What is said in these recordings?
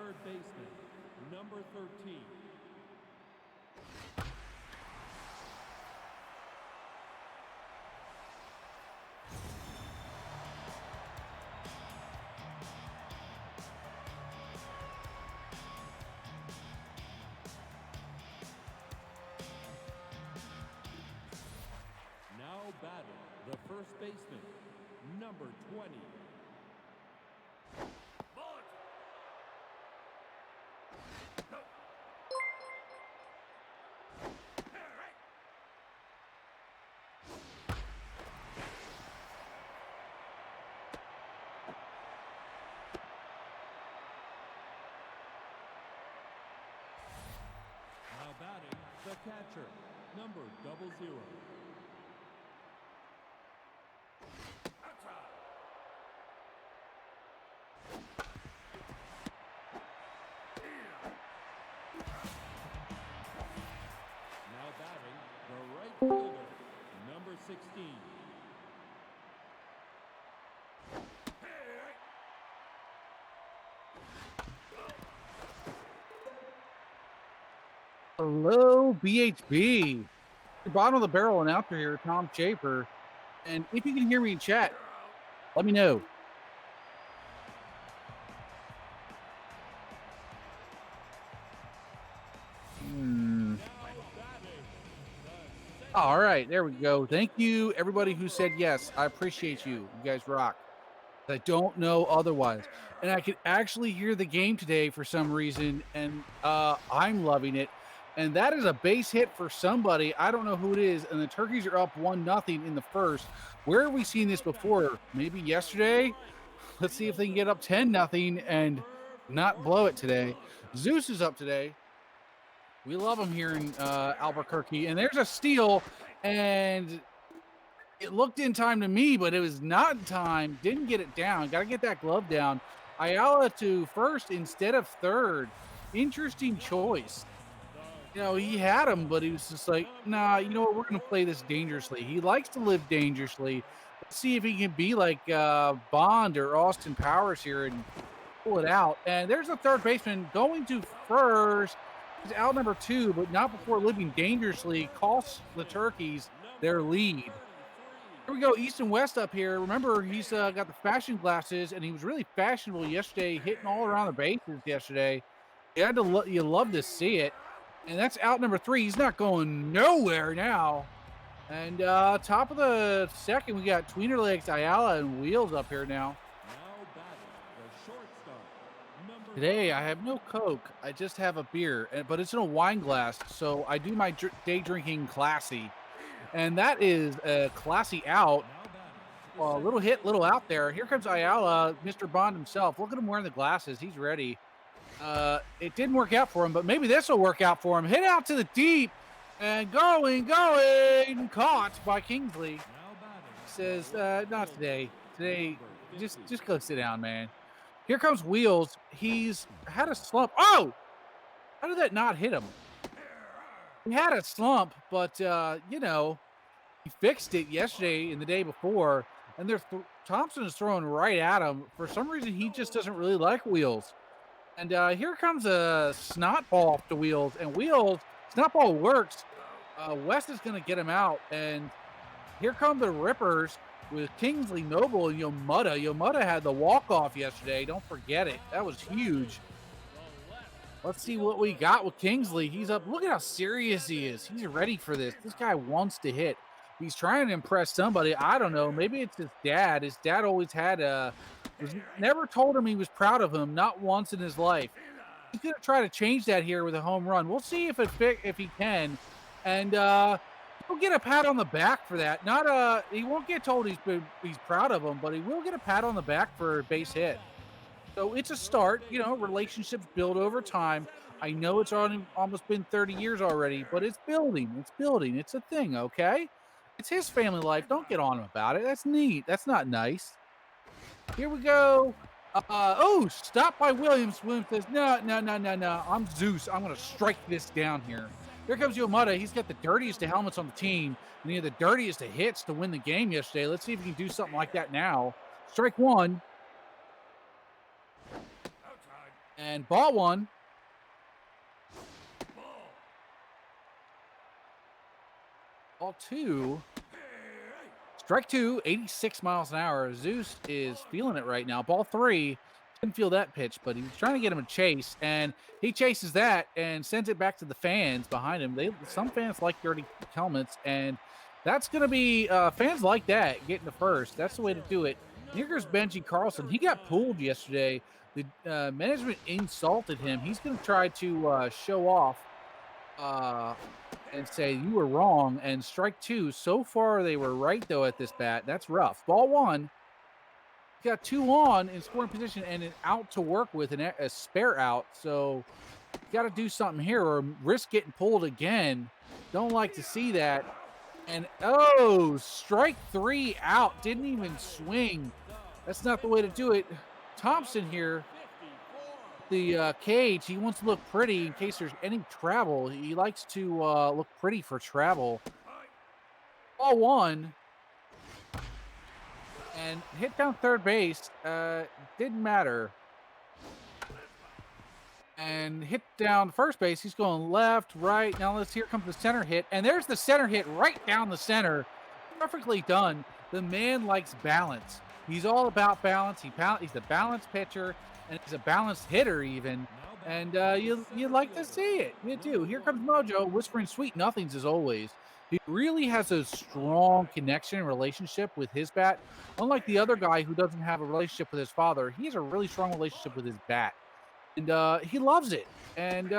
third baseman, number 13. Now batting, the first baseman, number 20. Now batting, the catcher, number 00. Now batting, the right fielder, number 16. Hello, BHB. The bottom of the barrel announcer here, Tom Schaefer. And if you can hear me in chat, let me know. All right, there we go. Thank you, everybody who said yes. I appreciate you. You guys rock. I don't know otherwise. And I could actually hear the game today for some reason, and I'm loving it. And that is a base hit for somebody. I don't know who it is. And the Turkeys are up 1-0 in the first. Where have we seen this before? Maybe yesterday? Let's see if they can get up 10-0 and not blow it today. Zeus is up today. We love him here in Albuquerque. And there's a steal, and it looked in time to me, but it was not in time. Didn't get it down. Got to get that glove down. Ayala to first instead of third. Interesting choice. You know, he had him, but he was just like, nah, you know what? We're going to play this dangerously. He likes to live dangerously. Let's see if he can be like Bond or Austin Powers here and pull it out. And there's a third baseman going to first. He's out number 2, but not before living dangerously. Costs the Turkeys their lead. Here we go, East and West up here. Remember, he's got the fashion glasses, and he was really fashionable yesterday, hitting all around the bases yesterday. You love to see it. And that's out number 3. He's not going nowhere now. And top of the second, we got Tweener Legs, Ayala, and Wheels up here now. Today, I have no Coke. I just have a beer, but it's in a wine glass, so I do my day drinking classy. And that is a classy out. A little hit, little out there. Here comes Ayala, Mr. Bond himself. Look at him wearing the glasses. He's ready. It didn't work out for him, but maybe this will work out for him. Hit out to the deep and going, caught by Kingsley. Says, not today. Today, just go sit down, man. Here comes Wheels. He's had a slump. Oh! How did that not hit him? He had a slump, but, you know, he fixed it yesterday and the day before, and Thompson is throwing right at him. For some reason, he just doesn't really like Wheels. And here comes a snot ball off the Wheels, and Wheels, snot ball works. West is going to get him out, and here come the Rippers with Kingsley, Noble, and Yomutta. Yomutta had the walk-off yesterday. Don't forget it. That was huge. Let's see what we got with Kingsley. He's up. Look at how serious he is. He's ready for this. This guy wants to hit. He's trying to impress somebody. I don't know. Maybe it's his dad. His dad always had never told him he was proud of him, not once in his life. He's going to try to change that here with a home run. We'll see if he can. And he'll get a pat on the back for that. He won't get told he's proud of him, but he will get a pat on the back for a base hit. So it's a start. You know, relationships build over time. I know it's almost been 30 years already, but it's building. It's building. It's a thing, okay? It's his family life. Don't get on him about it. That's neat. That's not nice. Here we go. Stopped by Williams. Williams says, no. I'm Zeus. I'm going to strike this down here. Here comes Yomutta. He's got the dirtiest of helmets on the team, and he had the dirtiest of hits to win the game yesterday. Let's see if he can do something like that now. Strike one. And ball one. Ball two. Strike two, 86 miles an hour. Zeus is feeling it right now. Ball three, didn't feel that pitch, but he was trying to get him a chase, and he chases that and sends it back to the fans behind him. Some fans like dirty helmets, and that's going to be fans like that getting the first. That's the way to do it. Here goes Benji Carlson. He got pulled yesterday. The management insulted him. He's going to try to show off and say you were wrong. And strike two. So far, they were right though at this bat. That's rough. Ball one. Got two on in scoring position and an out to work with, a spare out. So got to do something here or risk getting pulled again. Don't like to see that. And strike three out. Didn't even swing. That's not the way to do it. Thompson here. The cage, he wants to look pretty in case there's any travel. He likes to look pretty for travel. Ball one. And hit down third base. Didn't matter. And hit down first base. He's going left, right. Now here comes the center hit. And there's the center hit right down the center. Perfectly done. The man likes balance. He's all about balance. He's a balanced pitcher. And he's a balanced hitter even. And you like to see it. You do. Here comes Mojo, whispering sweet nothings as always. He really has a strong connection and relationship with his bat. Unlike the other guy who doesn't have a relationship with his father, he has a really strong relationship with his bat. And he loves it. And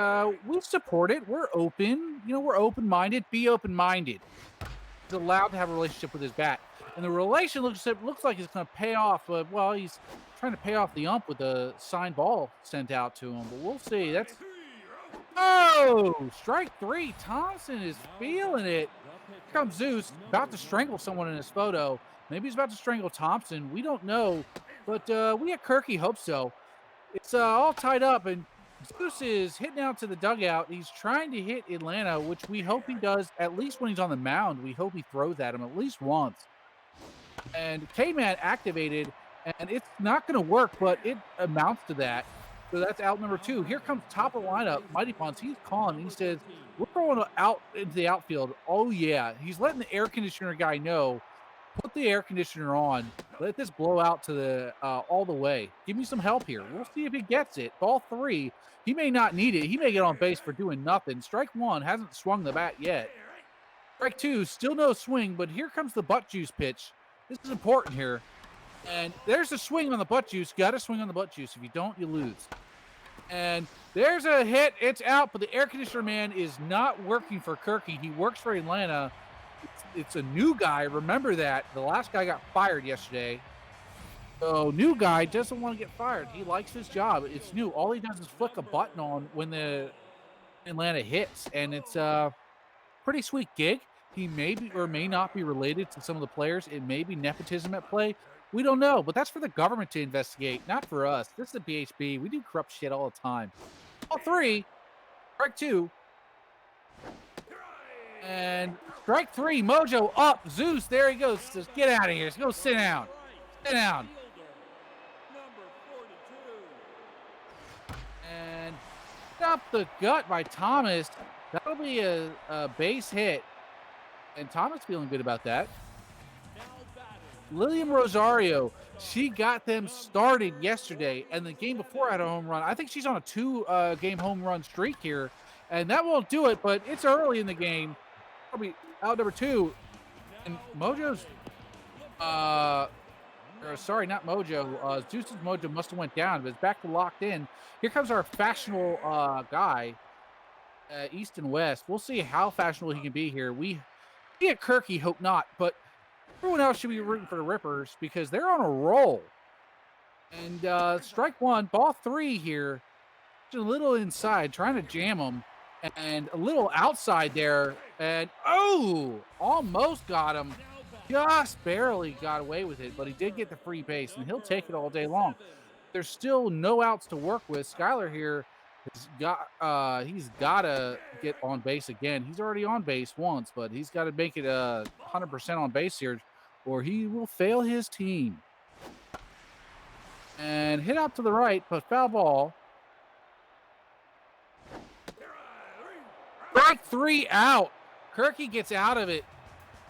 we support it. We're open. We're open-minded. Be open-minded. He's allowed to have a relationship with his bat. And the relation looks like it's going to pay off. Well, he's trying to pay off the ump with a signed ball sent out to him. But we'll see. Strike three. Thompson is feeling it. Here comes Zeus, about to strangle someone in his photo. Maybe he's about to strangle Thompson. We don't know. But we at Kirky hope so. It's all tied up, and Zeus is hitting out to the dugout. He's trying to hit Atlanta, which we hope he does at least when he's on the mound. We hope he throws at him at least once. And K-Man activated, and it's not going to work, but it amounts to that. So that's out number two. Here comes top of the lineup, Mighty Ponce. He's calling. He says, we're going out into the outfield. Oh, yeah. He's letting the air conditioner guy know. Put the air conditioner on. Let this blow out to the all the way. Give me some help here. We'll see if he gets it. Ball three. He may not need it. He may get on base for doing nothing. Strike one. Hasn't swung the bat yet. Strike two. Still no swing, but here comes the butt juice pitch. This is important here. And there's a swing on the butt juice. Got to swing on the butt juice. If you don't, you lose. And there's a hit. It's out, but the air conditioner man is not working for Kirky. He works for Atlanta. It's a new guy. Remember that. The last guy got fired yesterday. So new guy doesn't want to get fired. He likes his job. It's new. All he does is flick a button on when the Atlanta hits. And it's a pretty sweet gig. He may be or may not be related to some of the players. It may be nepotism at play. We don't know. But that's for the government to investigate, not for us. This is the BHB. We do corrupt shit all the time. Ball three. Strike two. And strike three, Mojo up. Zeus, there he goes. Says, get out of here. Go sit down. Sit down. And up the gut by Thomas. That'll be a base hit. And Thomas feeling good about that. Lillian Rosario, she got them started yesterday. And the game before had a home run. I think she's on a two-game home run streak here. And that won't do it, but it's early in the game. Probably out number two. And Mojo's sorry, not Mojo. Zeus's Mojo must have went down, but it's back to locked in. Here comes our fashionable guy, East and West. We'll see how fashionable he can be here. We at Kirky hope not, but everyone else should be rooting for the Rippers because they're on a roll. And strike one, ball three here. Just a little inside, trying to jam him. And a little outside there. And, almost got him. Just barely got away with it, but he did get the free base, and he'll take it all day long. There's still no outs to work with. Skyler here he's got to get on base again. He's already on base once, but he's got to make it 100% on base here, or he will fail his team. And hit out to the right, but foul ball. Strike 3 out. Kirky gets out of it.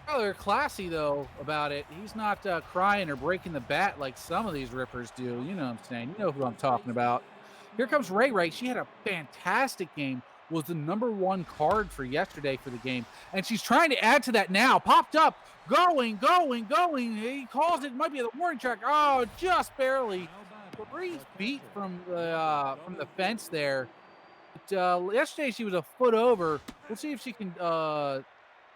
Rather classy, though, about it. He's not crying or breaking the bat like some of these rippers do. You know what I'm saying? You know who I'm talking about. Here comes Ray Ray. She had a fantastic game. Was the #1 card for yesterday for the game. And she's trying to add to that now. Popped up. Going. He calls it. Might be the warning track. Oh, just barely. 3 feet from the fence there. But, yesterday she was a foot over. We'll see if she can try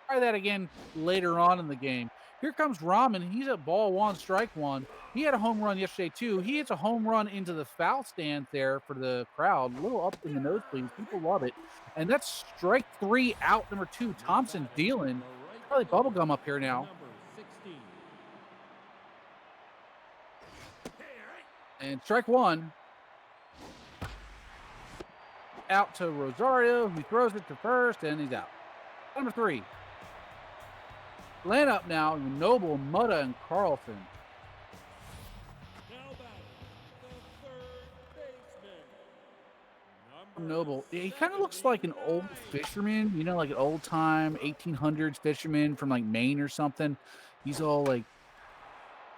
that again later on in the game. Here comes Rahman. He's at ball 1, strike 1. He had a home run yesterday, too. He hits a home run into the foul stand there for the crowd. A little up in the nosebleeds. People love it. And that's strike 3 out, number 2. Thompson dealing. Probably bubblegum up here now. And strike 1. Out to Rosario, who throws it to first, and he's out. Number 3. Line up now, Noble, Mutta, and Carlson. Noble, yeah, he kind of looks like an old fisherman, you know, like an old time 1800s fisherman from like Maine or something. He's all like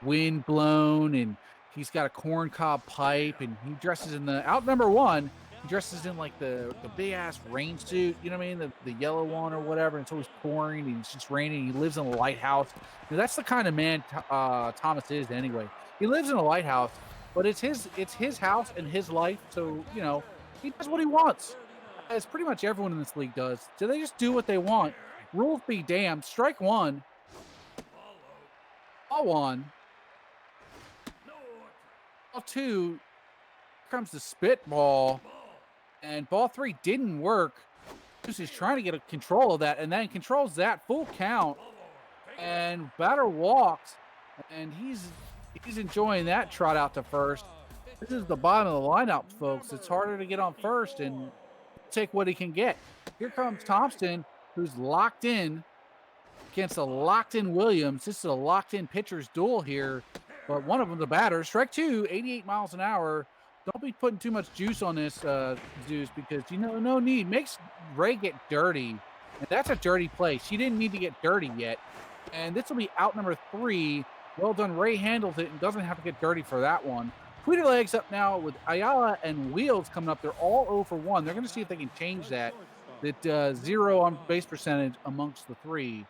wind blown, and he's got a corncob pipe, and he dresses in the out number 1. He dresses in like the big ass rain suit, you know what I mean? The yellow one or whatever. And it's always pouring and it's just raining. He lives in a lighthouse. Now, that's the kind of man Thomas is anyway. He lives in a lighthouse, but it's his house and his life. So, you know, he does what he wants. As pretty much everyone in this league does. So they just do what they want. Rules be damned. Strike 1. Ball 1. Ball 2. Here comes the spitball. And ball 3 didn't work. He's trying to get a control of that, and then controls that full count. And batter walks, and he's enjoying that trot out to first. This is the bottom of the lineup, folks. It's harder to get on first and take what he can get. Here comes Thompson, who's locked in against a locked-in Williams. This is a locked-in pitcher's duel here, but one of them, the batter, strike 2, 88 miles an hour. Don't be putting too much juice on this, Zeus, because, you know, no need. Makes Ray get dirty, and that's a dirty play. She didn't need to get dirty yet, and this will be out number 3. Well done. Ray handles it and doesn't have to get dirty for that one. Tweeter legs up now with Ayala and Wheels coming up. They're all 0 for 1. They're going to see if they can change that. That 0 on base percentage amongst the 3.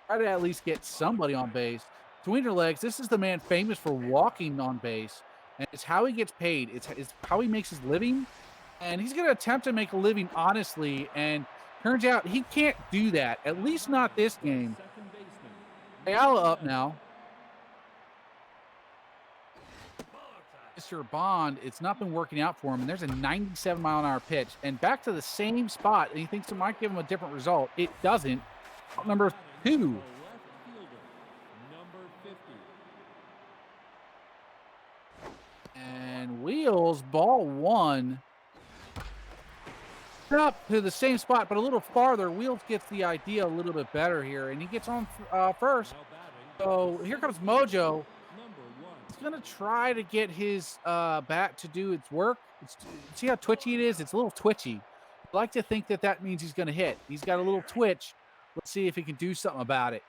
Try to at least get somebody on base. Tweeter legs, this is the man famous for walking on base. And it's how he gets paid. It's how he makes his living. And he's going to attempt to make a living honestly. And turns out he can't do that. At least not this game. Ayala up now. Mr. Bond, it's not been working out for him. And there's a 97-mile-an-hour pitch. And back to the same spot. And he thinks it might give him a different result. It doesn't. Number 2. And Wheels, ball 1. Up to the same spot, but a little farther. Wheels gets the idea a little bit better here, and he gets on first. So here comes Mojo. He's going to try to get his bat to do its work. See how twitchy it is? It's a little twitchy. I like to think that that means he's going to hit. He's got a little twitch. Let's see if he can do something about it.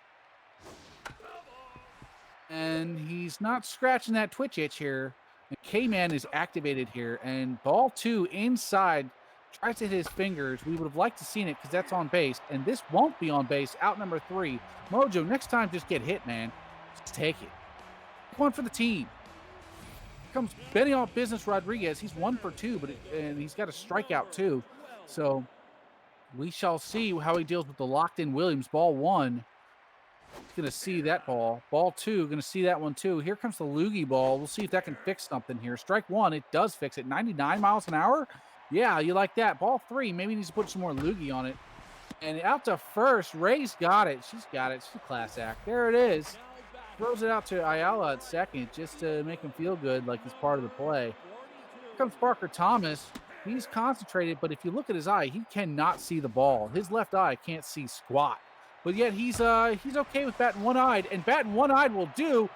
And he's not scratching that twitch itch here. And K-Man is activated here. And ball 2 inside tries to hit his fingers. We would have liked to seen it because that's on base. And this won't be on base. Out number 3. Mojo, next time just get hit, man. Just take it. One for the team. Here comes Benny off business Rodriguez. He's 1 for 2, and he's got a strikeout too. So we shall see how he deals with the locked-in Williams. Ball 1. He's going to see that ball. Ball 2, going to see that one too. Here comes the loogie ball. We'll see if that can fix something here. Strike 1, it does fix it. 99 miles an hour? Yeah, you like that. Ball 3, maybe he needs to put some more loogie on it. And out to first. Ray's got it. She's got it. She's a class act. There it is. Throws it out to Ayala at second just to make him feel good like he's part of the play. Here comes Parker Thomas. He's concentrated, but if you look at his eye, he cannot see the ball. His left eye can't see squat. But yet he's okay with batting one-eyed, and batting one-eyed will do.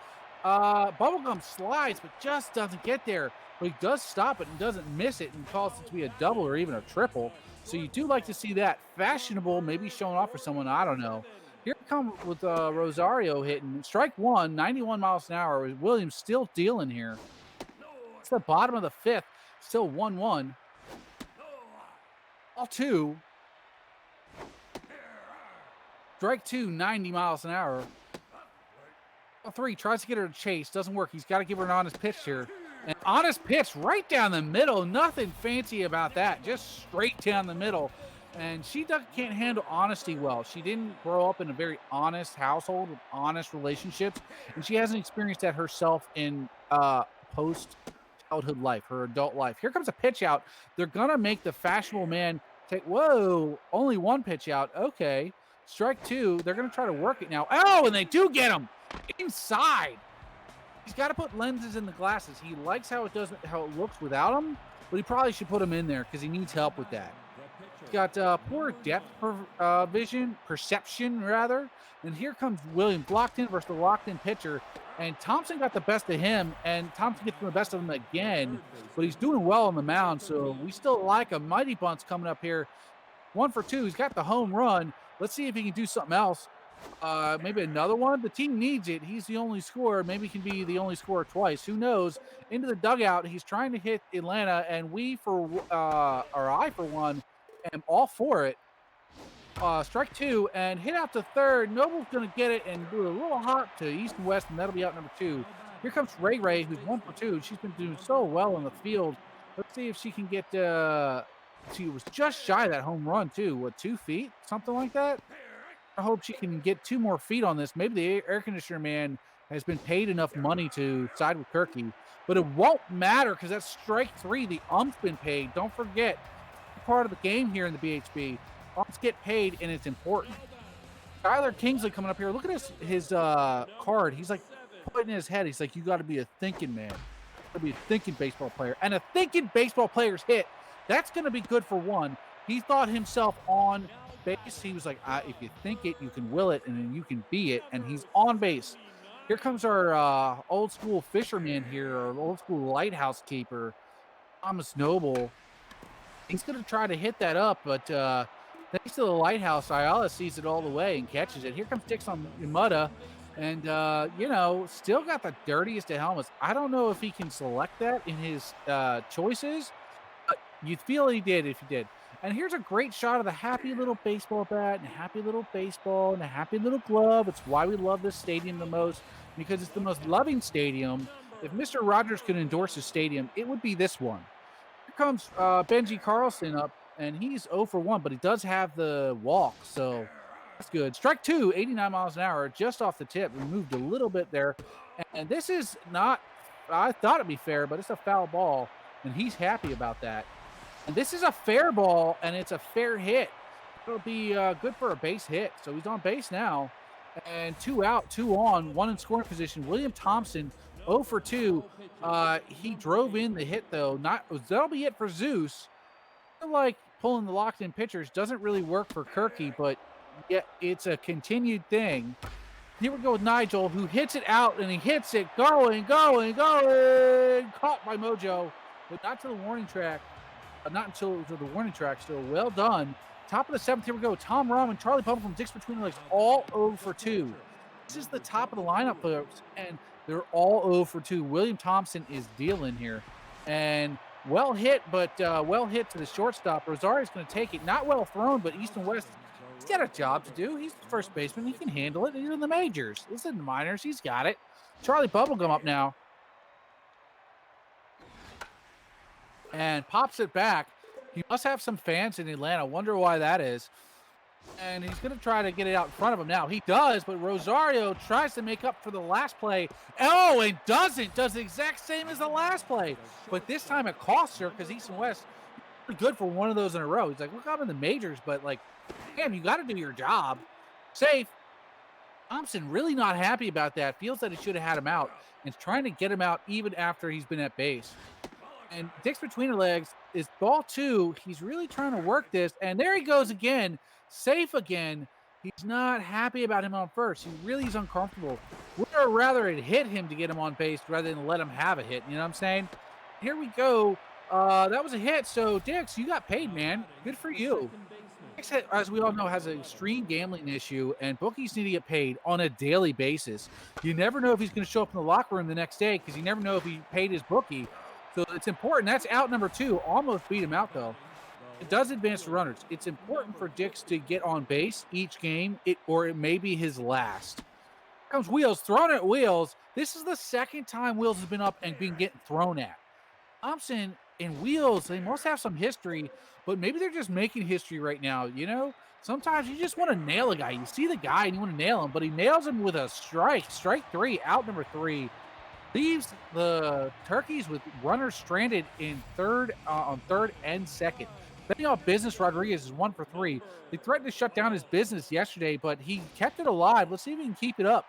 Bubblegum slides, but just doesn't get there. But he does stop it and doesn't miss it and calls it to be a double or even a triple. So you do like to see that. Fashionable, maybe showing off for someone, I don't know. Here it comes with Rosario hitting. Strike one, 91 miles an hour. Williams still dealing here. It's the bottom of the fifth, still 1-1. All two. Strike two, 90 miles an hour. All three tries to get her to chase. Doesn't work. He's got to give her an honest pitch here. An honest pitch right down the middle. Nothing fancy about that. Just straight down the middle. And she can't handle honesty well. She didn't grow up in a very honest household with honest relationships. And she hasn't experienced that herself in post-childhood life, her adult life. Here comes a pitch out. They're going to make the fashionable man take, whoa, only one pitch out. Okay. Strike two. They're going to try to work it now. Oh, and they do get him inside. He's got to put lenses in the glasses. He likes how it looks without them, but he probably should put them in there because he needs help with that. He's got poor depth perception rather. And here comes Williams, locked in versus the locked in pitcher. And Thompson got the best of him, and Thompson gets the best of him again. But he's doing well on the mound, so we still like a mighty bunt's coming up here. 1 for 2. He's got the home run. Let's see if he can do something else. Maybe another one. The team needs it. He's the only scorer. Maybe he can be the only scorer twice. Who knows? Into the dugout. He's trying to hit Atlanta, and I for one, am all for it. Strike two and hit out to third. Noble's going to get it and do a little hop to east and west, and that'll be out number 2. Here comes Ray, who's 1 for 2. She's been doing so well in the field. Let's see if she can get. She was just shy of that home run too. What, 2 feet, something like that? I hope she can get 2 more feet on this. Maybe the air conditioner man has been paid enough money to side with Kirky, but it won't matter because that's strike 3. The ump's been paid. Don't forget, part of the game here in the BHB. Umps get paid, and it's important. Tyler Kingsley coming up here. Look at his card. He's like putting in his head. He's like, you got to be a thinking man. You got to be a thinking baseball player. And a thinking baseball player's hit. That's going to be good for one. He thought himself on base. He was like, if you think it, you can will it, and then you can be it. And he's on base. Here comes our old school fisherman here, our old school lighthouse keeper, Thomas Noble. He's going to try to hit that up, but thanks to the lighthouse, Ayala sees it all the way and catches it. Here comes Dixon Yamada, and, still got the dirtiest of helmets. I don't know if he can select that in his choices, but you'd feel he did if he did. And here's a great shot of the happy little baseball bat and happy little baseball and a happy little glove. It's why we love this stadium the most, because it's the most loving stadium. If Mr. Rogers could endorse his stadium, it would be this one. Here comes Benji Carlson up, and he's 0 for 1, but he does have the walk, so that's good. Strike 2, 89 miles an hour, just off the tip. We moved a little bit there, and this is not, I thought it'd be fair, but it's a foul ball, and he's happy about that. And this is a fair ball, and it's a fair hit. It'll be good for a base hit. So he's on base now. And 2 out, 2 on, 1 in scoring position. William Thompson, 0 for 2. He drove in the hit, though. That'll be it for Zeus. I like pulling the locked-in pitchers. Doesn't really work for Kirky, but yeah, it's a continued thing. Here we go with Nigel, who hits it out, and he hits it going. Caught by Mojo, but not to the warning track. Not until the warning track, still well done. Top of the 7th, here we go. Tom Rahm and Charlie Pump from Dicks Between the Legs, all 0 for 2. This is the top of the lineup, folks, and they're all 0 for 2. William Thompson is dealing here. And well hit, but well hit to the shortstop. Rosario's going to take it. Not well thrown, but East and West, he's got a job to do. He's the first baseman. He can handle it. He's in the majors. This is in the minors. He's got it. Charlie Bubblegum up now. And pops it back. He must have some fans in Atlanta. Wonder why that is. And he's going to try to get it out in front of him now. He does, but Rosario tries to make up for the last play. Oh, and doesn't. Does the exact same as the last play. But this time it costs her because East and West are good for one of those in a row. He's like, look, I'm in the majors, but, like, damn, you got to do your job. Safe. Thompson really not happy about that. Feels that he should have had him out. And is trying to get him out even after he's been at base. And Dicks Between her legs is ball 2. He's really trying to work this. And there he goes again. Safe again. He's not happy about him on first. He really is uncomfortable. Would have rather it hit him to get him on base rather than let him have a hit. You know what I'm saying? Here we go. That was a hit. So, Dix, you got paid, Now man. batting, Good for the you. second baseman. Dix, as we all know, has an extreme gambling issue, and bookies need to get paid on a daily basis. You never know if he's going to show up in the locker room the next day because you never know if he paid his bookie. So it's important. That's out number 2. Almost beat him out, though. It does advance to runners. It's important for Dix to get on base each game, or it may be his last. Here comes Wheels, thrown at Wheels. This is the second time Wheels has been up and been getting thrown at. Thompson and Wheels, they must have some history, but maybe they're just making history right now. Sometimes you just want to nail a guy. You see the guy and you want to nail him, but he nails him with a strike. Strike 3, out number 3. Leaves the Turkeys with runners stranded in on third and second. Betting off business, Rodriguez is 1 for 3. They threatened to shut down his business yesterday, but he kept it alive. Let's see if he can keep it up.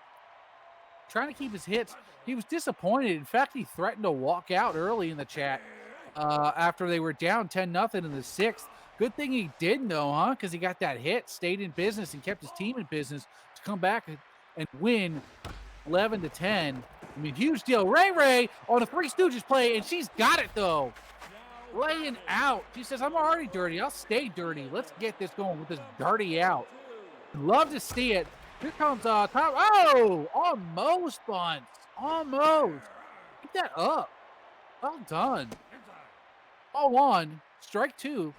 Trying to keep his hits. He was disappointed. In fact, he threatened to walk out early in the chat after they were down 10-0 in the 6th. Good thing he didn't, though, huh? Because he got that hit, stayed in business, and kept his team in business to come back and win 11-10. I mean, huge deal. Ray on a Three Stooges play, and she's got it, though. Laying out. She says, I'm already dirty. I'll stay dirty. Let's get this going with this dirty out. Love to see it. Here comes Tom. Oh, almost bunts. Almost. Get that up. Well done. All on. Strike 2.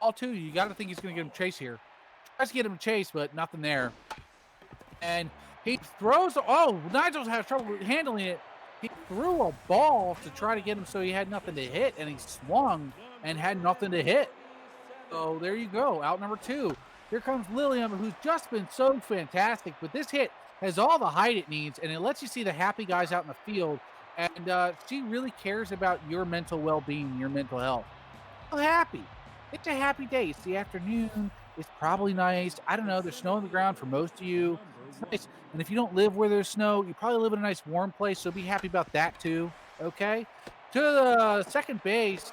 All 2. You got to think he's going to get him chase here. Tries to get him chase, but nothing there. And he throws. Oh, Nigel's had trouble handling it. He threw a ball to try to get him so he had nothing to hit, and he swung and had nothing to hit. So there you go. Out number 2. Here comes Lilium, who's just been so fantastic. But this hit has all the height it needs, and it lets you see the happy guys out in the field. And she really cares about your mental well-being, your mental health. So happy. It's a happy day. It's the afternoon. It's probably nice. I don't know. There's snow on the ground for most of you. It's nice. And if you don't live where there's snow, you probably live in a nice warm place, so be happy about that too. Okay? To the second base.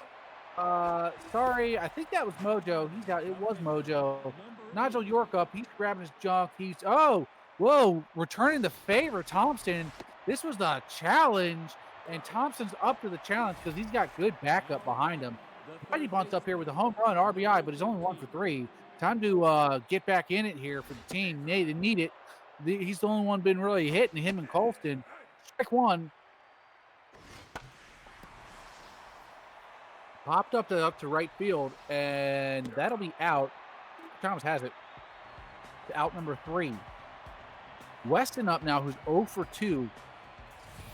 Sorry, I think that was Mojo. He's out. It was Mojo. Nigel York up. He's grabbing his junk. Whoa, returning the favor, Thompson. This was the challenge, and Thompson's up to the challenge because he's got good backup behind him. Mighty bunts up here with a home run RBI, but he's only 1 for 3. Time to get back in it here for the team. They need it. He's the only one been really hitting, him and Colston. Strike 1. Popped up to right field, and that'll be out. Thomas has it. Out number 3. Weston up now, who's 0 for 2.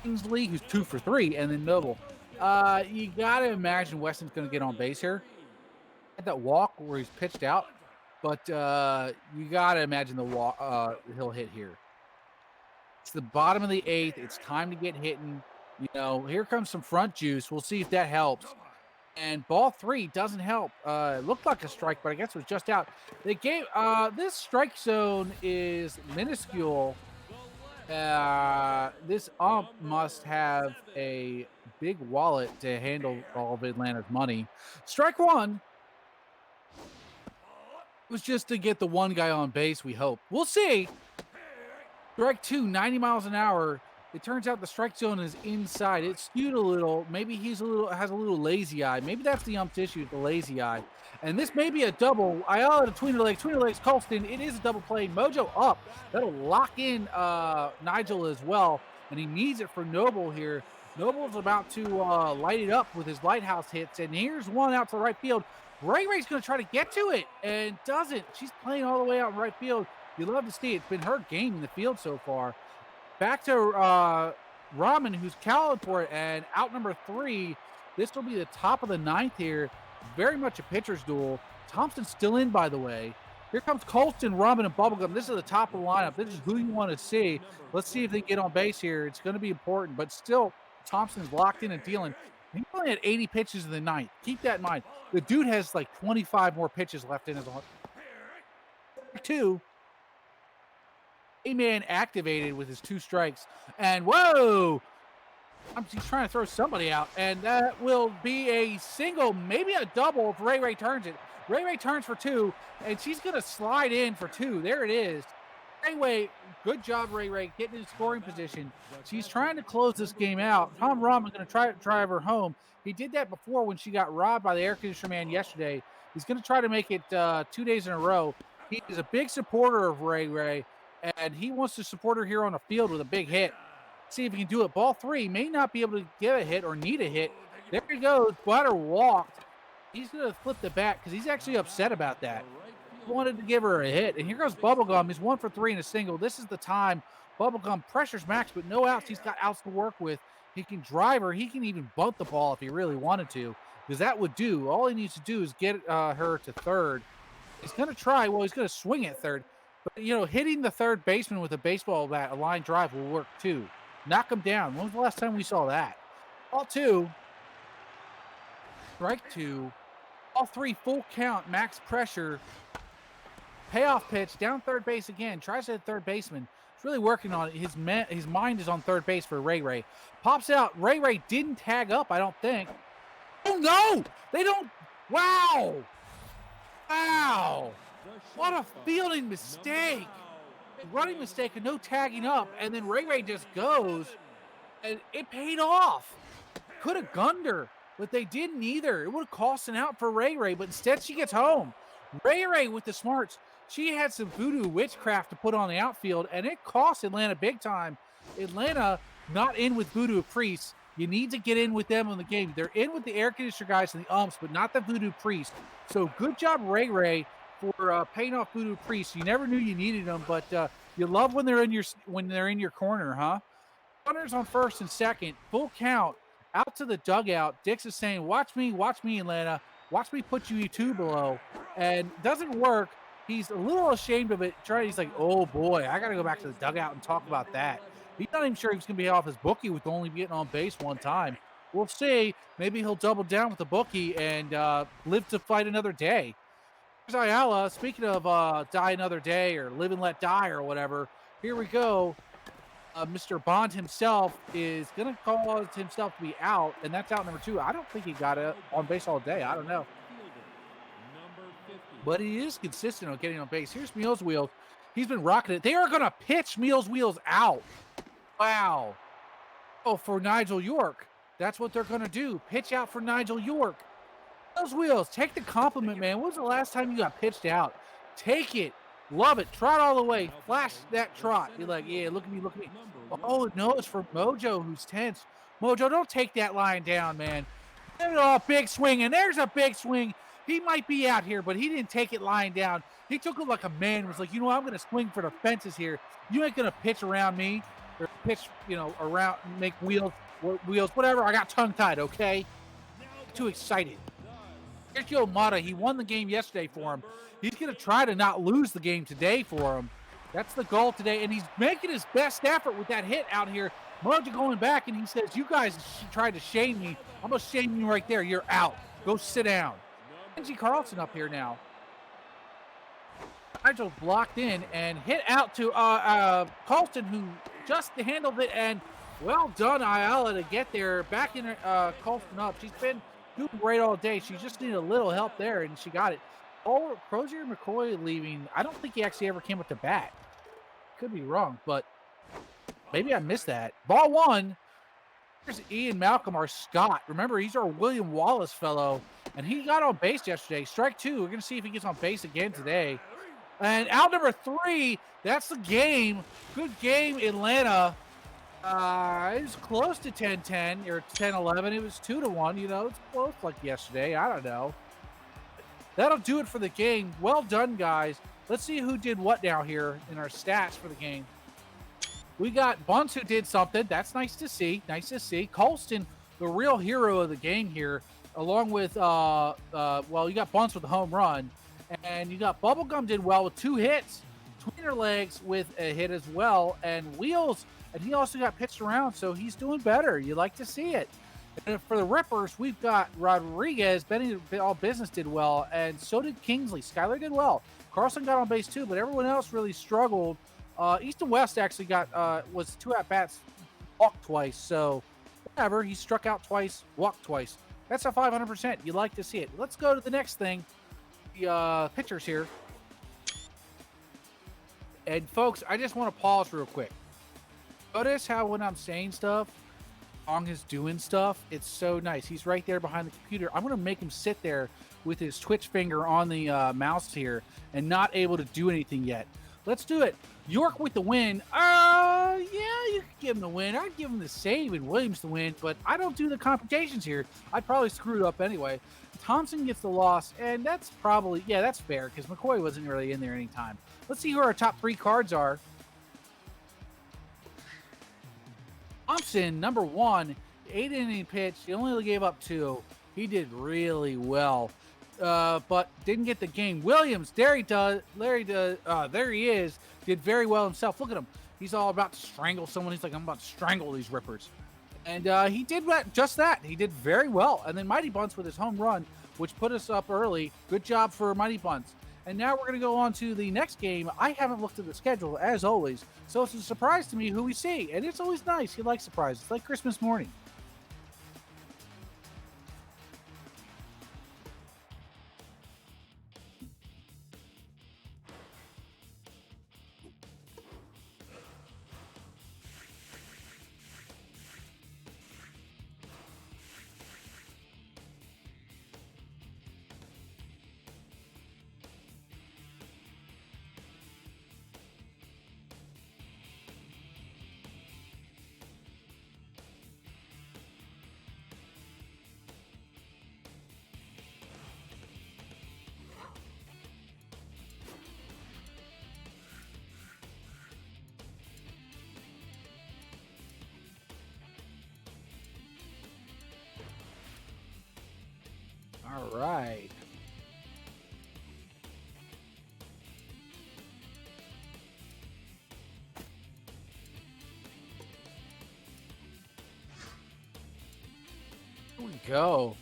Kingsley, who's 2 for 3, and then Noble. You got to imagine Weston's going to get on base here. Had that walk where he's pitched out, but you got to imagine the walk he'll hit here. It's the bottom of the 8th. It's time to get hitting. Here comes some front juice. We'll see if that helps. And ball 3 doesn't help. Looked like a strike, but I guess it was just out. This strike zone is minuscule. This ump must have a big wallet to handle all of Atlanta's money. Strike 1. It was just to get the one guy on base, we hope. We'll see. Strike 2, 90 miles an hour. It turns out the strike zone is inside. It's skewed a little. Maybe has a little lazy eye. Maybe that's the ump's issue, the lazy eye. And this may be a double. Ayala to tweener legs, Colston. It is a double play. Mojo up. That'll lock in Nigel as well. And he needs it for Noble here. Noble's about to light it up with his lighthouse hits. And here's one out to right field. Ray's going to try to get to it and doesn't. She's playing all the way out in right field. You love to see it. It's been her game in the field so far. Back to Rahman, who's calling for it, and out number 3. This will be the top of the 9th here. Very much a pitcher's duel. Thompson's still in, by the way. Here comes Colston, Rahman, and Bubblegum. This is the top of the lineup. This is who you want to see. Let's see if they get on base here. It's going to be important, but still, Thompson's locked in and dealing. He only had 80 pitches in the 9th. Keep that in mind. The dude has like 25 more pitches left in his arm. 2. A-man activated with his 2 strikes. And whoa! He's trying to throw somebody out. And that will be a single, maybe a double if Ray turns it. Ray turns for 2, and she's going to slide in for 2. There it is. Anyway, Good job, Ray Ray, getting in scoring position. She's trying to close this game out. Tom Rom is going to try to drive her home. He did that before when she got robbed by the air conditioner man yesterday. He's going to try to make it 2 days in a row. He is a big supporter of Ray Ray, and he wants to support her here on the field with a big hit. See if he can do it. Ball 3 may not be able to get a hit or need a hit. There he goes. Butter walked. He's going to flip the bat because he's actually upset about that. He wanted to give her a hit. And here goes Bubblegum. He's 1 for 3 in a single. This is the time. Bubblegum pressures Max, but no outs. He's got outs to work with. He can drive her. He can even bunt the ball if he really wanted to, because that would do. All he needs to do is get her to third. He's going to try. Well, he's going to swing at third. But, hitting the third baseman with a baseball bat, a line drive, will work too. Knock him down. When was the last time we saw that? Ball 2. Strike 2. Ball 3, full count. Max pressure. Payoff pitch. Down third base again. Tries to hit third baseman. He's really working on it. His mind is on third base for Ray Ray. Pops out. Ray Ray didn't tag up, I don't think. Oh, no! They don't. Wow! Wow! What a fielding mistake. Running mistake and no tagging up, and then Ray Ray just goes, and it paid off. Could have gunned her, but they didn't either. It would have cost an out for Ray Ray, but instead she gets home. Ray Ray with the smarts. She had some voodoo witchcraft to put on the outfield, and it cost Atlanta big time. Atlanta not in with voodoo priests. You need to get in with them in the game. They're in with the air conditioner guys and the umps, but not the voodoo priests. So good job, Ray Ray, for paying off voodoo priests. You never knew you needed them, but you love when they're in your corner, huh? Runners on first and second, full count, out to the dugout. Dix is saying, watch me, Atlanta. Watch me put you 2 below. And doesn't work. He's a little ashamed of it. He's like, oh boy, I got to go back to the dugout and talk about that. He's not even sure he's going to be off his bookie with only getting on base 1 time. We'll see. Maybe he'll double down with the bookie and live to fight another day. Here's Ayala. Speaking of die another day or live and let die or whatever, here we go. Mr. Bond himself is going to cause himself to be out, and that's out number 2. I don't think he got it on base all day. I don't know. But he is consistent on getting on base. Here's Meals Wheels. He's been rocking it. They are going to pitch Meals Wheels out. Wow. Oh, for Nigel York. That's what they're going to do. Pitch out for Nigel York. Meals Wheels, take the compliment, man. When was the last time you got pitched out? Take it. Love it. Trot all the way. Flash that trot. You're like, yeah, look at me, look at me. Oh, no, it's for Mojo, who's tense. Mojo, don't take that line down, man. Oh, big swing, and there's a big swing. He might be out here, but he didn't take it lying down. He took it like a man. He was like, what? I'm going to swing for the fences here. You ain't going to pitch around me or pitch, around, make wheels, whatever. I got tongue-tied, okay? Too excited. Here's Joe Mata. He won the game yesterday for him. He's going to try to not lose the game today for him. That's the goal today, and he's making his best effort with that hit out here. Mojo going back, and he says, you guys tried to shame me. I'm going to shame you right there. You're out. Go sit down. Angie Carlson up here now. Nigel blocked in and hit out to Colston, who just handled it, and well done, Ayala, to get there. Back in Colston up. She's been doing great all day. She just needed a little help there, and she got it. Oh, Crozier McCoy leaving. I don't think he actually ever came up to bat. Could be wrong, but maybe I missed that. Ball 1. Here's Ian Malcolm, our Scott. Remember, he's our William Wallace fellow, and he got on base yesterday. Strike 2. We're going to see if he gets on base again today. And out number 3, that's the game. Good game, Atlanta. It was close to 10-10 or 10-11. It was 2-1. It's close like yesterday. I don't know. That'll do it for the game. Well done, guys. Let's see who did what now here in our stats for the game. We got Bunce, who did something. That's nice to see. Nice to see. Colston, the real hero of the game here, along with, you got Bunce with a home run. And you got Bubblegum did well with 2 hits. Tweener Legs with a hit as well. And Wheels, and he also got pitched around, so he's doing better. You like to see it. And for the Rippers, we've got Rodriguez. Benny All Business did well, and so did Kingsley. Skyler did well. Carlson got on base too, but everyone else really struggled. East and West actually was 2 at-bats, walked twice, so whatever. He struck out twice, walked twice. That's a 500%. You like to see it. Let's go to the next thing. The pitchers here. And folks, I just want to pause real quick. Notice how when I'm saying stuff, Ong is doing stuff. It's so nice. He's right there behind the computer. I'm gonna make him sit there with his twitch finger on the mouse here and not able to do anything yet. Let's do it. York with the win. Yeah, you could give him the win. I'd give him the save and Williams the win, but I don't do the computations here. I'd probably screw it up anyway. Thompson gets the loss, and that's probably, yeah, that's fair because McCoy wasn't really in there anytime. Let's see who our top 3 cards are. Thompson, number 1, 8-inning pitch. He only gave up 2. He did really well, but didn't get the game. Williams, there he does. There he is. Did very well himself. Look at him. He's all about to strangle someone. He's like, I'm about to strangle these rippers. And he did just that. He did very well. And then Mighty Bunts with his home run, which put us up early. Good job for Mighty Bunts. And now we're going to go on to the next game. I haven't looked at the schedule, as always, so it's a surprise to me who we see. And it's always nice. You like surprises. It's like Christmas morning. All right. Here we go.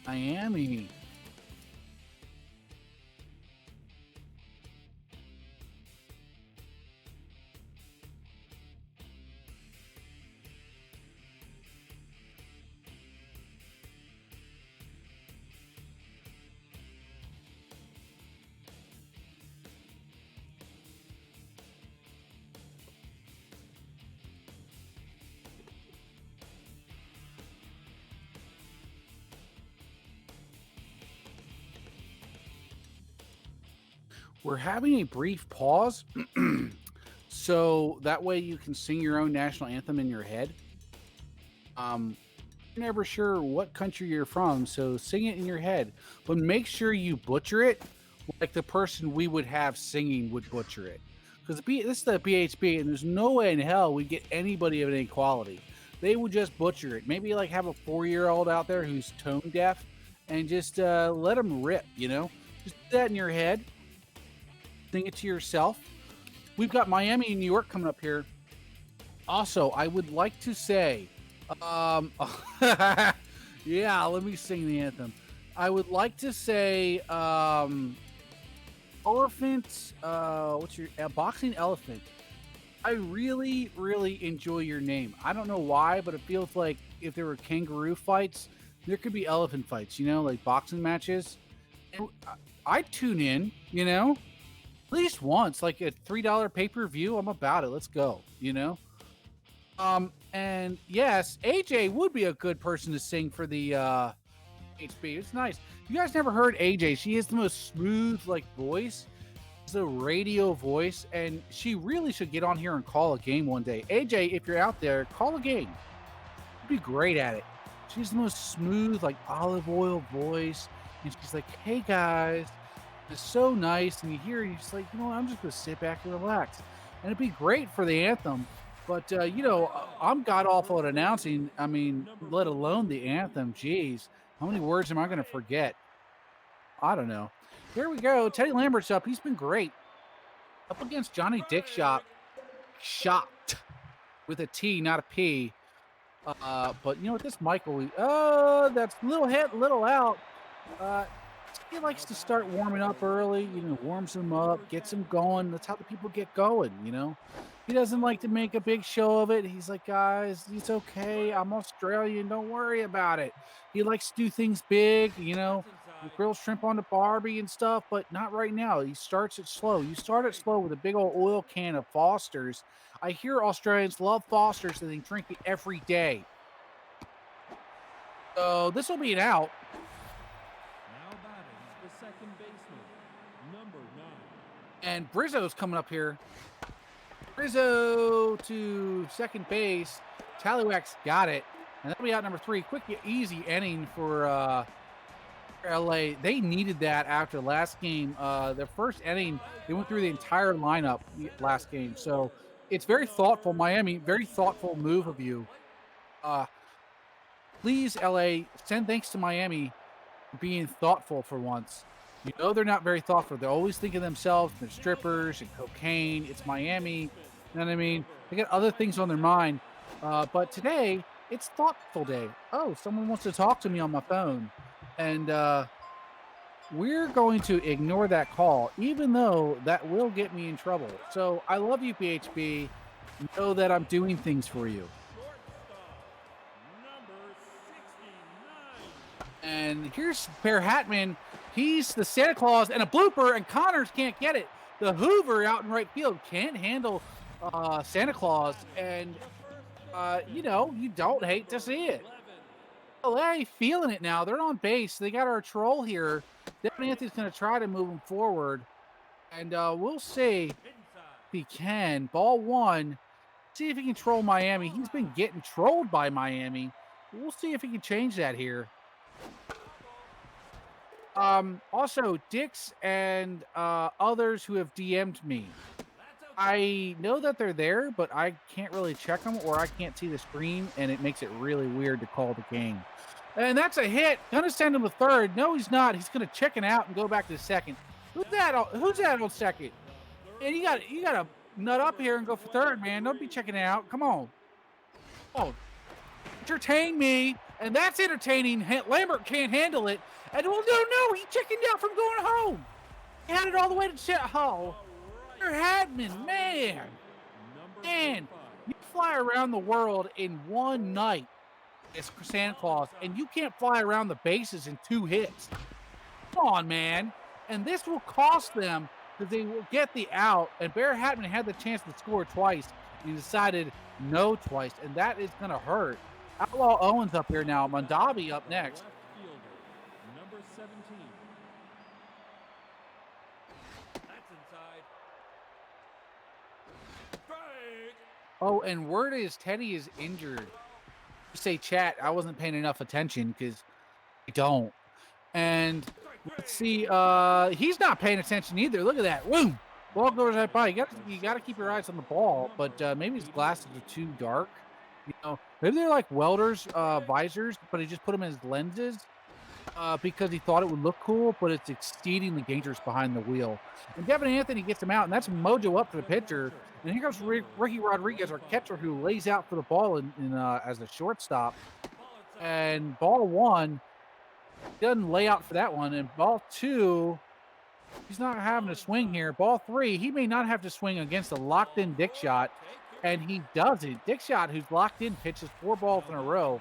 Miami. We're having a brief pause, so that way you can sing your own national anthem in your head. You're never sure what country you're from, so sing it in your head, but make sure you butcher it like the person we would have singing would butcher it. Because this is the BHB, and there's no way in hell we get anybody of any quality. They would just butcher it. Maybe like have a 4-year-old out there who's tone deaf, and just let them rip. Just do that in your head. Sing it to yourself. We've got Miami and New York coming up here. Also, I would like to say, yeah, let me sing the anthem. I would like to say, elephant, what's your boxing elephant? I really, really enjoy your name. I don't know why, but it feels like if there were kangaroo fights, there could be elephant fights, like boxing matches. And I'd tune in, at least once, like a $3 pay-per-view. I'm about it. Let's go, And yes, AJ would be a good person to sing for the HB. It's nice. You guys never heard AJ. She has the most smooth voice. It's a radio voice, and she really should get on here and call a game one day. AJ, if you're out there, call a game. You'd be great at it. She's the most smooth, olive oil voice, and she's like, "Hey guys." It's so nice, and you hear it, you're just like, I'm just gonna sit back and relax, and it'd be great for the anthem. But I'm god awful at announcing. I mean, let alone the anthem. Jeez, how many words am I gonna forget? I don't know. Here we go. Teddy Lambert's up. He's been great. Up against Johnny Dickshot. Shot with a T, not a P. But with this Michael, that's little hit, little out. He likes to start warming up early, warms them up, gets them going. That's how the people get going, He doesn't like to make a big show of it. He's like, guys, it's okay. I'm Australian. Don't worry about it. He likes to do things big, grilled shrimp on the Barbie and stuff, but not right now. He starts it slow. You start it slow with a big old oil can of Foster's. I hear Australians love Foster's and they drink it every day. So this will be an out. Now batting the second baseman, number 9. And Brizzo's coming up here. Brizzo to second base. Tallywack's got it. And that'll be out number 3. Quick, easy inning for LA. They needed that after last game. Their first inning, they went through the entire lineup last game. So it's very thoughtful, Miami. Very thoughtful move of you. Please, LA, send thanks to Miami for being thoughtful for once. You know they're not very thoughtful. They're always thinking of themselves. They're strippers and cocaine. It's Miami. You know what I mean? They got other things on their mind. But today, it's thoughtful day. Oh, someone wants to talk to me on my phone. And we're going to ignore that call, even though that will get me in trouble. So I love you, BHB. Know that I'm doing things for you. And here's Per Hatman. He's the Santa Claus and a blooper, and Connors can't get it. The Hoover out in right field can't handle Santa Claus. And, you know, you don't hate to see it. LA feeling it now. They're on base. They got our troll here. Devin Anthony's going to try to move him forward. And we'll see if he can. Ball 1. See if he can troll Miami. He's been getting trolled by Miami. We'll see if he can change that here. Also, Dix and others who have DM'd me. I know that they're there, but I can't really check them or I can't see the screen, and it makes it really weird to call the game. And that's a hit. Gonna send him to third. No, he's not. He's gonna chicken out and go back to second. Who's that on second? And you gotta nut up here and go for third, man. Don't be checking out. Come on. Oh, entertain me. And that's entertaining. Lambert can't handle it. And no, he chickened out from going home. He had it all the way to Hadman, man. You fly around the world in one night as Santa Claus, and you can't fly around the bases in 2 hits. Come on, man. And this will cost them because they will get the out. And Bear Hatman had the chance to score twice. And he decided no twice, and that is going to hurt. Outlaw Owens up here now. Mondavi up next. Number 17. That's inside. Strike. Oh, and word is Teddy is injured. You say, chat, I wasn't paying enough attention because I don't. And let's see, he's not paying attention either. Look at that. Woo! Ball goes right by. You got to keep your eyes on the ball, but maybe his glasses are too dark. You know, maybe they're like welders' visors, but he just put them in his lenses because he thought it would look cool, but it's exceedingly dangerous behind the wheel. And Devin Anthony gets him out, and that's mojo up for the pitcher. And here comes Ricky Rodriguez, our catcher, who lays out for the ball as a shortstop. And ball 1, doesn't lay out for that one. And ball 2, he's not having to swing here. Ball 3, he may not have to swing against a locked-in Dick Shot. And he doesn't. Dick Shot, who's locked in, pitches 4 balls in a row.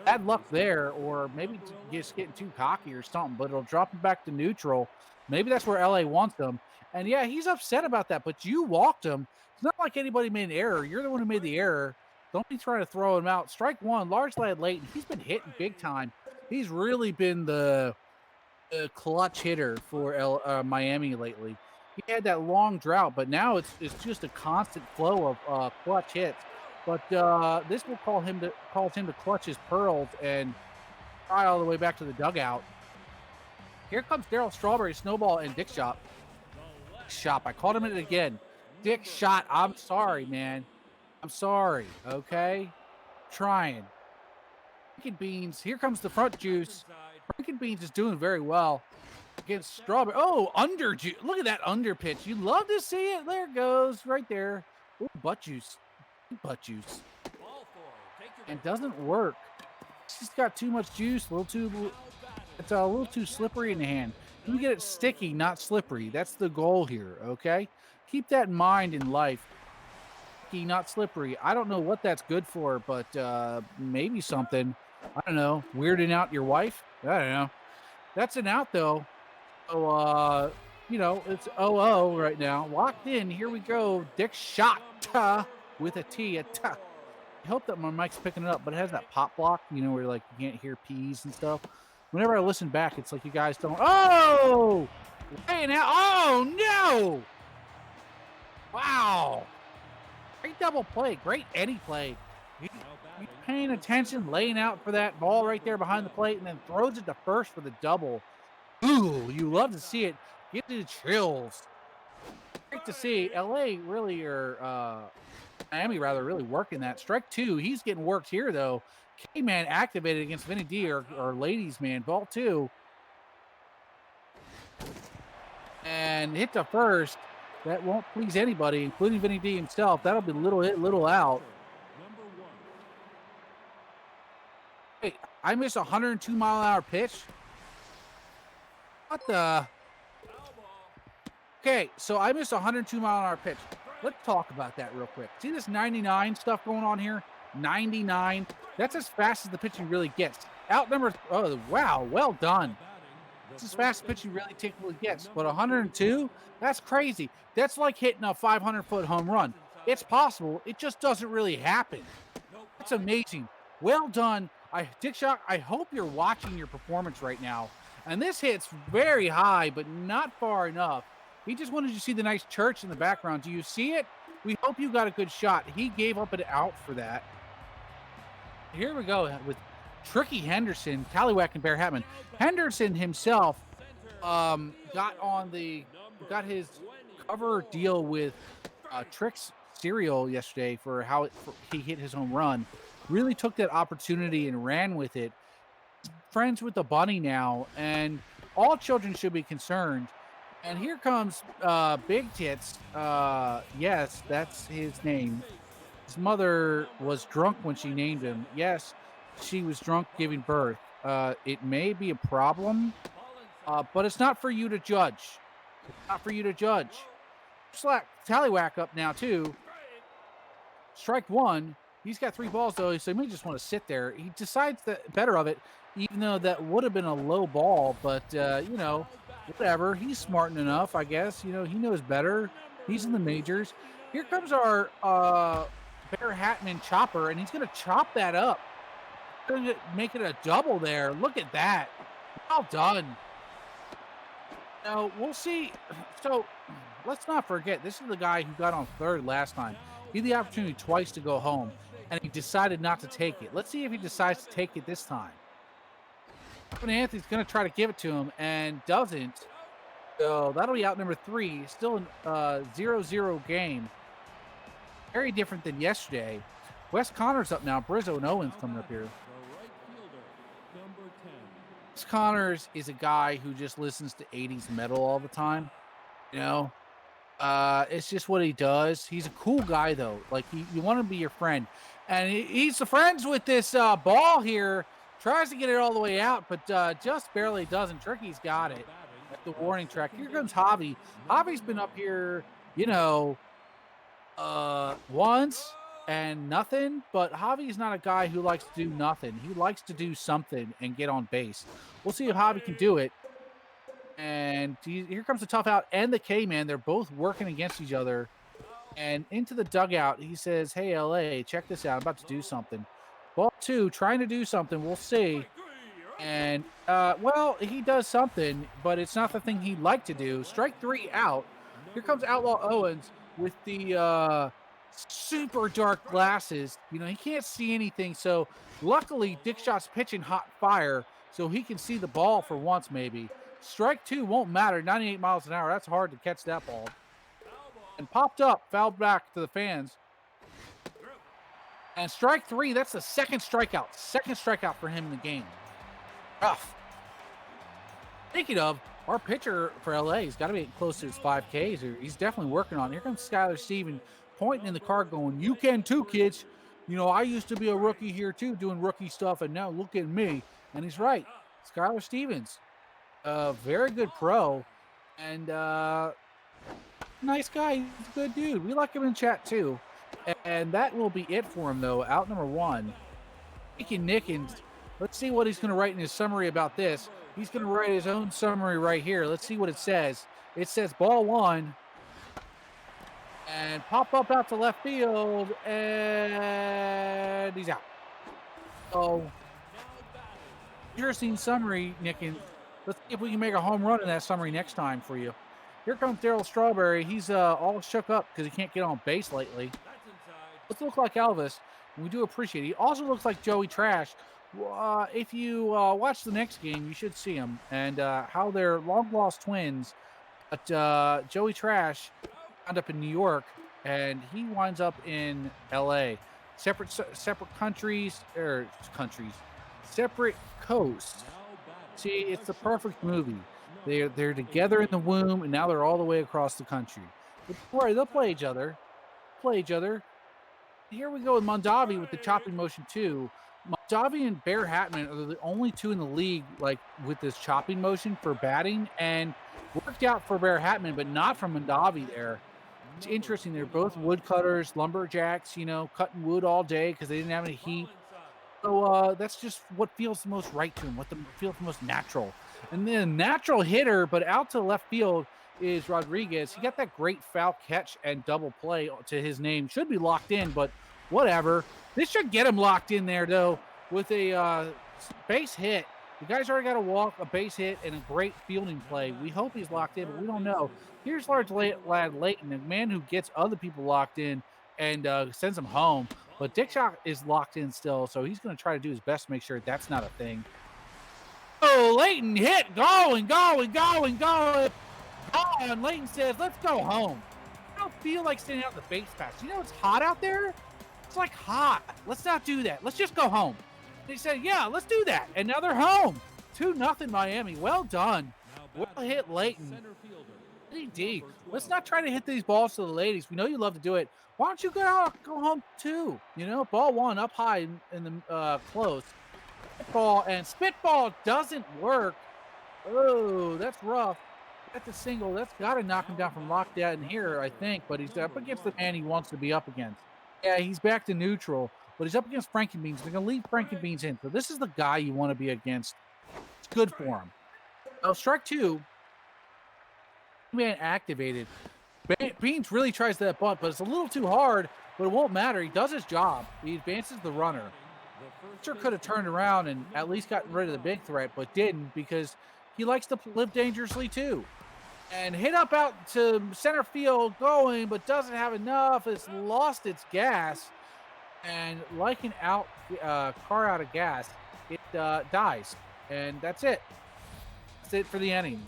Bad luck there, or maybe just getting too cocky or something, but it'll drop him back to neutral. Maybe that's where LA wants him. And yeah, he's upset about that, but you walked him. It's not like anybody made an error. You're the one who made the error. Don't be trying to throw him out. Strike 1, large lad late, and he's been hitting big time. He's really been the clutch hitter for Miami lately. He had that long drought, but now it's just a constant flow of clutch hits. But this will cause him to clutch his pearls and try all the way back to the dugout. Here comes Darryl Strawberry, Snowball, and Dick Shot. I called him it again. Dick Shot. I'm sorry, man. I'm sorry. Okay, trying. Franken Beans. Here comes the front juice. Franken Beans is doing very well against Strawberry. Oh, under juice. Look at that under pitch. You love to see it. There it goes, right there. Ooh, butt juice. And doesn't work. She's got too much juice. It's a little too slippery in the hand. You get it sticky, not slippery. That's the goal here. Okay, keep that in mind in life. Sticky, not slippery. I don't know what that's good for, but maybe something. I don't know. Weirding out your wife. I don't know. That's an out though. So you know, it's 0-0 right now. Locked in. Here we go. Dick shot with a T. I hope that my mic's picking it up, but it has that pop block, you know, where like you can't hear P's and stuff. Whenever I listen back, it's like you guys don't. Oh, laying out. Oh no! Wow, great double play, great any play. He's paying attention, laying out for that ball right there behind the plate, and then throws it to first for the double. Ooh, you love to see it. Gives you the chills. Great to see. LA really Miami rather really working that. Strike two. He's getting worked here though. K-Man activated against Vinny D or ladies man. Ball two. And hit to first. That won't please anybody, including Vinny D himself. That'll be little hit, little out. Hey, I missed a 102-mile-an-hour pitch. What the? Okay, so I missed a 102-mile-an-hour pitch. Let's talk about that real quick. See this 99 stuff going on here? 99. That's as fast as the pitching really gets. Out number. Oh, wow. Well done. It's as fast as pitching really typically gets. But 102? That's crazy. That's like hitting a 500-foot home run. It's possible. It just doesn't really happen. It's amazing. Well done. Dick Shock, I hope you're watching your performance right now. And this hit's very high, but not far enough. He just wanted you to see the nice church in the background. Do you see it? We hope you got a good shot. He gave up an out for that. Here we go with Tricky Henderson, Tallywhack, and Bear Hatman. Henderson himself got his cover deal with Trick's cereal yesterday for how he hit his home run. Really took that opportunity and ran with it. Friends with the bunny now, and all children should be concerned. And here comes Big Tits. Yes, that's his name. His mother was drunk when she named him. Yes, she was drunk giving birth. It may be a problem, but it's not for you to judge. It's not for you to judge. Slack Tallywhack up now, too. Strike one. He's got 3 balls, though, so he may just want to sit there. He decides the better of it, even though that would have been a low ball. But, you know, whatever. He's smart enough, I guess. You know, he knows better. He's in the majors. Here comes our Bear Hatman chopper, and he's going to chop that up. Going to make it a double there. Look at that. Well done. Now, we'll see. So, let's not forget, this is the guy who got on third last time. He had the opportunity twice to go home, and he decided not to take it. Let's see if he decides to take it this time. Anthony's going to try to give it to him and doesn't. So that'll be out number 3. Still a 0-0 game. Very different than yesterday. Wes Connor's up now. Brizzo and Owens coming up here. Wes Connors is a guy who just listens to 80s metal all the time. You know? It's just what he does. He's a cool guy, though. Like, you want to be your friend. And he's friends with this ball here. Tries to get it all the way out, but just barely doesn't. Tricky's got it at the warning track. Here comes Javi. Javi's been up here, you know, once and nothing, but Javi's not a guy who likes to do nothing. He likes to do something and get on base. We'll see if Javi can do it. And here comes the tough out and the K-Man. They're both working against each other. And into the dugout, he says, hey, LA, check this out. I'm about to do something. Ball 2, trying to do something. We'll see. And, well, he does something, but it's not the thing he'd like to do. Strike 3 out. Here comes Outlaw Owens with the super dark glasses. You know, he can't see anything. So, luckily, Dick Shot's pitching hot fire, so he can see the ball for once, maybe. Strike 2 won't matter. 98 miles an hour. That's hard to catch that ball. And popped up, fouled back to the fans. And strike 3, that's the second strikeout. Second strikeout for him in the game. Rough. Speaking of, our pitcher for LA has got to be close to his 5Ks. He's definitely working on it. Here comes Skylar Stevens pointing in the car going, you can too, kids. You know, I used to be a rookie here too, doing rookie stuff, and now look at me. And he's right. Skylar Stevens, a very good pro. And nice guy. He's a good dude. We like him in chat too. And that will be it for him, though. Out number 1. Nicky Nickens. Let's see what he's going to write in his summary about this. He's going to write his own summary right here. Let's see what it says. It says ball one and pop up out to left field, and he's out. So, interesting summary, Nickens. Let's see if we can make a home run in that summary next time for you. Here comes Darryl Strawberry. He's all shook up because he can't get on base lately. Let's look like Elvis. We do appreciate it. He also looks like Joey Trash. If you watch the next game, you should see him and how they're long-lost twins. But Joey Trash wound up in New York, and he winds up in L.A. Separate countries, separate coasts. See, it's the perfect movie. They're together in the womb, and now they're all the way across the country. But don't worry, they'll play each other. Here we go with Mondavi with the chopping motion too. Mondavi and Bear Hatman are the only two in the league like with this chopping motion for batting, and worked out for Bear Hatman, but not for Mondavi there. It's interesting. They're both woodcutters, lumberjacks, cutting wood all day because they didn't have any heat. So that's just what feels the most right to him, what feels the most natural. And then natural hitter, but out to left field is Rodriguez. He got that great foul catch and double play to his name. Should be locked in, but whatever. This should get him locked in there, though, with a base hit. The guy's already got a walk, a base hit, and a great fielding play. We hope he's locked in, but we don't know. Here's large lad Layton, a man who gets other people locked in and sends them home. But Dick Shock is locked in still, so he's going to try to do his best to make sure that's not a thing. Oh, Layton hit, going. And Layton says, let's go home. I don't feel like standing out the base pass. It's hot out there? It's like hot. Let's not do that. Let's just go home. They said, yeah, let's do that. And now they're home. 2-0 Miami. Well done. Well hit, Layton. D. Let's not try to hit these balls to the ladies. We know you love to do it. Why don't you go home too? Ball one up high in the close. Spitball doesn't work. Oh, that's rough. That's a single. That's got to knock him down from lockdown here, I think. But he's up against the man he wants to be up against. Yeah, he's back to neutral, but he's up against Frankenbeans. They're going to leave Frankenbeans in. So this is the guy you want to be against. It's good for him. Strike two. Man activated. Beans really tries that bunt, but it's a little too hard, but it won't matter. He does his job. He advances the runner. Sure could have turned around and at least gotten rid of the big threat, but didn't because he likes to live dangerously too. And hit up out to center field going, but doesn't have enough. It's lost its gas. And like an car out of gas, it dies. And that's it. That's it for the inning.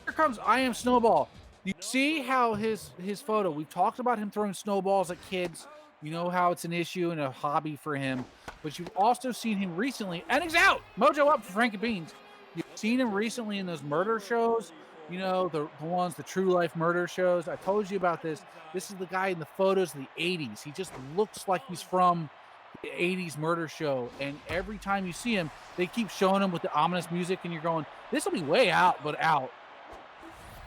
Here comes I Am Snowball. You see how his photo, we've talked about him throwing snowballs at kids. You know how it's an issue and a hobby for him. But you've also seen him recently, and he's out! Mojo up for Frankie Beans. You've seen him recently in those murder shows. The ones, the true life murder shows. I told you about this. This is the guy in the photos of the 80s. He just looks like he's from the 80s murder show. And every time you see him, they keep showing him with the ominous music, and you're going, this will be way out, but out.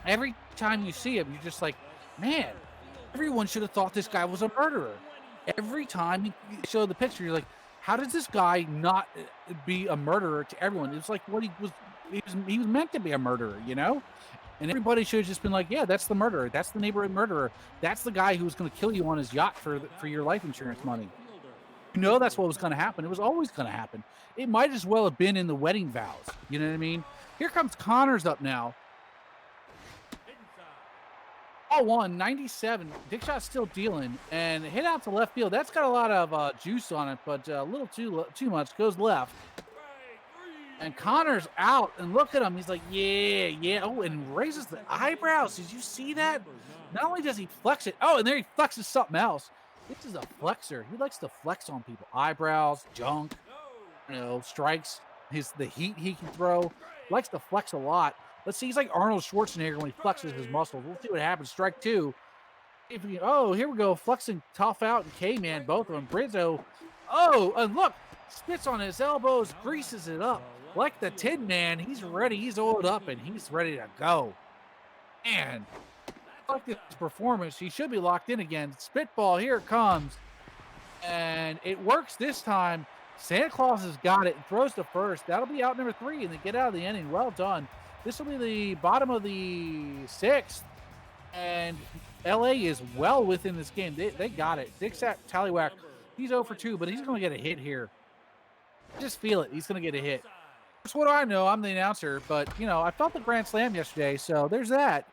Every time you see him, you're just like, man, everyone should have thought this guy was a murderer. Every time you show the picture, you're like, how does this guy not be a murderer to everyone? It's like what he was meant to be a murderer, And everybody should have just been like, yeah, that's the murderer. That's the neighborhood murderer. That's the guy who was going to kill you on his yacht for your life insurance money. That's what was going to happen. It was always going to happen. It might as well have been in the wedding vows. You know what I mean? Here comes Connors up now. Ball one, 97. Dick Shot's still dealing and hit out to left field. That's got a lot of juice on it, but a little too much. Goes left. And Connor's out, and look at him. He's like, yeah. Oh, and raises the eyebrows. Did you see that? Not only does he flex it, and there he flexes something else. This is a flexor. He likes to flex on people. Eyebrows, junk, strikes. The heat he can throw. Likes to flex a lot. Let's see. He's like Arnold Schwarzenegger when he flexes his muscles. We'll see what happens. Strike two. Here we go. Flexing Tough Out and K-Man, both of them. Brizzo. Oh, and look. Spits on his elbows. Greases it up. Like the Tin Man, he's ready. He's oiled up, and he's ready to go. Man, I like this performance. He should be locked in again. Spitball, here it comes. And it works this time. Santa Claus has got it and throws to first. That'll be out number 3, and they get out of the inning. Well done. This will be the bottom of the 6th, and LA is well within this game. They got it. Dick Tallywhack, he's 0 for 2, but he's going to get a hit here. Just feel it. He's going to get a hit. That's what I know. I'm the announcer, but, you know, I felt the grand slam yesterday, so there's that.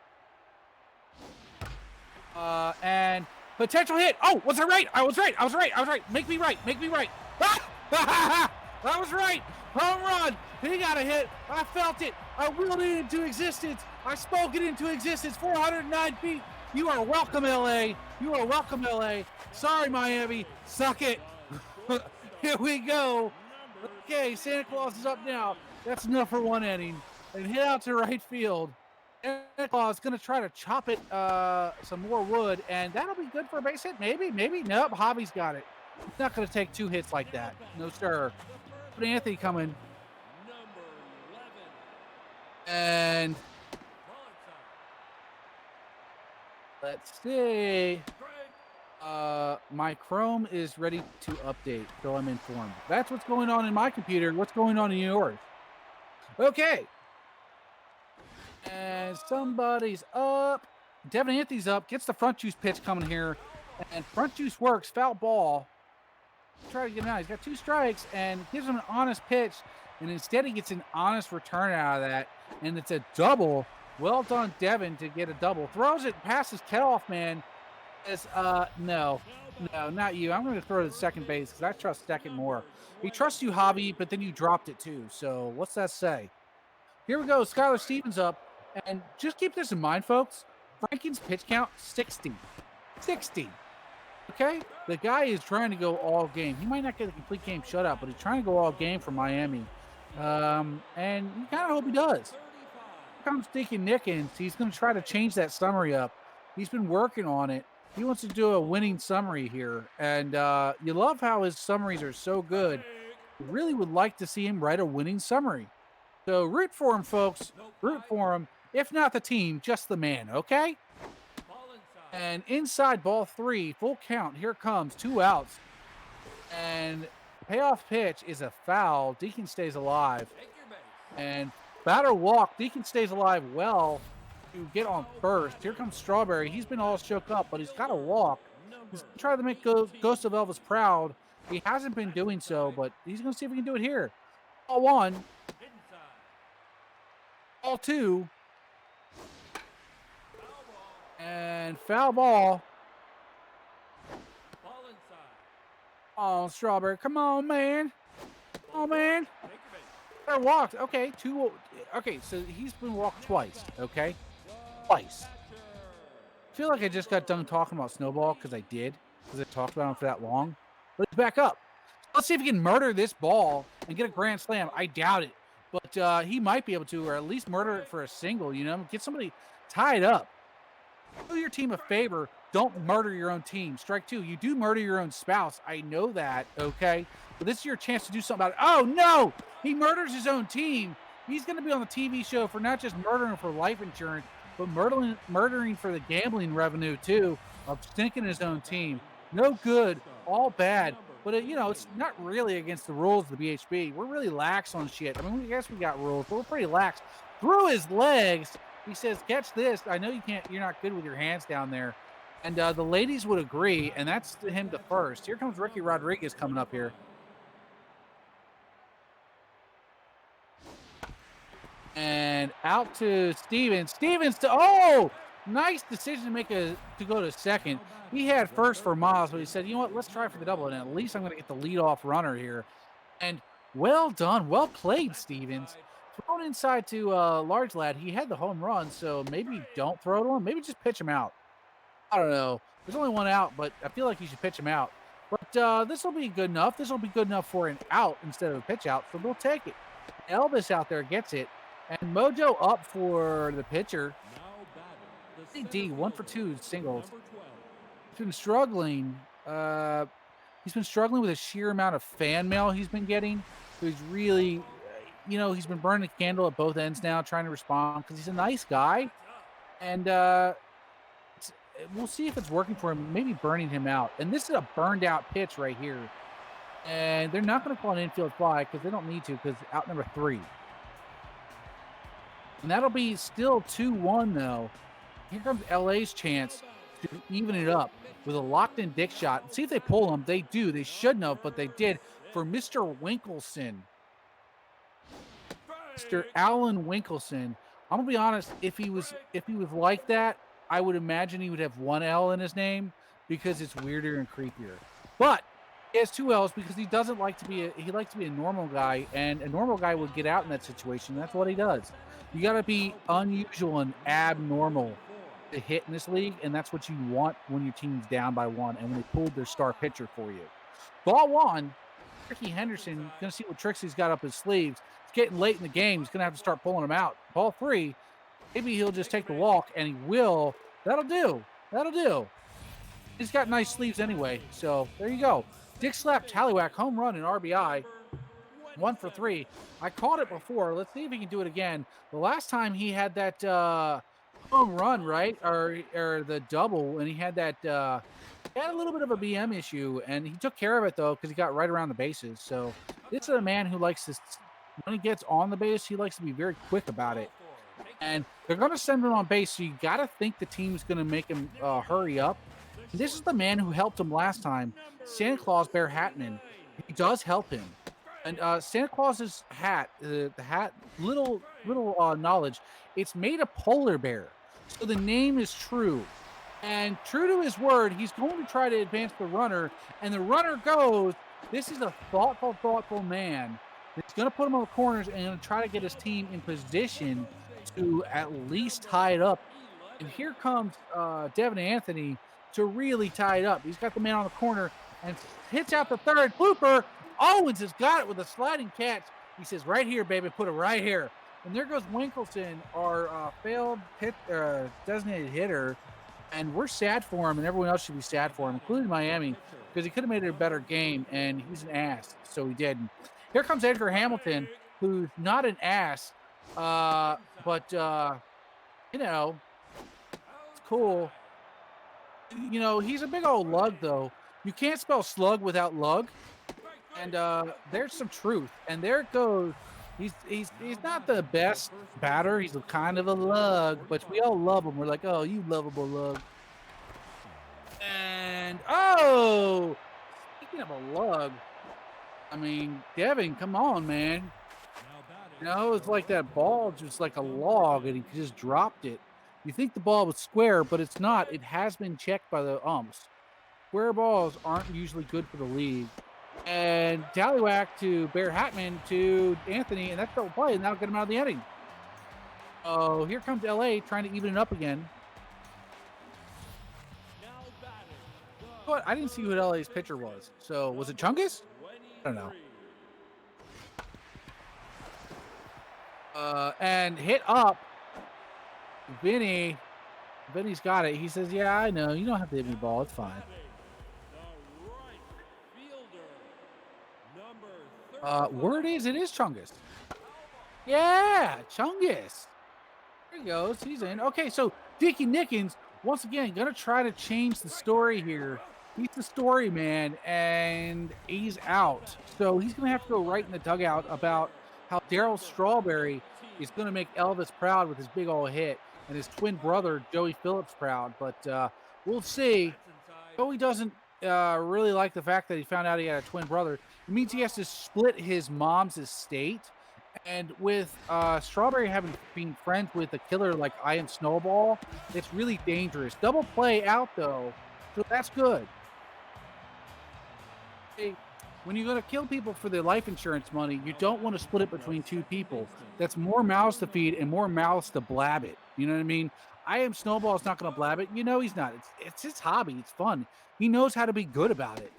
And potential hit. Oh, was I right? I was right. Make me right. Ah! I was right. Home run. He got a hit. I felt it. I willed it into existence. I spoke it into existence. 409 feet. You are welcome, LA. Sorry, Miami. Suck it. Here we go. Okay, Santa Claus is up now. That's enough for one inning. And hit out to right field. Santa Claus is going to try to chop it some more wood, and that'll be good for a base hit. Maybe. Nope, Hobby's got it. He's not going to take 2 hits like that. No, sir. But Anthony coming. And let's see. My Chrome is ready to update, so I'm informed. That's what's going on in my computer. What's going on in yours? Okay. And somebody's up. Devin Anthony's up. Gets the front juice pitch coming here. And front juice works. Foul ball. Try to get him out. He's got 2 strikes and gives him an honest pitch. And instead he gets an honest return out of that. And it's a double. Well done, Devin, to get a double. Throws it past his cutoff man. Says, no, not you. I'm going to throw to the second base because I trust second more. He trusts you, Hobby, but then you dropped it too. So what's that say? Here we go. Skylar Stevens up. And just keep this in mind, folks. Franklin's pitch count, 60. 60. Okay? The guy is trying to go all game. He might not get a complete game shutout, but he's trying to go all game for Miami. And you kind of hope he does. Here comes Deacon Nickens. He's going to try to change that summary up. He's been working on it. He wants to do a winning summary here. And you love how his summaries are so good. You really would like to see him write a winning summary. So root for him, folks. Root for him. If not the team, just the man, okay? And inside ball 3, full count. Here comes 2 outs. And payoff pitch is a foul. Deacon stays alive. And batter walk. Deacon stays alive well to get on first. Here comes Strawberry. He's been all shook up, but he's got to walk. He's trying to make Ghost of Elvis proud. He hasn't been doing so, but he's going to see if he can do it here. Ball 1. Ball 2. And foul ball. Oh, Strawberry. Come on, man. They're walked. Okay, 2. Okay, so he's been walked twice. Okay? Twice. I feel like I just got done talking about Snowball because I did. Because I talked about him for that long. But he's back up. Let's see if he can murder this ball and get a grand slam. I doubt it. But he might be able to, or at least murder it for a single, you know? Get somebody tied up. Do your team a favor. Don't murder your own team. Strike 2. You do murder your own spouse. I know that, okay? But this is your chance to do something about it. Oh, no! He murders his own team. He's going to be on the TV show for not just murdering for life insurance, but murdering for the gambling revenue, too, of stinking his own team. No good. All bad. But, you know, it's not really against the rules of the BHB. We're really lax on shit. I mean, I guess we got rules, but we're pretty lax. Through his legs, he says, catch this. I know you can't. You're not good with your hands down there. And the ladies would agree, and that's him to first. Here comes Ricky Rodriguez coming up here. And out to Stevens. Stevens to, oh, nice decision to go to second. He had first for Miles, but he said, you know what, let's try for the double, and at least I'm going to get the leadoff runner here. And well done. Well played, Stevens. Thrown inside to Large Lad. He had the home run, so maybe don't throw to him. Maybe just pitch him out. I don't know. There's only 1 out, but I feel like you should pitch him out. But this will be good enough. This will be good enough for an out instead of a pitch out, so we'll take it. Elvis out there gets it. And Mojo up for the pitcher. D, 1 for 2 singles. He's been struggling. He's been struggling with the sheer amount of fan mail he's been getting. So he's really, you know, he's been burning a candle at both ends now, trying to respond because he's a nice guy. And we'll see if it's working for him, maybe burning him out. And this is a burned out pitch right here. And they're not going to call an infield fly because they don't need to because out number 3. And that'll be still 2-1 though. Here comes LA's chance to even it up with a locked-in dick shot. See if they pull them. They do. They shouldn't have, but they did for Mr. Winkelson. Mr. Alan Winkelson. I'm gonna be honest. If he was like that, I would imagine he would have 1 L in his name because it's weirder and creepier. But he has 2 L's because he doesn't like to be he likes to be a normal guy, and a normal guy would get out in that situation. That's what he does. You got to be unusual and abnormal to hit in this league, and that's what you want when your team's down by 1 and when they pulled their star pitcher for you. Ball 1, Ricky Henderson, gonna see what tricks he's got up his sleeves. It's getting late in the game. He's gonna have to start pulling them out. Ball 3, maybe he'll just take the walk, and he will. That'll do. That'll do. He's got nice sleeves anyway, so there you go. Dick slap Tallywhack, home run and RBI. 1 for 3. I caught it before. Let's see if he can do it again. The last time he had that home run, right, or the double, and he had that. He had a little bit of a BM issue, and he took care of it though because he got right around the bases. So this is a man who likes to, when he gets on the base, he likes to be very quick about it. And they're going to send him on base, so you got to think the team's going to make him hurry up. And this is the man who helped him last time, Santa Claus Bear Hatman. He does help him. And Santa Claus's hat, the hat, little knowledge, it's made of polar bear. So the name is true. And true to his word, he's going to try to advance the runner. And the runner goes. This is a thoughtful man. He's going to put him on the corners and going to try to get his team in position to at least tie it up. And here comes Devin Anthony to really tie it up. He's got the man on the corner and hits out the third. Blooper. Owens has got it with a sliding catch. He says, right here, baby, put it right here. And there goes Winkelson, our failed designated hitter. And we're sad for him, and everyone else should be sad for him, including Miami, because he could have made it a better game, and he's an ass, so he didn't. Here comes Edgar Hamilton, who's not an ass, but you know, it's cool. You know, he's a big old lug, though. You can't spell slug without lug. And there's some truth. And there it goes. He's not the best batter. He's kind of a lug, but we all love him. We're like, oh, you lovable lug. And speaking of a lug, I mean, Devin, come on, man. You know, it's like that ball just like a log, and he just dropped it. You think the ball was square, but it's not. It has been checked by the umps. Square balls aren't usually good for the league. And Tallywhack to Bear Hatman to Anthony, and that's double play, and that'll get him out of the inning. Oh, here comes LA trying to even it up again. But I didn't see who LA's pitcher was. So was it Chungus? I don't know. And hit up. Vinny's got it. He says, yeah, I know. You don't have to hit me ball. It's fine. Word is, it is Chungus. Yeah, Chungus. There he goes. He's in. Okay, so Dickie Nickens, once again, going to try to change the story here. He's the story man, and he's out. So he's going to have to go right in the dugout about how Darryl Strawberry is going to make Elvis proud with his big old hit, and his twin brother, Joey Phillips, proud. But we'll see. Joey doesn't really like the fact that he found out he had a twin brother. It means he has to split his mom's estate. And with Strawberry having been friends with a killer like Ian Snowball, it's really dangerous. Double play out, though, so that's good. When you're going to kill people for their life insurance money, you don't want to split it between two people. That's more mouths to feed and more mouths to blab it. You know what I mean? I am Snowball's not going to blab it. You know he's not. It's his hobby. It's fun. He knows how to be good about it.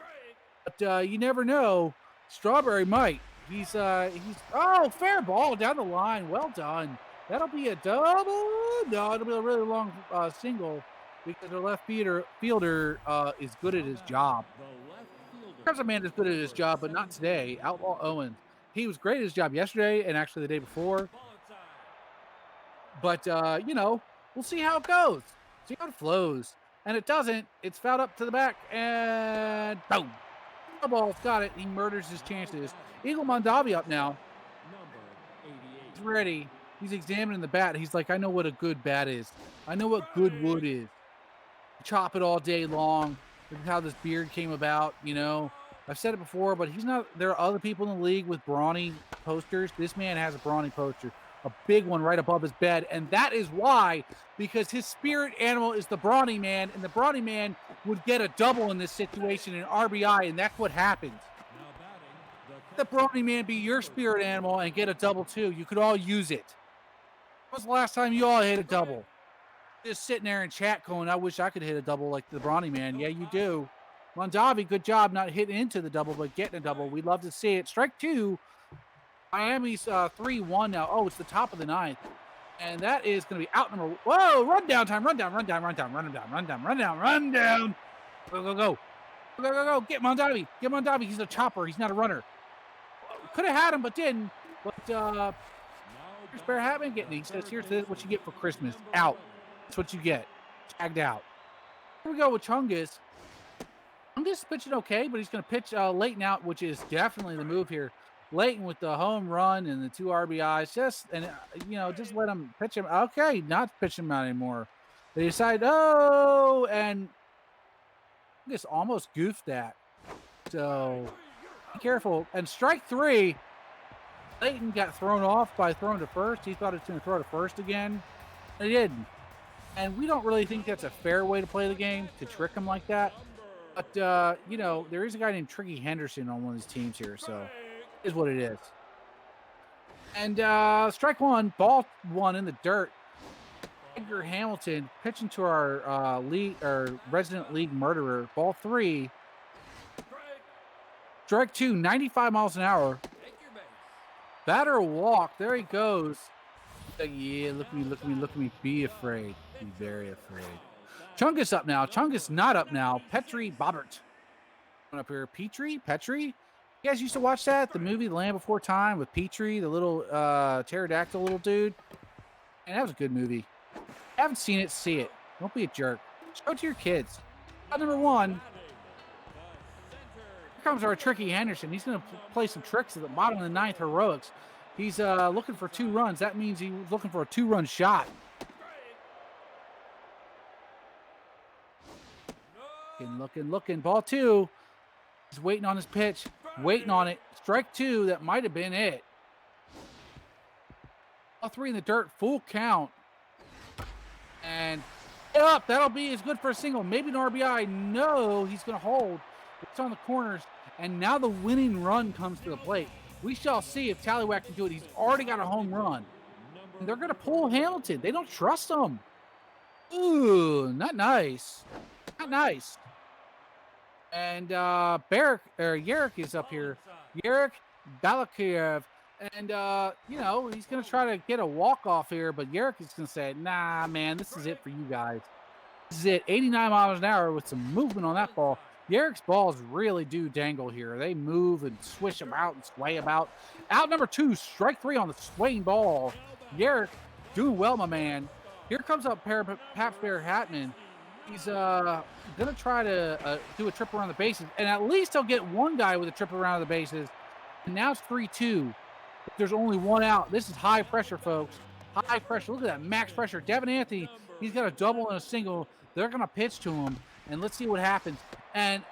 But you never know. Strawberry might. He's fair ball down the line. Well done. That'll be a double. No, it'll be a really long single because the left fielder is good at his job. There's a man that's good at his job, but not today. Outlaw Owens. He was great at his job yesterday and actually the day before. But, we'll see how it goes. See how it flows. And it doesn't. It's fouled up to the back, and boom. Ball's got it. He murders his chances. Eagle Mondavi up now. Number 88. He's ready. He's examining the bat. He's like, I know what a good bat is. I know what good wood is. Chop it all day long. Look at how this beard came about, you know. I've said it before, but he's not. There are other people in the league with brawny posters. This man has a brawny poster, a big one right above his bed, and that is why, because his spirit animal is the brawny man, and the brawny man would get a double in this situation in RBI, and that's what happens. Now batting, The brawny man be your spirit animal and get a double too. You could all use it. When was the last time you all hit a double? Just sitting there in chat going, I wish I could hit a double like the brawny man. Yeah, you do. Mondavi, good job not hitting into the double, but getting a double. We'd love to see it. Strike two. Miami's 3-1 now. Oh, it's the top of the ninth. And that is going to be out number. Whoa, run down time. Run down. Go, go. Get Mondavi. Get Mondavi. He's a chopper. He's not a runner. Could have had him, but didn't. But here's Bear Hatman getting. He says, here's what you get for Christmas. Out. That's what you get. Tagged out. Here we go with Chungus. Chungus pitching okay, but he's going to pitch Leighton out, which is definitely the move here. Leighton with the home run and the 2 RBIs. Just let him pitch him. Okay, not pitch him out anymore. They decide, and Chungus almost goofed that. So be careful. And strike 3. Leighton got thrown off by throwing to first. He thought he was going to throw to first again. And he didn't. And we don't really think that's a fair way to play the game, to trick him like that. But, there is a guy named Tricky Henderson on one of his teams here, so it is what it is. And strike 1, ball 1 in the dirt. Edgar Hamilton pitching to our resident league murderer. Ball 3. Strike 2, 95 miles an hour. Batter walk. There he goes. Yeah, look at me. Be afraid. Be very afraid. Chungus up now. Chungus not up now. Petri Bobbert. Coming up here. Petri? You guys used to watch that? The movie The Land Before Time with Petri, the little pterodactyl little dude? And that was a good movie. If you haven't seen it, see it. Don't be a jerk. Show it to your kids. Number 1. Here comes our Tricky Henderson. He's going to play some tricks at the bottom of the 9th heroics. He's looking for 2 runs. That means he was looking for a 2-run shot. Looking. Ball 2. He's waiting on his pitch. Waiting on it. Strike 2. That might have been it. Ball 3 in the dirt. Full count. And up. That'll be as good for a single. Maybe an RBI. No, he's going to hold. It's on the corners. And now the winning run comes to the plate. We shall see if Tallywhack can do it. He's already got a home run. And they're going to pull Hamilton. They don't trust him. Ooh, not nice. Not nice. And Yerrick is up here. Yerrick Balakiev. And, he's going to try to get a walk-off here, but Yerrick is going to say, nah, man, this is it for you guys. This is it. 89 miles an hour with some movement on that ball. Yerrick's balls really do dangle here. They move and swish about and sway about. Out number 2, strike 3 on the swaying ball. Yerrick doing well, my man. Here comes up Paps Bear Hatman. He's going to try to do a trip around the bases, and at least he'll get one guy with a trip around the bases. And now it's 3-2. There's only 1 out. This is high pressure, folks. High pressure. Look at that max pressure. Devin Anthony, he's got a double and a single. They're going to pitch to him, and let's see what happens. And,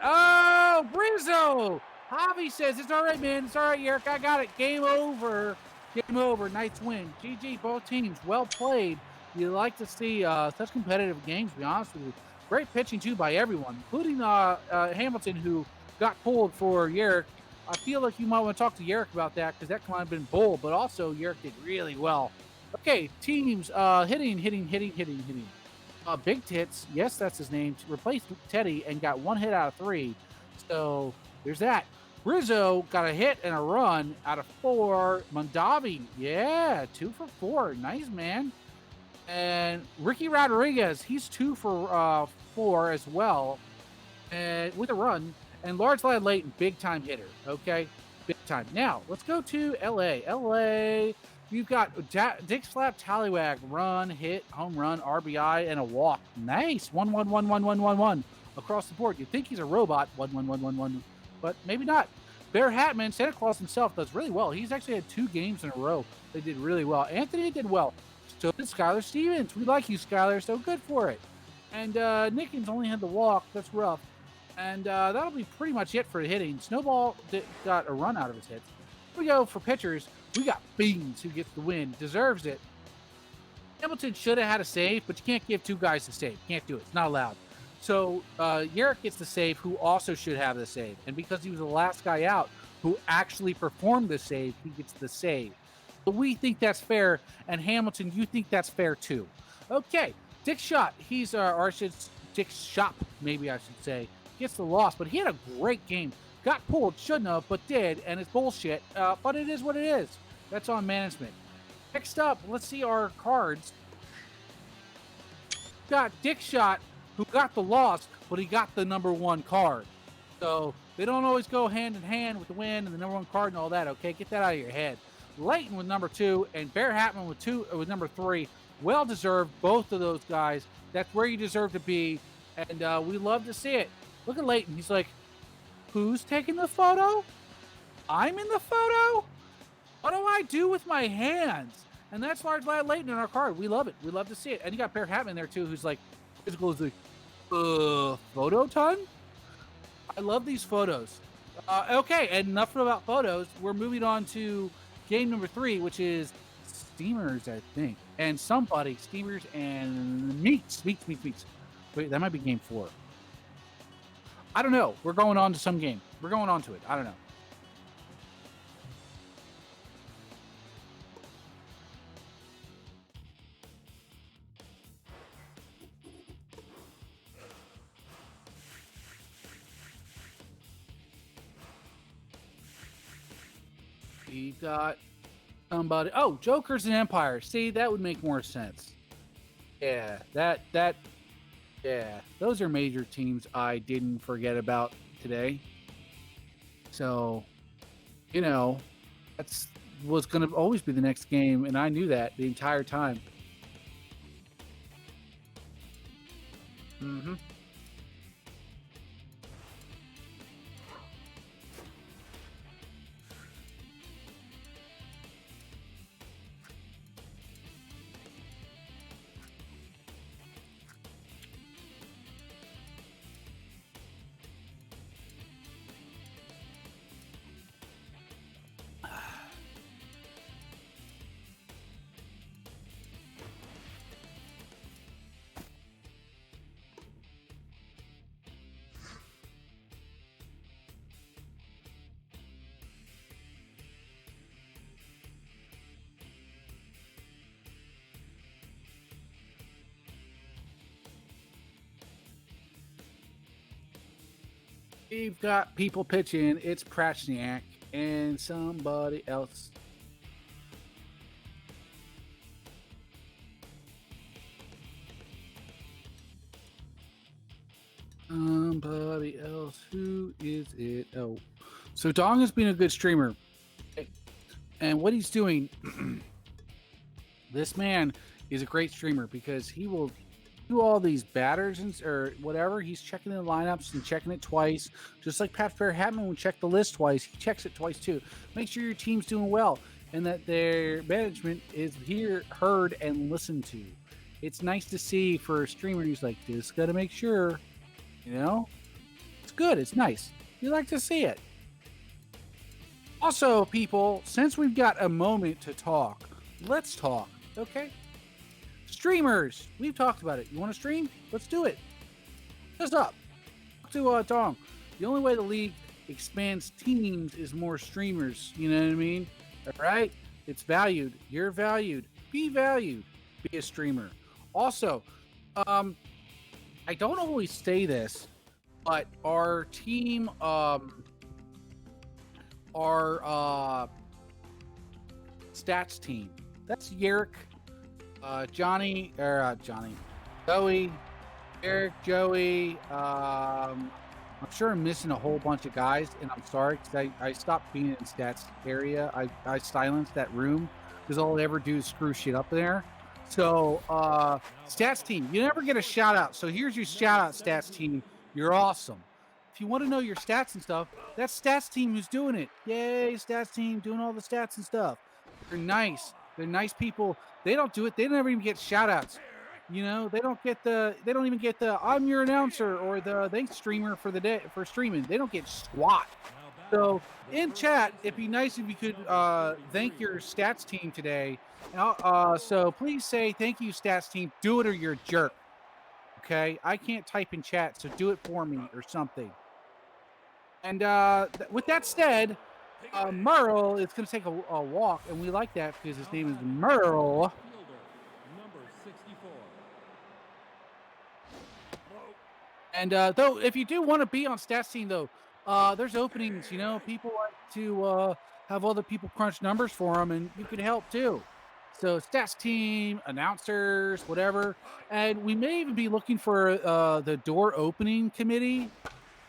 Rizzo! Javi says, it's all right, man. It's all right, Yerrick. I got it. Game over. Game over. Nice win. GG, both teams. Well played. You like to see such competitive games, to be honest with you. Great pitching, too, by everyone, including Hamilton, who got pulled for Yerrick. I feel like you might want to talk to Yerrick about that, because that might have been bold, but also Yerrick did really well. Okay, teams hitting. Big Tits, yes, that's his name, replaced Teddy and got 1 hit out of 3. So there's that. Rizzo got a hit and a run out of 4. Mondavi, yeah, 2 for 4. Nice, man. And Ricky Rodriguez, he's 2 for 4 as well, and with a run. And Large Lad Leighton, big time hitter. Okay, big time. Now let's go to LA. You've got Dick Slap Tallywhack, run, hit, home run, RBI, and a walk. Nice. 1-1-1-1-1-1-1 across the board. You think he's a robot. 1-1-1-1-1. but maybe not. Bear Hatman, Santa Claus himself, does really well. He's actually had 2 games in a row. They did really well. Anthony did well. So did Skylar Stevens. We like you, Skylar, so good for it. And Nickens only had the walk. That's rough. And that'll be pretty much it for hitting. Snowball got a run out of his hits. Here we go for pitchers. We got Beans, who gets the win. Deserves it. Hamilton should have had a save, but you can't give 2 guys the save. Can't do it. It's not allowed. So Yerrick gets the save, who also should have the save. And because he was the last guy out who actually performed the save, he gets the save. So we think that's fair, and Hamilton, you think that's fair too. Okay, Dick Shot. He's Dick Shop, maybe I should say, gets the loss, but he had a great game. Got pulled, shouldn't have, but did, and it's bullshit. But it is what it is. That's on management. Next up, let's see our cards. Got Dick Shot, who got the loss, but he got the number 1 card. So they don't always go hand in hand with the win and the number 1 card and all that, okay? Get that out of your head. Layton with number 2 and Bear Hatman with number 3. Well deserved, both of those guys. That's where you deserve to be, and we love to see it. Look at Layton. He's like, who's taking the photo? I'm in the photo? What do I do with my hands? And that's Large Lad Layton in our card. We love it. We love to see it. And you got Bear Hatman there too, who's like, physical is like, photo ton? I love these photos. Okay, and enough about photos. We're moving on to game number 3, which is Steamers, I think. And somebody, Steamers and Meats. Wait, that might be game 4. I don't know. We're going on to some game. We're going on to it. I don't know. We've got somebody. Oh, Jokers and Empire. See, that would make more sense. Yeah, yeah, those are major teams I didn't forget about today. So, that's was going to always be the next game, and I knew that the entire time. Mm-hmm. We've got people pitching. It's Prachniak and somebody else. Somebody else. Who is it? Oh, so Dong has been a good streamer, and what he's doing. This man is a great streamer because he will do all these batters or whatever. He's checking the lineups and checking it twice, just like Pat Bear Hatman would check the list twice. He checks it twice too. Make sure your team's doing well and that their management is heard and listened to. It's nice to see for a streamer who's like, just got to make sure, it's good. It's nice. You like to see it. Also, people, since we've got a moment to talk, let's talk, okay? Streamers, we've talked about it. You want to stream? Let's do it. Just up. To Dong. The only way the league expands teams is more streamers. You know what I mean? All right? It's valued. You're valued. Be valued. Be a streamer. Also, I don't always say this, but our team, our stats team, that's Yerrick, Joey, Eric, Joey. I'm sure I'm missing a whole bunch of guys, and I'm sorry because I stopped being in stats area. I silenced that room because all I ever do is screw shit up there. So, stats team, you never get a shout out. So here's your shout out, stats team. You're awesome. if you want to know your stats and stuff, that's stats team who's doing it. Yay, stats team doing all the stats and stuff. They're nice. They're nice people. They don't do it. They never even get shout outs. They don't even get the I'm your announcer or the thanks streamer for the day for streaming. They don't get squat. So in chat, it'd be nice if you could thank your stats team today. So please say thank you, stats team. Do it or you're a jerk. Okay, I can't type in chat, so do it for me or something. And with that said, Merle is going to take a walk, and we like that because his name is Merle. And though, if you do want to be on stats team, though, there's openings. People like to have other people crunch numbers for them, and you could help too. So stats team, announcers, whatever. And we may even be looking for the door opening committee,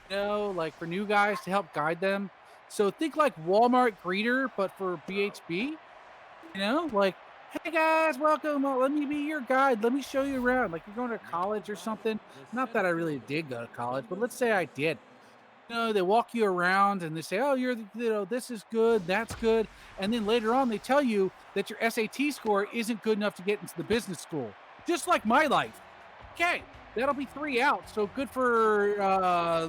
like for new guys to help guide them. So think like Walmart greeter, but for BHB, like, hey guys, welcome. Let me be your guide. Let me show you around. Like you're going to college or something. Not that I really did go to college, but let's say I did. They walk you around and they say, oh, this is good, that's good. And then later on, they tell you that your SAT score isn't good enough to get into the business school. Just like my life. Okay, that'll be 3 outs. So good for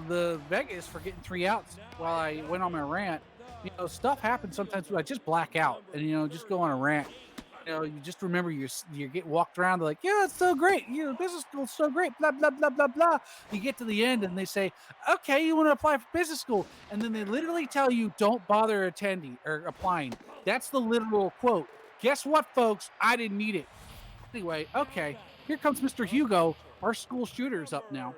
the Vegas for getting 3 outs while I went on my rant. Stuff happens sometimes. I just black out and, just go on a rant. You just remember you get walked around. They're like, yeah, it's so great. Business school's so great. Blah, blah, blah, blah, blah. You get to the end and they say, okay, you want to apply for business school. And then they literally tell you, don't bother attending or applying. That's the literal quote. Guess what, folks? I didn't need it. Anyway, okay. Here comes Mr. Hugo. Our school shooter's up now.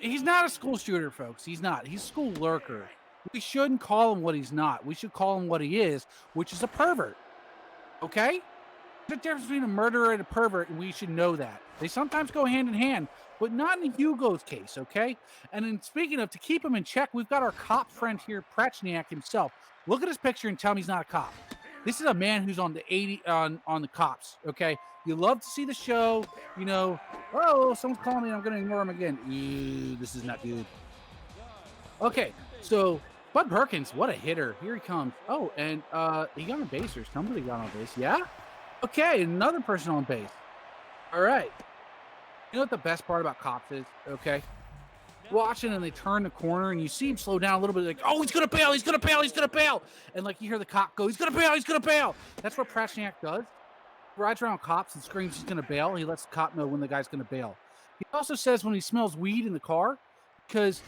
He's not a school shooter, folks. He's not. He's a school lurker. We shouldn't call him what he's not. We should call him what he is, which is a pervert. Okay? There's a difference between a murderer and a pervert, and we should know that. They sometimes go hand in hand, but not in Hugo's case, okay? And then speaking of, to keep him in check, we've got our cop friend here, Prachniak himself. Look at his picture and tell me he's not a cop. This is a man who's on the 80 on the cops, okay? You love to see the show, oh, someone's calling me, I'm going to ignore him again. Ew, this is not good. Okay, so Bud Perkins, what a hitter. Here he comes. Oh, and he got on base, or somebody got on base. Yeah? Okay, another person on base. All right. You know what the best part about cops is? Okay. Watching and they turn the corner and you see him slow down a little bit, like, oh, he's going to bail, he's going to bail, he's going to bail. And like you hear the cop go, he's going to bail, he's going to bail. That's what Prachniak does. He rides around cops and screams he's going to bail. He lets the cop know when the guy's going to bail. He also says when he smells weed in the car, because,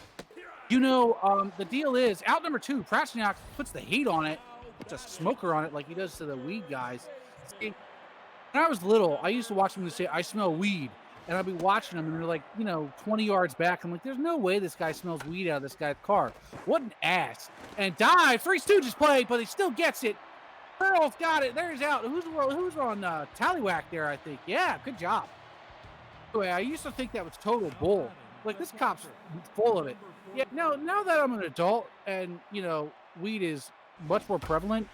the deal is, out number 2, Prachniak puts the heat on it, puts a smoker on it like he does to the weed guys. See, when I was little, I used to watch them and say, I smell weed. And I'd be watching them and they're like, 20 yards back. I'm like, there's no way this guy smells weed out of this guy's car. What an ass. And died. Three Stooges played, but he still gets it. Pearl's got it. There he's out. Who's on Tallywhack there, I think. Yeah, good job. Anyway, I used to think that was total bull. Like, this cop's full of it. Yeah, now that I'm an adult and, weed is much more prevalent,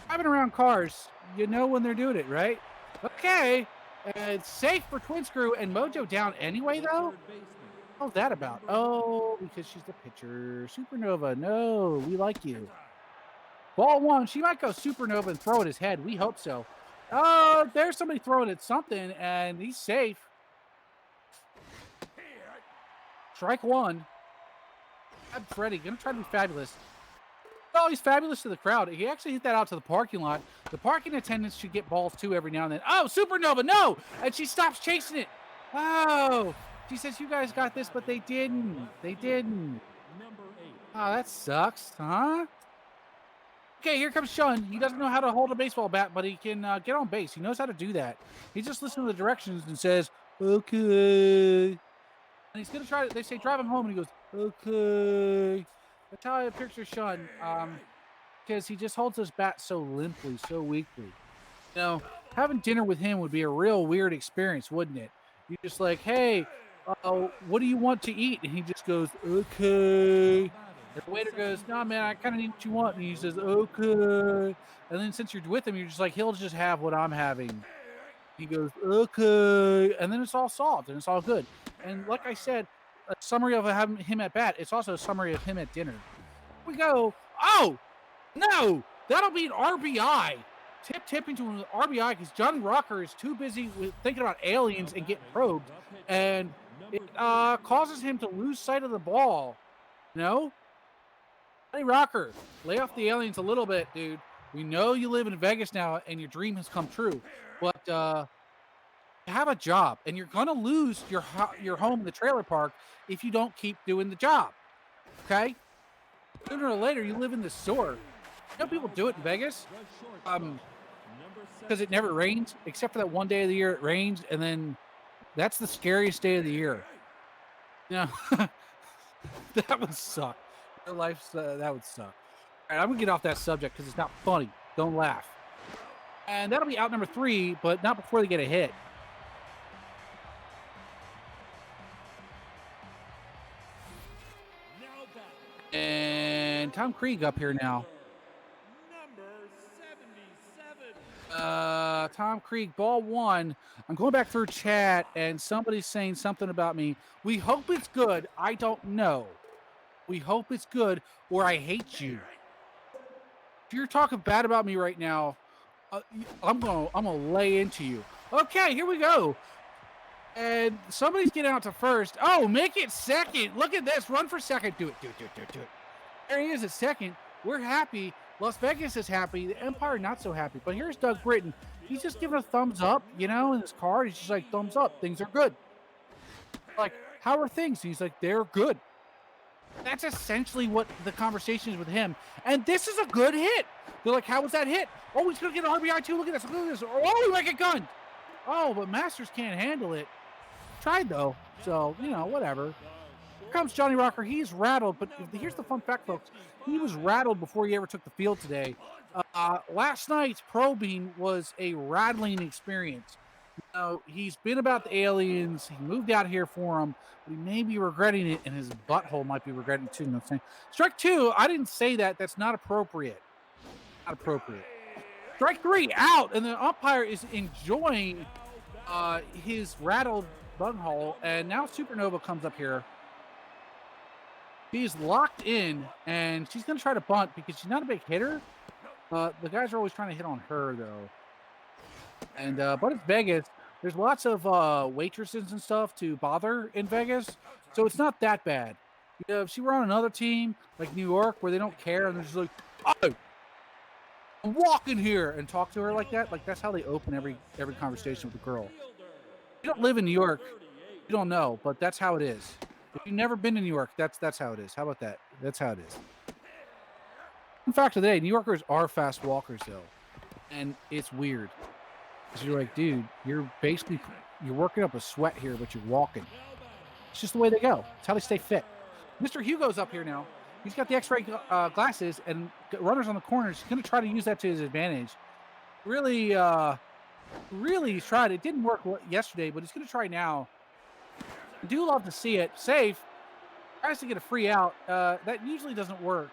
driving around cars, you know when they're doing it, right? Okay. It's safe for Twin Screw and Mojo down anyway, though? What's that about? Oh, because she's the pitcher. Supernova, no, we like you. Ball 1, she might go Supernova and throw at his head. We hope so. Oh, there's somebody throwing at something, and he's safe. Strike 1. Freddy, gonna try to be fabulous. Oh, he's fabulous to the crowd. He actually hit that out to the parking lot. The parking attendants should get balls too every now and then. Oh, Supernova, no! And she stops chasing it. Oh, she says, you guys got this, but they didn't. They didn't. Oh, that sucks, huh? Okay, here comes Sean. He doesn't know how to hold a baseball bat, but he can get on base. He knows how to do that. He just listens to the directions and says, okay. And he's going to try to, they say, drive him home, and he goes, okay. That's how I picture Sean, because he just holds his bat so limply, so weakly. Having dinner with him would be a real weird experience, wouldn't it? You're just like, hey, what do you want to eat? And he just goes, okay. And the waiter goes, no, man, I kind of need what you want. And he says, okay. And then since you're with him, you're just like, he'll just have what I'm having. He goes, okay. And then it's all solved, and it's all good. And like I said, a summary of him at bat. It's also a summary of him at dinner. We go. Oh no, that'll be an RBI. Tipping to an RBI because Johnny Rocker is too busy with thinking about aliens and getting probed, and it causes him to lose sight of the ball. You know, Johnny Rocker, lay off the aliens a little bit, dude. We know you live in Vegas now, and your dream has come true, but have a job, and you're gonna lose your home in the trailer park if you don't keep doing the job. Okay, sooner or later you live in the sewer. You know people do it in Vegas, because it never rains except for that one day of the year it rains, and then that's the scariest day of the year. You know, that would suck. Your life's that would suck. All right, I'm gonna get off that subject because it's not funny. Don't laugh. And that'll be out number 3, but not before they get a hit. And Tom Krieg up here now. Tom Krieg, ball 1. I'm going back through chat, and somebody's saying something about me. We hope it's good. I don't know. We hope it's good, or I hate you. If you're talking bad about me right now, I'm gonna lay into you. Okay, here we go. And somebody's getting out to first. Oh, make it second. Look at this. Run for second. Do it. There he is at second. We're happy. Las Vegas is happy. The Empire not so happy. But here's Doug Britton. He's just giving a thumbs up, you know, in his card. He's just like, thumbs up. Things are good. Like, how are things? And he's like, they're good. That's essentially what the conversation is with him. And this is a good hit. They're like, how was that hit? Oh, he's going to get an RBI too. Look at this. Look at this. Oh, he might get gunned. Oh, but Masters can't handle it. Tried, though. So, you know, whatever. Here comes Johnny Rocker. He's rattled. But here's the fun fact, folks. He was rattled before he ever took the field today. Last night's probing was a rattling experience. You know, he's been about the aliens. He moved out here for them. But he may be regretting it, and his butthole might be regretting it too. You know what I'm saying? Strike 2. I didn't say that. That's not appropriate. Not appropriate. Strike 3, out, and the umpire is enjoying his rattled butthole, and now Supernova comes up here. She's locked in, and she's going to try to bunt because she's not a big hitter. The guys are always trying to hit on her, though. And but it's Vegas. There's lots of waitresses and stuff to bother in Vegas, so it's not that bad. You know, if she were on another team, like New York, where they don't care, and they're just like, oh, walk in here and talk to her like that. Like, that's how they open every conversation with a girl. You don't live in New York, you don't know, but that's how it is. If you've never been to New York, that's how it is. How about that? That's how it is. In fact, today, New Yorkers are fast walkers, though, and it's weird. Because you're like, dude, you're working up a sweat here, but you're walking. It's just the way they go. It's how they stay fit. Mr. Hugo's up here now. He's got the X-ray glasses and runners on the corners. He's going to try to use that to his advantage. Really he's tried. It didn't work yesterday, but he's going to try now. I do love to see it. Safe. Tries to get a free out. That usually doesn't work.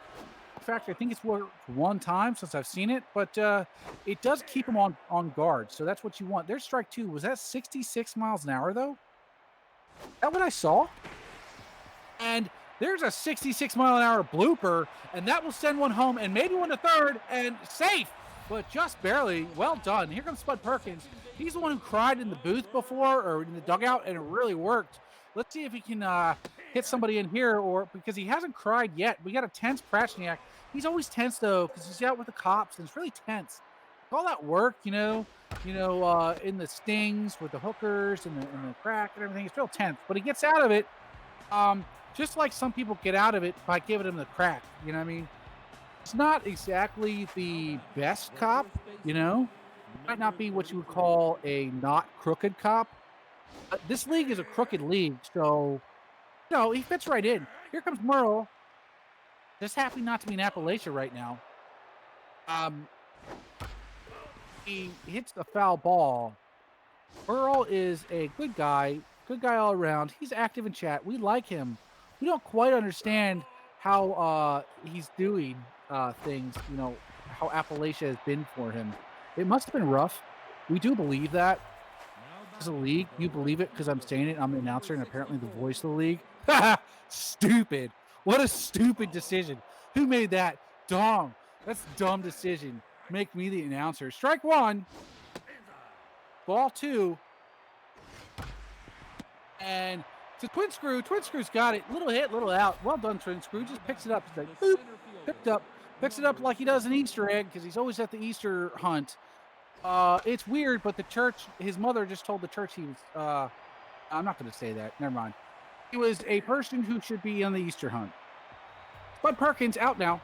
In fact, I think it's worked one time since I've seen it, but it does keep him on guard. So that's what you want. There's strike 2. Was that 66 miles an hour, though? Is that what I saw? And there's a 66-mile-an-hour blooper, and that will send one home and maybe one to third, and safe, but just barely. Well done. Here comes Spud Perkins. He's the one who cried in the booth before, or in the dugout, and it really worked. Let's see if he can hit somebody in here, or because he hasn't cried yet. We got a tense Prachniak. He's always tense, though, because he's out with the cops, and it's really tense. All that work, in the stings with the hookers and the crack and everything, it's real tense. But he gets out of it. Just like some people get out of it by giving him the crack, you know what I mean? It's not exactly the best cop, Might not be what you would call a not crooked cop. But this league is a crooked league, so, he fits right in. Here comes Merle. Just happy not to be in Appalachia right now. He hits the foul ball. Merle is a good guy all around. He's active in chat. We like him. We don't quite understand how he's doing things, how Appalachia has been for him. It must have been rough. We do believe that. As a league, you believe it because I'm saying it. I'm the announcer and apparently the voice of the league. Stupid. What a stupid decision. Who made that? Dumb. That's a dumb decision. Make me the announcer. Strike one. Ball two. And to Twin Screw. Twin Screw's got it. Little hit, little out. Well done, Twin Screw. Just picks it up. It's like, boop. Picked up. Picks it up like he does an Easter egg because he's always at the Easter hunt. It's weird, but the church, his mother just told the church he was, I'm not going to say that. Never mind. He was a person who should be on the Easter hunt. Bud Perkins out now.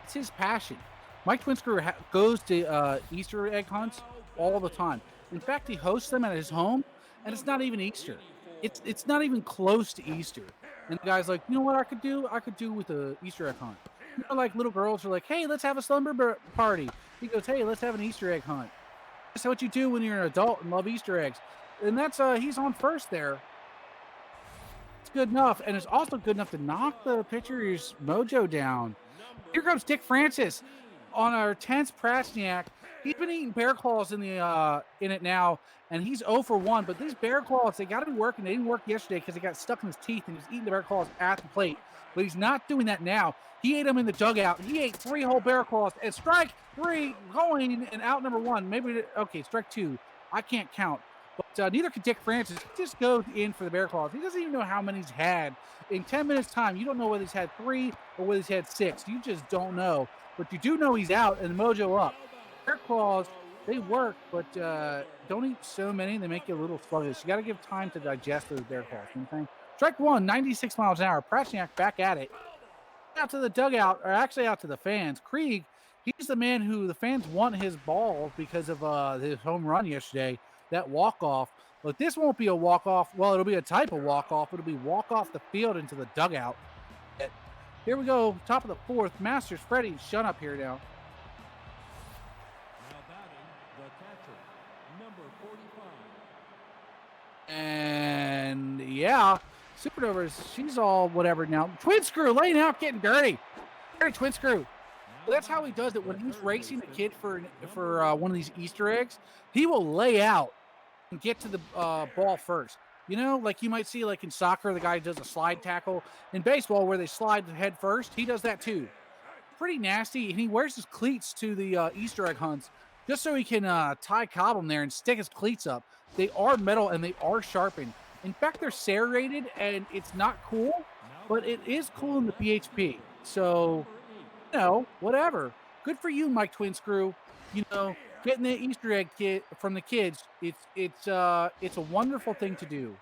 It's his passion. Mike Twinscrew goes to Easter egg hunts all the time. In fact, he hosts them at his home, and it's not even Easter. It's not even close to Easter. And the guy's like, you know what I could do? I could do with a Easter egg hunt. You know, like little girls are like, hey, let's have a slumber party. He goes, hey, let's have an Easter egg hunt. That's what you do when you're an adult and love Easter eggs. And that's he's on first there. It's good enough, and it's also good enough to knock the pitcher's mojo down. Here comes Dick Francis on our 10th Prasniak. He's been eating bear claws in it now, and he's 0 for 1. But these bear claws, they got to be working. They didn't work yesterday because they got stuck in his teeth, and he's eating the bear claws at the plate. But he's not doing that now. He ate them in the dugout. He ate 3 whole bear claws. And strike 3 going and out number 1. Maybe, okay, strike 2. I can't count. But neither can Dick Francis. He just goes in for the bear claws. He doesn't even know how many he's had. In 10 minutes' time, you don't know whether he's had 3 or whether he's had 6. You just don't know. But you do know he's out and the mojo up. Bear claws, they work, but don't eat so many. They make you a little sluggish. You got to give time to digest those bear claws. You know what I'm saying? Strike 1, 96 miles an hour. Prasniak back at it. Out to the dugout, or actually out to the fans. Krieg, he's the man who the fans want his ball because of his home run yesterday, that walk-off. But this won't be a walk-off. Well, it'll be a type of walk-off. It'll be walk off the field into the dugout. Here we go, top of the 4th. Masters, Freddie, shut up here now. Now batting, the catcher, number 45. And yeah, Supernovas, she's all whatever now. Twin Screw laying out, getting dirty. Dirty Twin Screw. Well, that's how he does it when he's racing a kid for one of these Easter eggs. He will lay out and get to the ball first. You know, like you might see like in soccer, the guy does a slide tackle. In baseball, where they slide head first, he does that too. Pretty nasty, and he wears his cleats to the Easter egg hunts just so he can tie cob them there and stick his cleats up. They are metal and they are sharpened. In fact, they're serrated, and it's not cool, but it is cool in the BHB. So, you know, whatever. Good for you, Mike Twin Screw. You know, getting the Easter egg kit from the kids. It's a wonderful thing to do.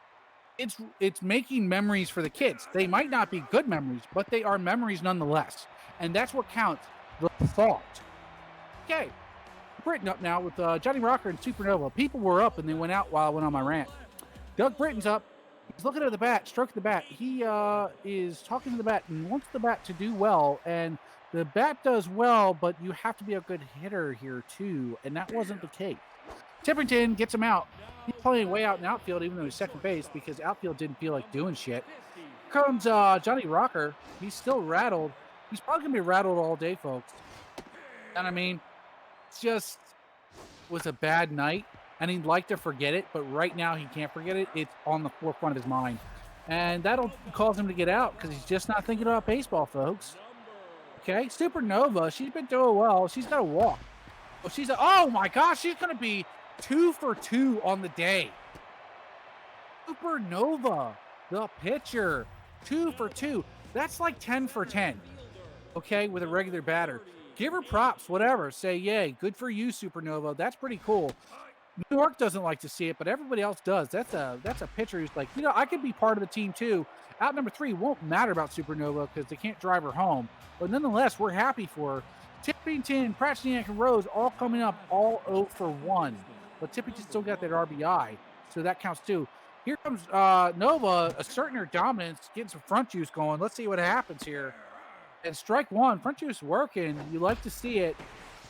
It's making memories for the kids. They might not be good memories, but they are memories nonetheless, and that's what counts. The thought. Okay, Britain up now with Johnny Rocker and Supernova. People were up and they went out while I went on my rant. Doug Britton's up. He's looking at the bat, stroking the bat. He is talking to the bat and wants the bat to do well. And the bat does well, but you have to be a good hitter here too. And that wasn't the case. Tippington gets him out. He's playing way out in outfield, even though he's second base, because outfield didn't feel like doing shit. Here comes Johnny Rocker. He's still rattled. He's probably going to be rattled all day, folks. And I mean, it's just was a bad night. And he'd like to forget it, but right now he can't forget it. It's on the forefront of his mind. And that'll cause him to get out because he's just not thinking about baseball, folks. Okay, Supernova, she's been doing well. She's got to walk. Oh my gosh, she's going to be 2 for 2 on the day. Supernova, the pitcher, 2 for 2. That's like 10 for 10, okay, with a regular batter. Give her props, whatever. Say, yay, good for you, Supernova. That's pretty cool. New York doesn't like to see it, but everybody else does. That's a pitcher who's like, you know, I could be part of the team too. Out number 3 won't matter about Supernova because they can't drive her home. But nonetheless, we're happy for her. Tippington, Prasniak, and Rose all coming up, all 0 for 1. But Tippington still got that RBI, so that counts too. Here comes Nova asserting her dominance, getting some front juice going. Let's see what happens here. And strike 1, front juice working. You like to see it.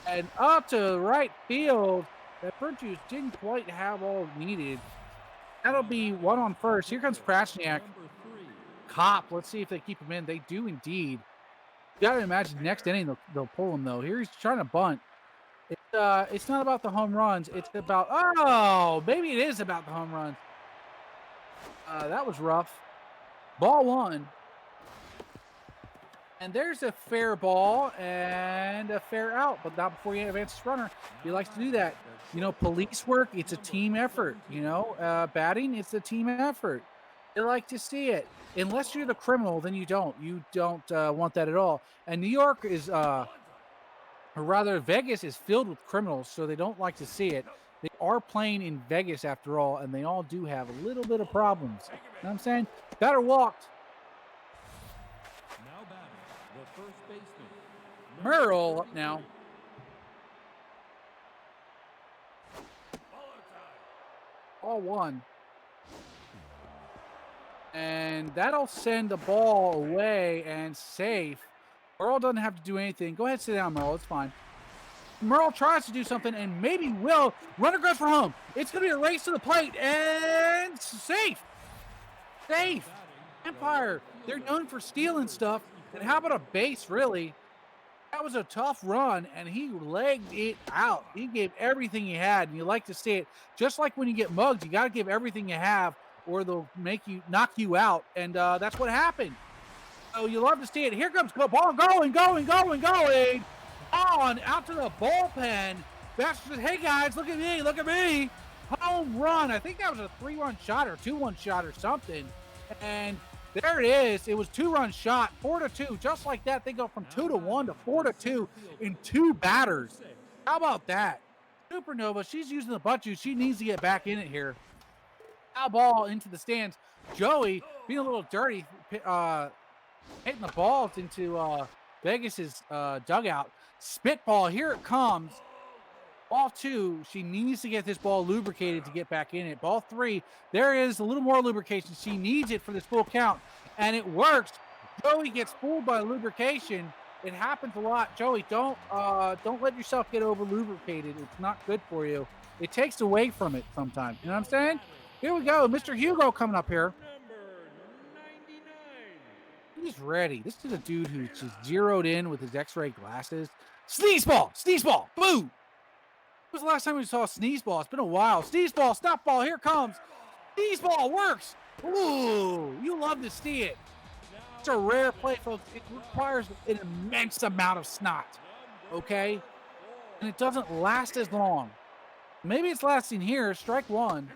And up to right field. That front juice didn't quite have all needed. That'll be 1 on first. Here comes Prasniak. Cop. Let's see if they keep him in. They do indeed. You got to imagine next inning they'll pull him though. Here he's trying to bunt. It's not about the home runs. It's about maybe it is about the home runs. That was rough. Ball one. And there's a fair ball and a fair out, but not before you advance this runner. He likes to do that. You know, police work, it's a team effort. You know, batting, it's a team effort. You like to see it. Unless you're the criminal, then you don't. You don't want that at all. And New York is, or rather, Vegas is filled with criminals, so they don't like to see it. They are playing in Vegas after all, and they all do have a little bit of problems. You know what I'm saying? Batter walked. Now batting, the first baseman. Merle up now. Ball one. And that'll send the ball away and safe. Merle doesn't have to do anything. Go ahead, sit down, Merle. It's fine. Merle tries to do something and maybe will. Runner goes for home. It's going to be a race to the plate and safe. Safe. Empire. They're known for stealing stuff. And how about a base, really? That was a tough run, and he legged it out. He gave everything he had, and you like to see it. Just like when you get mugged, you got to give everything you have, or they'll knock you out, and that's what happened. So you love to see it. Here comes the ball going. On out to the bullpen. Baxter says, "Hey guys, look at me! Home run!" I think that was a 3-run shot or 2-1 shot or something, and there it is. It was 2-run shot, 4-2. Just like that, they go from 2-1 to 4-2 in 2 batters. How about that? Supernova, she's using the butt juice. She needs to get back in it here. Foul ball into the stands. Joey being a little dirty, hitting the balls into Vegas's dugout. Spitball, here it comes. Ball 2, she needs to get this ball lubricated to get back in it. Ball 3, there is a little more lubrication. She needs it for this full count, and it works. Joey gets fooled by lubrication. It happens a lot. Joey, don't let yourself get over lubricated. It's not good for you. It takes away from it sometimes. You know what I'm saying? Here we go. Mr. Hugo coming up here. He's ready. This is a dude who's just zeroed in with his X-ray glasses. Sneeze ball, blue. When was the last time we saw a sneeze ball? It's been a while. Sneeze ball, stop ball, here comes. Sneeze ball works. Ooh, you love to see it. It's a rare play, folks. It requires an immense amount of snot, okay? And it doesn't last as long. Maybe it's lasting here. Strike 1.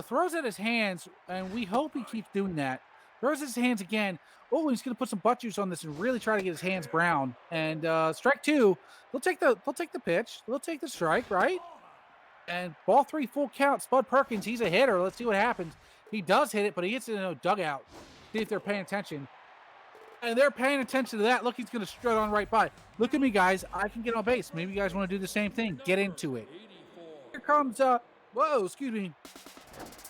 Throws at his hands, and we hope he keeps doing that. Throws his hands again. Oh, he's going to put some butt juice on this and really try to get his hands brown. And strike 2. They'll take the pitch. They'll take the strike, right? And ball 3, full count. Spud Perkins, he's a hitter. Let's see what happens. He does hit it, but he hits it in a dugout. See if they're paying attention. And they're paying attention to that. Look, he's going to strut on right by. Look at me, guys. I can get on base. Maybe you guys want to do the same thing. Get into it. Here comes, whoa, excuse me.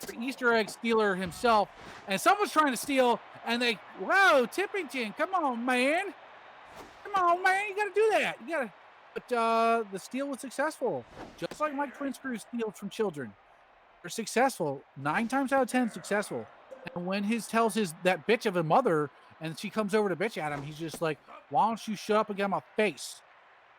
The Easter egg stealer himself. And someone's trying to steal, and whoa, Tippington, come on, man. You got to do that. But the steal was successful. Just like Mike Prince-Cruz steals from children. They're successful. 9 times out of 10 successful. And when tells that bitch of a mother, and she comes over to bitch at him, he's just like, why don't you shut up and get on my face?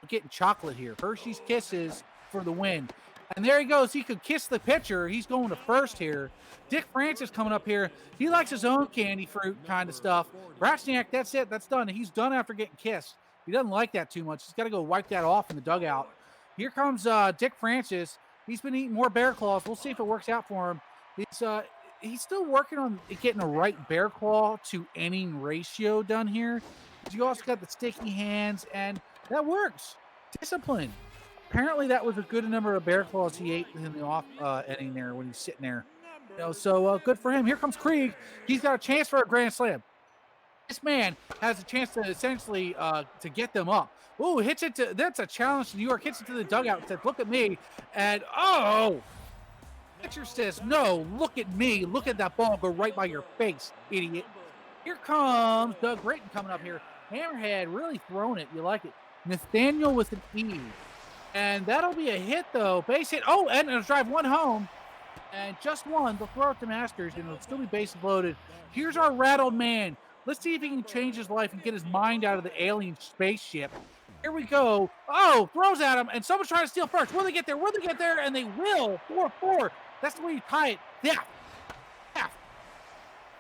I'm getting chocolate here. Hershey's Kisses for the win. And there he goes. He could kiss the pitcher. He's going to first here. Dick Francis coming up here. He likes his own candy fruit kind of stuff. Bratzniak, that's it. That's done. He's done after getting kissed. He doesn't like that too much. He's got to go wipe that off in the dugout. Here comes Dick Francis. He's been eating more bear claws. We'll see if it works out for him. He's still working on getting the right bear claw to inning ratio done here. But you also got the sticky hands, and that works. Discipline. Apparently, that was a good number of bear claws he ate in the off inning there when he's sitting there. So good for him. Here comes Krieg. He's got a chance for a grand slam. This man has a chance to essentially to get them up. Ooh, hits it to, that's a challenge to New York. Hits it to the dugout and says, look at me. And, pitcher says, no, look at me. Look at that ball go right by your face, idiot. Here comes Doug Grayton coming up here. Hammerhead really throwing it. You like it. Nathaniel with an E. And that'll be a hit, though. Base hit. Oh, and it'll drive 1 home. And just 1. They'll throw it to Masters, and it'll still be bases loaded. Here's our rattled man. Let's see if he can change his life and get his mind out of the alien spaceship. Here we go. Oh, throws at him, and someone's trying to steal first. Will they get there? And they will. 4-4. That's the way you tie it. Yeah.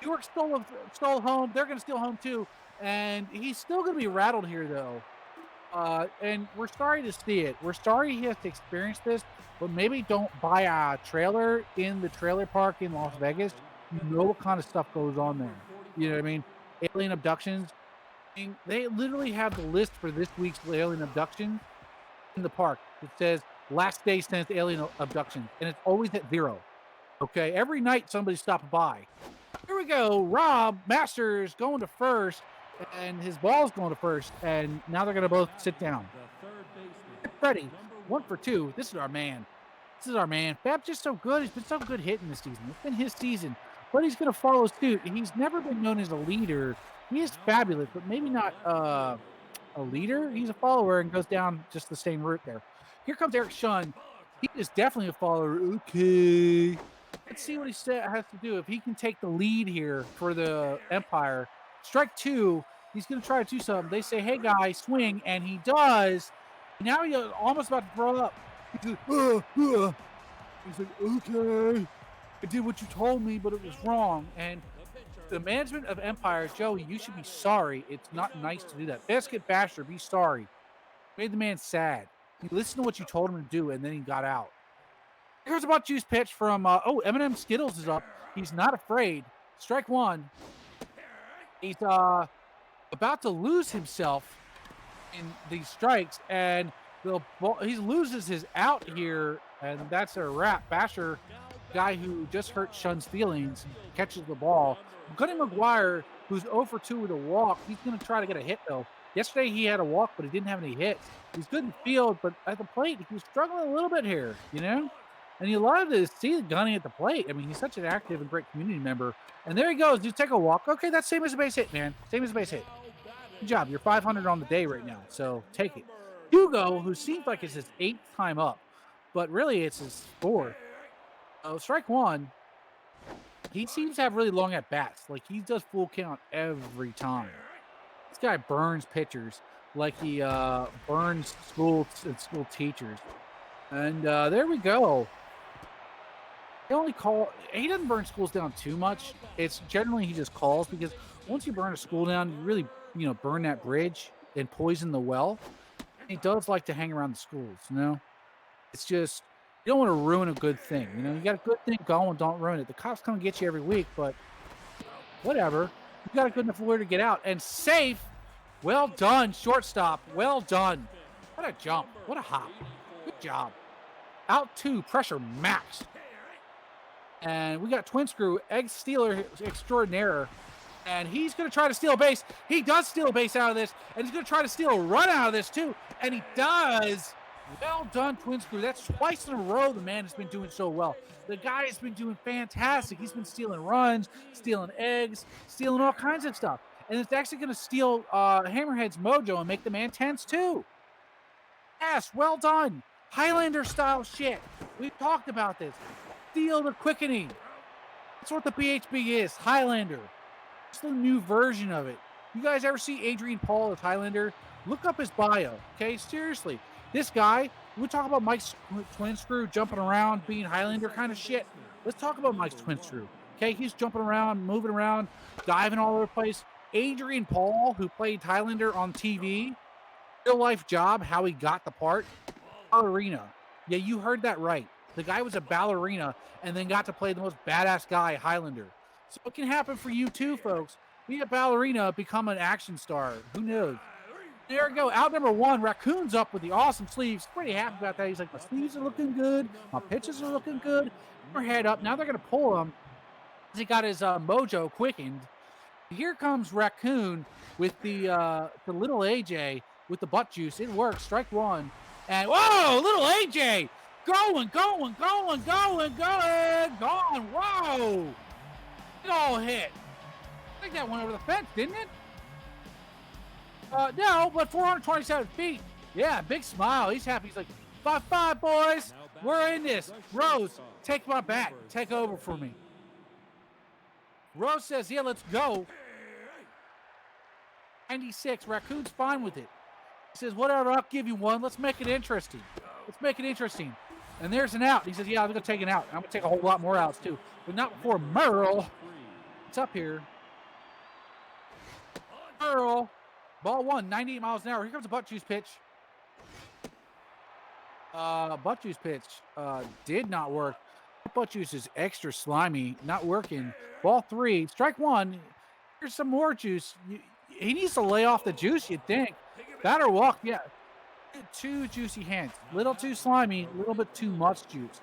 New York stole home. They're going to steal home too. And he's still going to be rattled here, though. And we're sorry to see it. We're sorry he has to experience this, but maybe don't buy a trailer in the trailer park in Las Vegas. You know what kind of stuff goes on there. You know what I mean? Alien abductions. And they literally have the list for this week's alien abduction in the park. It says last day since alien abduction, and it's always at 0. Okay, every night somebody's stopping by. Here we go. Rob Masters going to first, and his ball's going to first, and now they're going to both sit down. Freddie, 1 for 2. This is our man. This is our man. Bab's just so good. He's been so good hitting this season. It's been his season, but he's going to follow suit. He's never been known as a leader. He is fabulous, but maybe not a leader. He's a follower and goes down just the same route there. Here comes Eric Shun. He is definitely a follower. Okay. Let's see what he has to do. If he can take the lead here for the Empire. Strike 2. He's going to try to do something. They say, hey, guy, swing. And he does. Now he's almost about to throw up. He's like, He's like, okay. I did what you told me, but it was wrong. And the management of Empire, Joey, you should be sorry. It's not nice to do that. Biscuit Basher, be sorry. Made the man sad. He listened to what you told him to do, and then he got out. Here's a butt juice pitch from, Eminem Skittles is up. He's not afraid. Strike 1. He's about to lose himself in these strikes, and he loses his out here, and that's a wrap. Basher, guy who just hurt Shun's feelings, catches the ball. Gunny McGuire, who's 0 for 2 with a walk, he's going to try to get a hit, though. Yesterday he had a walk, but he didn't have any hits. He's good in the field, but at the plate, he's struggling a little bit here, you know? And you love to see Gunny at the plate. I mean, he's such an active and great community member. And there he goes. You take a walk. Okay, that's same as a base hit, man. Same as a base hit. Good job. You're 500 on the day right now, so take it. Hugo, who seems like it's his 8th time up, but really it's his 4th. Strike 1. He seems to have really long at-bats. Like, he does full count every time. This guy burns pitchers like he burns school teachers. And there we go. He doesn't burn schools down too much. It's generally he just calls, because once you burn a school down, you really, burn that bridge and poison the well. He does like to hang around the schools, It's just, you don't want to ruin a good thing. You got a good thing going, don't ruin it. The cops come and get you every week, but whatever. You got a good enough lawyer to get out. And safe. Well done, shortstop. Well done. What a jump. What a hop. Good job. Out 2, pressure max. And we got Twin Screw, egg stealer extraordinaire. And he's going to try to steal a base. He does steal a base out of this. And he's going to try to steal a run out of this, too. And he does. Well done, Twin Screw. That's twice in a row the man has been doing so well. The guy has been doing fantastic. He's been stealing runs, stealing eggs, stealing all kinds of stuff. And it's actually going to steal Hammerhead's mojo and make the man tense, too. Yes, well done. Highlander-style shit. We've talked about this. Steal the quickening. That's what the BHB is, Highlander. It's the new version of it. You guys ever see Adrian Paul as Highlander? Look up his bio, okay? Seriously. This guy, we talk about Mike's Twin Screw jumping around, being Highlander kind of shit. Let's talk about Mike's Twin Screw, okay? He's jumping around, moving around, diving all over the place. Adrian Paul, who played Highlander on TV, real-life job, how he got the part, ballerina. Yeah, you heard that right. The guy was a ballerina and then got to play the most badass guy, Highlander. So it can happen for you too, folks. Be a ballerina, become an action star. Who knows? There we go. Out number 1, Raccoon's up with the awesome sleeves. Pretty happy about that. He's like, my sleeves are looking good. My pitches are looking good. We're head up. Now they're going to pull him because he got his mojo quickened. Here comes Raccoon with the little AJ with the butt juice. It works. Strike 1. And, whoa, little AJ. Going. Whoa. It all hit. I think that went over the fence, didn't it? No, but 427 feet. Yeah, big smile. He's happy. He's like, 5-5, boys. We're in this. Rose, take my bat. Take over for me. Rose says, yeah, let's go. 96. Raccoon's fine with it. He says, whatever, I'll give you one. Let's make it interesting. And there's an out. He says, yeah, I'm going to take an out. I'm going to take a whole lot more outs, too. But not before Merle what's up here. Earl. Ball 1, 98 miles an hour. Here comes a butt juice pitch. Butt juice pitch did not work. Butt juice is extra slimy, not working. Ball 3, strike 1. Here's some more juice. He needs to lay off the juice, you'd think. Batter walk, yeah. Too juicy hands. Little too slimy, a little bit too much juice.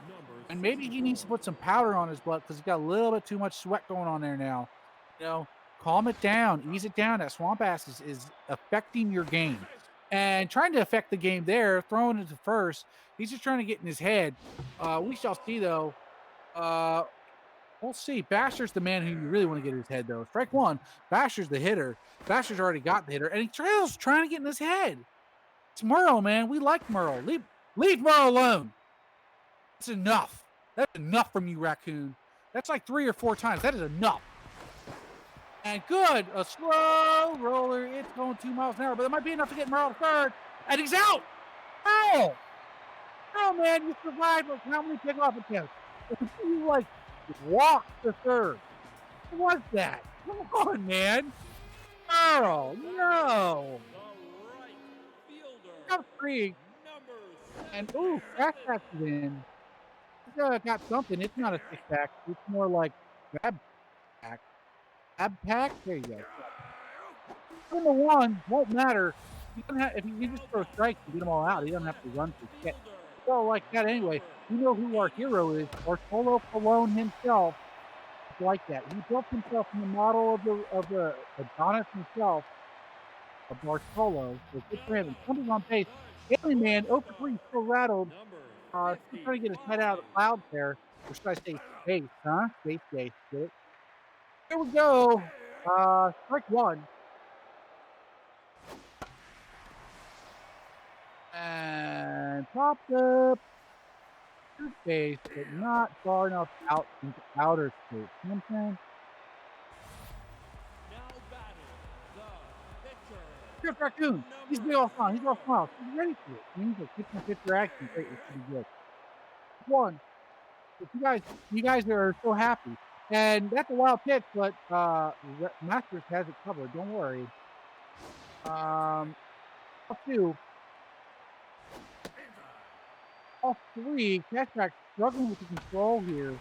And maybe he needs to put some powder on his butt because he's got a little bit too much sweat going on there now. You know, calm it down, ease it down. That swamp ass is affecting your game. And trying to affect the game there, throwing it to first. He's just trying to get in his head. We shall see, though. We'll see. Basher's the man who you really want to get in his head, though. Strike 1. Basher's the hitter. Basher's already got the hitter. And he's trying to get in his head. It's Merle, man. We like Merle. Leave Merle alone. That's enough. That's enough from you, Raccoon. That's like 3 or 4 times. That is enough. And good. A slow roller. It's going 2 miles an hour, but it might be enough to get Merle to third. And he's out. Merle! Merle, man, you survived like how many pickoff attempts? You like walked to third. What was that? Come on, man. Merle, no. Got 3. And ooh, Crash Pack is in. He's got something. It's not a 6-pack. It's more like grab pack. Grab pack? There you go. Number 1 won't matter. If you just throw strikes and get them all out, he doesn't have to run for shit. So like that anyway. You know who our hero is. Bartolo Colon himself. It's like that. He built himself in the model of the Adonis himself. Of Bartolo. So good for him. Something on base. Alien Man, 0 for 3, still rattled. Still trying to get his head out of the clouds there. Or should I say space, huh? Space. Get it? Here we go. Strike 1. And popped up. Space, but not far enough out into outer space. You know what I'm saying? Good Raccoon. He's big off on. He's off miles. He's ready for it. He's a pitch and pitcher action. Great. It's pretty good. 1. You guys are so happy. And that's a wild pitch, but Masters has it covered. Don't worry. 2. All 3. Cashback struggling with the control here.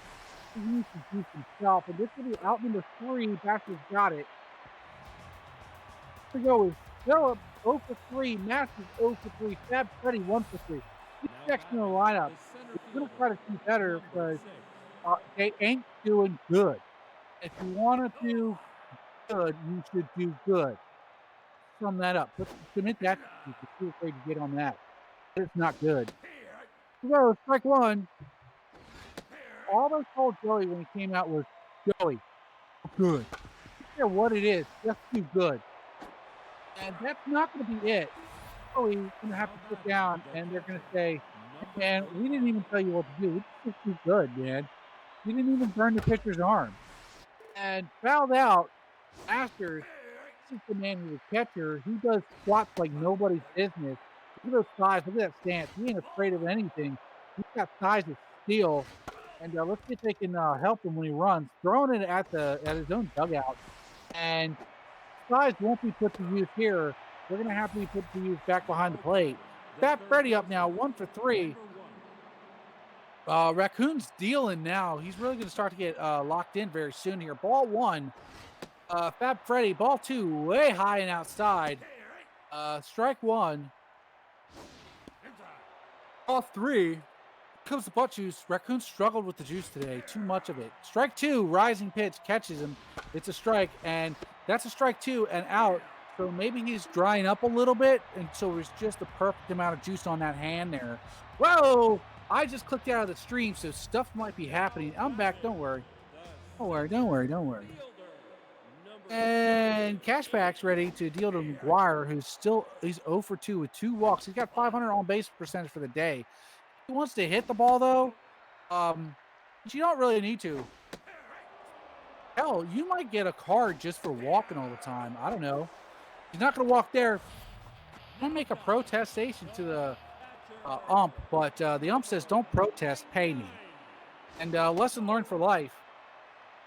He needs to do himself. And this will be out number 3. Masters got it. Here we go with Philip 0 for 3. Masters 0 for 3. Fab Freddy 1 for 3. This section of the lineup is going to try to do better because they ain't doing good. If you want to do good, you should do good. Sum that up. Submit that. You're too afraid to get on that. But it's not good. So, strike 1. All I told Joey when he came out was, Joey, good. I don't care what it is, just do good. And that's not going to be it. Joey's going to have to sit down and they're going to say, man, we didn't even tell you what to do. We just do good, man. We didn't even burn the pitcher's arm. And fouled out, Masters, this is the man who's a catcher. He does squats like nobody's business. Look at those size. Look at that stance. He ain't afraid of anything. He's got size of steel. And let's see if they can help him when he runs. Throwing it at his own dugout. And size won't be put to use here. They're going to have to be put to use back behind the plate. Fat Freddy up now, 1 for 3. Raccoon's dealing now. He's really going to start to get locked in very soon here. Ball 1. Fab Freddy. Ball 2, way high and outside. Strike 1. Ball 3. Comes the butt juice. Raccoon struggled with the juice today. Too much of it. Strike 2. Rising pitch. Catches him. It's a strike. And that's a strike 2 and out. So maybe he's drying up a little bit. And so there's just the perfect amount of juice on that hand there. Whoa! I just clicked out of the stream, so stuff might be happening. I'm back. Don't worry. Don't worry. And Cashback's ready to deal to McGuire, he's 0 for 2 with 2 walks. He's got 500 on base percentage for the day. He wants to hit the ball, though. But you don't really need to. Hell, you might get a card just for walking all the time. I don't know. He's not going to walk there. I'm going to make a protestation to the ump, but the ump says, don't protest, pay me. And lesson learned for life.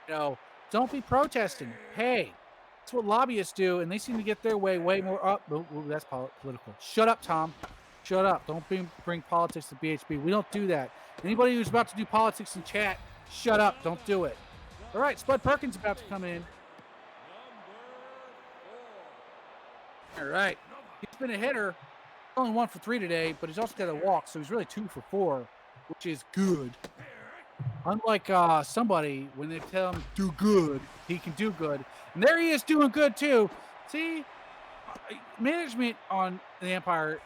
You know, Don't be protesting. Hey, that's what lobbyists do, and they seem to get their way more up. Oh, that's political. Shut up, Tom. Shut up. Don't bring politics to BHB. We don't do that. Anybody who's about to do politics in chat, shut up. Don't do it. All right, Spud Perkins about to come in. All right. He's been a hitter. Only 1 for 3 today, but he's also got a walk, so he's really 2 for 4, which is good. Unlike somebody, when they tell him do good, he can do good. And there he is doing good too. See, management on the Empire,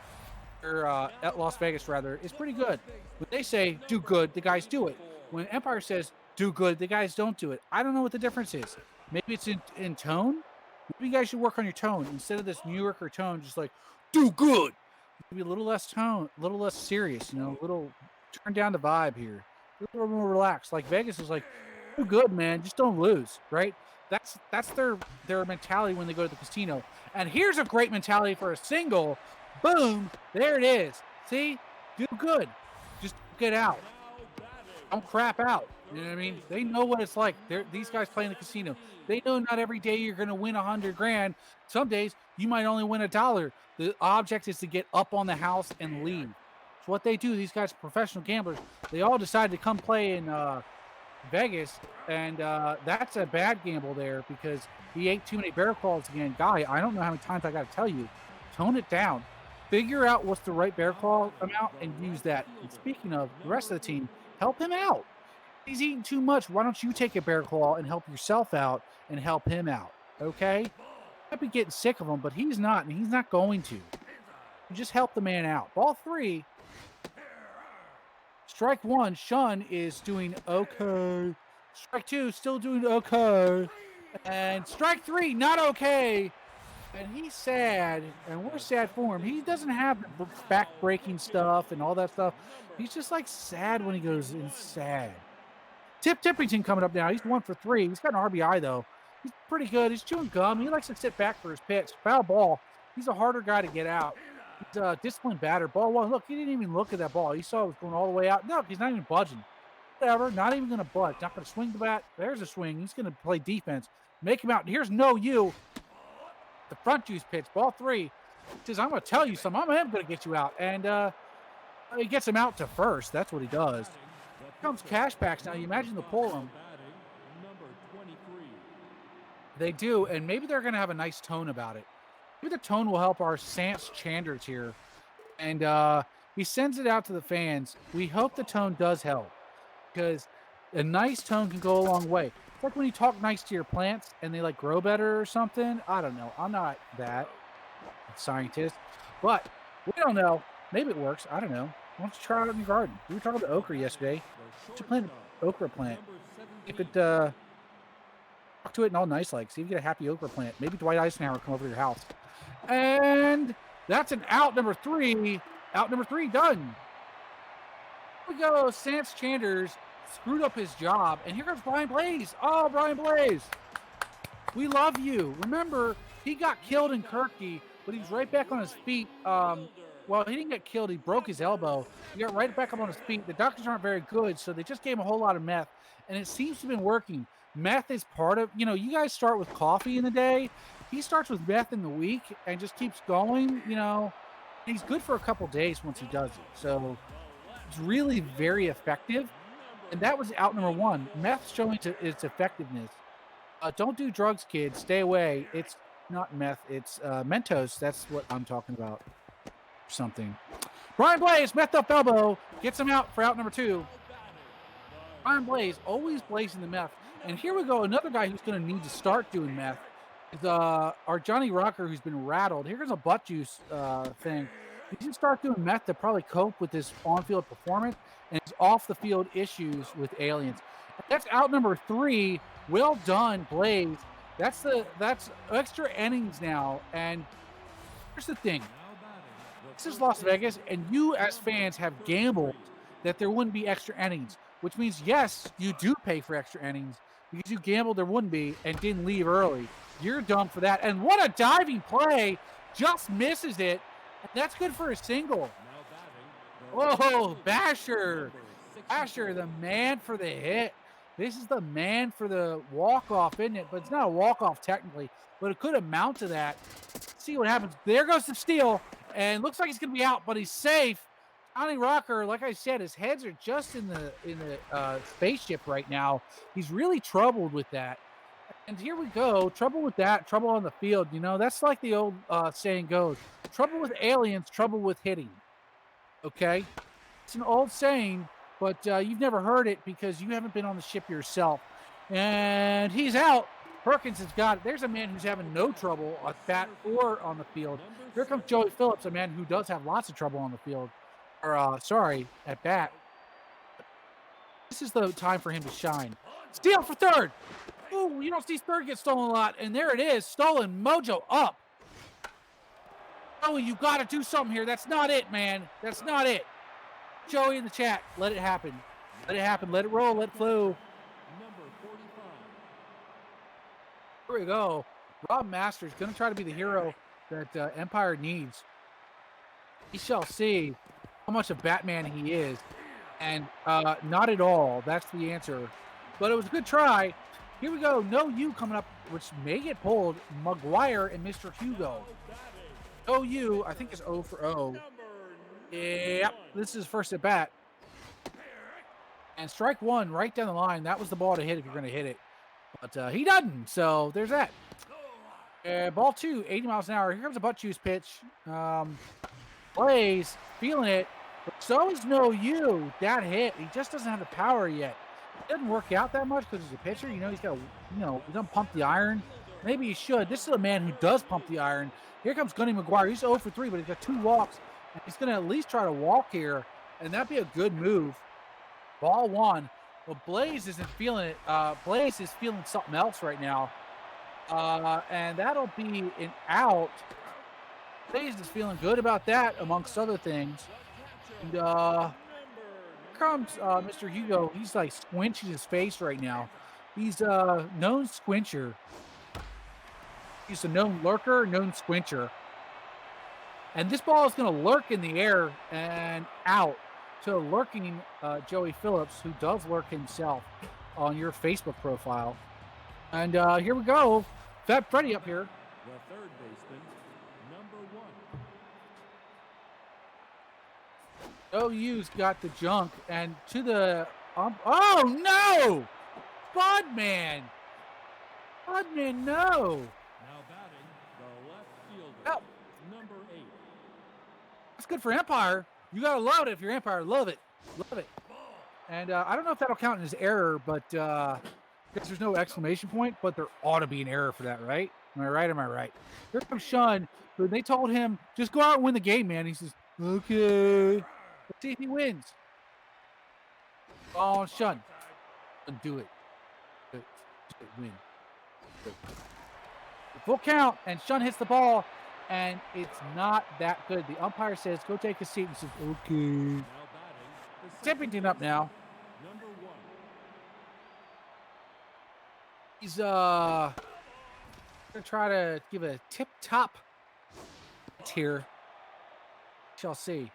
or at Las Vegas rather, is pretty good. When they say do good, the guys do it. When Empire says do good, the guys don't do it. I don't know what the difference is. Maybe it's in tone. Maybe you guys should work on your tone instead of this New Yorker tone, just like do good. Maybe a little less tone, a little less serious. You know, a little turn down the vibe here. A little more relaxed. Like Vegas is like, do good, man. Just don't lose, right? That's their mentality when they go to the casino. And here's a great mentality for a single. Boom, there it is. See, do good. Just get out. Don't crap out. You know what I mean? They know what it's like. These guys play in the casino. They know not every day you're going to win $100 grand. Some days you might only win $1. The object is to get up on the house and leave. It's what they do. These guys are professional gamblers. They all decided to come play in Vegas, and that's a bad gamble there because he ate too many bear claws again. Guy, I don't know how many times I got to tell you. Tone it down. Figure out what's the right bear claw amount and use that. And speaking of the rest of the team, help him out. He's eating too much. Why don't you take a bear claw and help yourself out and help him out? Okay? Might be getting sick of him, but he's not, and he's not going to. You just help the man out. Ball 3. Strike 1, Shun is doing okay. Strike 2, still doing okay. And strike 3, not okay. And he's sad, and we're sad for him. He doesn't have the back-breaking stuff and all that stuff. He's just like sad when he goes in sad. Tippington coming up now. He's 1 for 3. He's got an RBI, though. He's pretty good. He's chewing gum. He likes to sit back for his pitch. Foul ball. He's a harder guy to get out. He's a disciplined batter. Ball 1. Look, he didn't even look at that ball. He saw it was going all the way out. No, he's not even budging. Whatever. Not even going to budge. Not going to swing the bat. There's a swing. He's going to play defense. Make him out. Here's no you. The front juice pitch. Ball 3. He says, I'm going to tell you something. I am going to get you out. And he gets him out to first. That's what he does. Here comes Cashbacks now. You imagine the pull him. They do, and maybe they're going to have a nice tone about it. Maybe the tone will help our Sans Chanders here. And he sends it out to the fans. We hope the tone does help because a nice tone can go a long way. It's like when you talk nice to your plants and they like grow better or something. I don't know. I'm not that scientist, but we don't know. Maybe it works. I don't know. Why don't you try it out in your garden? We were talking about okra yesterday. Why don't you plant an okra plant? You could talk to it and all nice like. See if you get a happy okra plant. Maybe Dwight Eisenhower come over to your house. And that's an out number 3. Out number 3 done. Here we go. Sans Chanders screwed up his job. And here comes Brian Blaze. Oh, Brian Blaze. We love you. Remember, he got killed in Kirky, but he was right back on his feet. Well, he didn't get killed. He broke his elbow. He got right back up on his feet. The doctors aren't very good, so they just gave him a whole lot of meth. And it seems to have been working. Meth is part of, you guys start with coffee in the day. He starts with meth in the week and just keeps going, He's good for a couple days once he does it. So it's really very effective. And that was out number 1. Meth showing its effectiveness. Don't do drugs, kids. Stay away. It's not meth. It's Mentos. That's what I'm talking about. Something. Brian Blaze, meth up elbow, gets him out for out number 2. Brian Blaze, always blazing the meth. And here we go, another guy who's going to need to start doing meth is our Johnny Rocker, who's been rattled. Here's a butt juice thing. He can start doing meth to probably cope with his on-field performance and his off-the-field issues with aliens. That's out number 3. Well done, Blaze. That's extra innings now. And here's the thing. This is Las Vegas, and you as fans have gambled that there wouldn't be extra innings, which means, yes, you do pay for extra innings because you gambled there wouldn't be and didn't leave early. You're dumb for that. And what a diving play. Just misses it. That's good for a single. Oh, Basher. Basher, the man for the hit. This is the man for the walk-off, isn't it? But it's not a walk-off technically, but it could amount to that. Let's see what happens. There goes the steal, and looks like he's going to be out, but he's safe. Johnny Rocker, like I said, his heads are just in the spaceship right now. He's really troubled with that. And here we go. Trouble with that, trouble on the field. You know, that's like the old saying goes. Trouble with aliens, trouble with hitting. Okay? It's an old saying, but you've never heard it because you haven't been on the ship yourself. And he's out. Perkins has got it. There's a man who's having no trouble at bat or on the field. Here comes Joey Phillips, a man who does have lots of trouble on the field. Or, sorry, at bat. This is the time for him to shine. Steal for third. Ooh, you don't see third get stolen a lot. And there it is. Stolen. Mojo up. Joey, you got to do something here. That's not it, man. That's not it. Joey in the chat. Let it happen. Let it happen. Let it roll. Let it flow. Here we go. Rob Masters going to try to be the hero that Empire needs. We shall see how much of Batman he is. And not at all. That's the answer. But it was a good try. Here we go. No You coming up, which may get pulled. McGuire and Mr. Hugo. No You, I think it's 0 for 0. Yep, this is first at bat. And strike one right down the line. That was the ball to hit if you're going to hit it. But he doesn't, so there's that. Ball two, 80 miles an hour. Here comes a butt juice pitch. Plays, feeling it. But so is No You. That hit. He just doesn't have the power yet. It doesn't work out that much because he's a pitcher. You know, he's got to, he doesn't pump the iron. Maybe he should. This is a man who does pump the iron. Here comes Gunny McGuire. He's 0 for 3, but he's got 2 walks. And he's going to at least try to walk here, and that'd be a good move. Ball one. Well, Blaze isn't feeling it. Blaze is feeling something else right now. And that'll be an out. Blaze is feeling good about that, amongst other things. And here comes Mr. Hugo. He's like squinching his face right now. He's a known squincher. He's a known lurker, known squincher. And this ball is going to lurk in the air and out to lurking Joey Phillips, who does lurk himself on your Facebook profile. And here we go. Fat Freddy up here. The third baseman, number 1. No You's got the junk. And to the... oh, no! Budman! Budman, no! Now batting, the left fielder, Oh. number 8. That's good for Empire. You got to love it if you're Empire. Love it. Love it. And I don't know if that'll count as error, but because there's no exclamation point, but there ought to be an error for that, right? Am I right? Am I right? Here comes Sean, who they told him, just go out and win the game, man. He says, okay. Let's see if he wins. Oh, Sean. Do it. Do it. Win. Do it. Full count, and Sean hits the ball. And it's not that good. The umpire says, go take a seat. And says, okay. Tippington up now. Number 1. He's going to try to give a tip-top here. Shall see.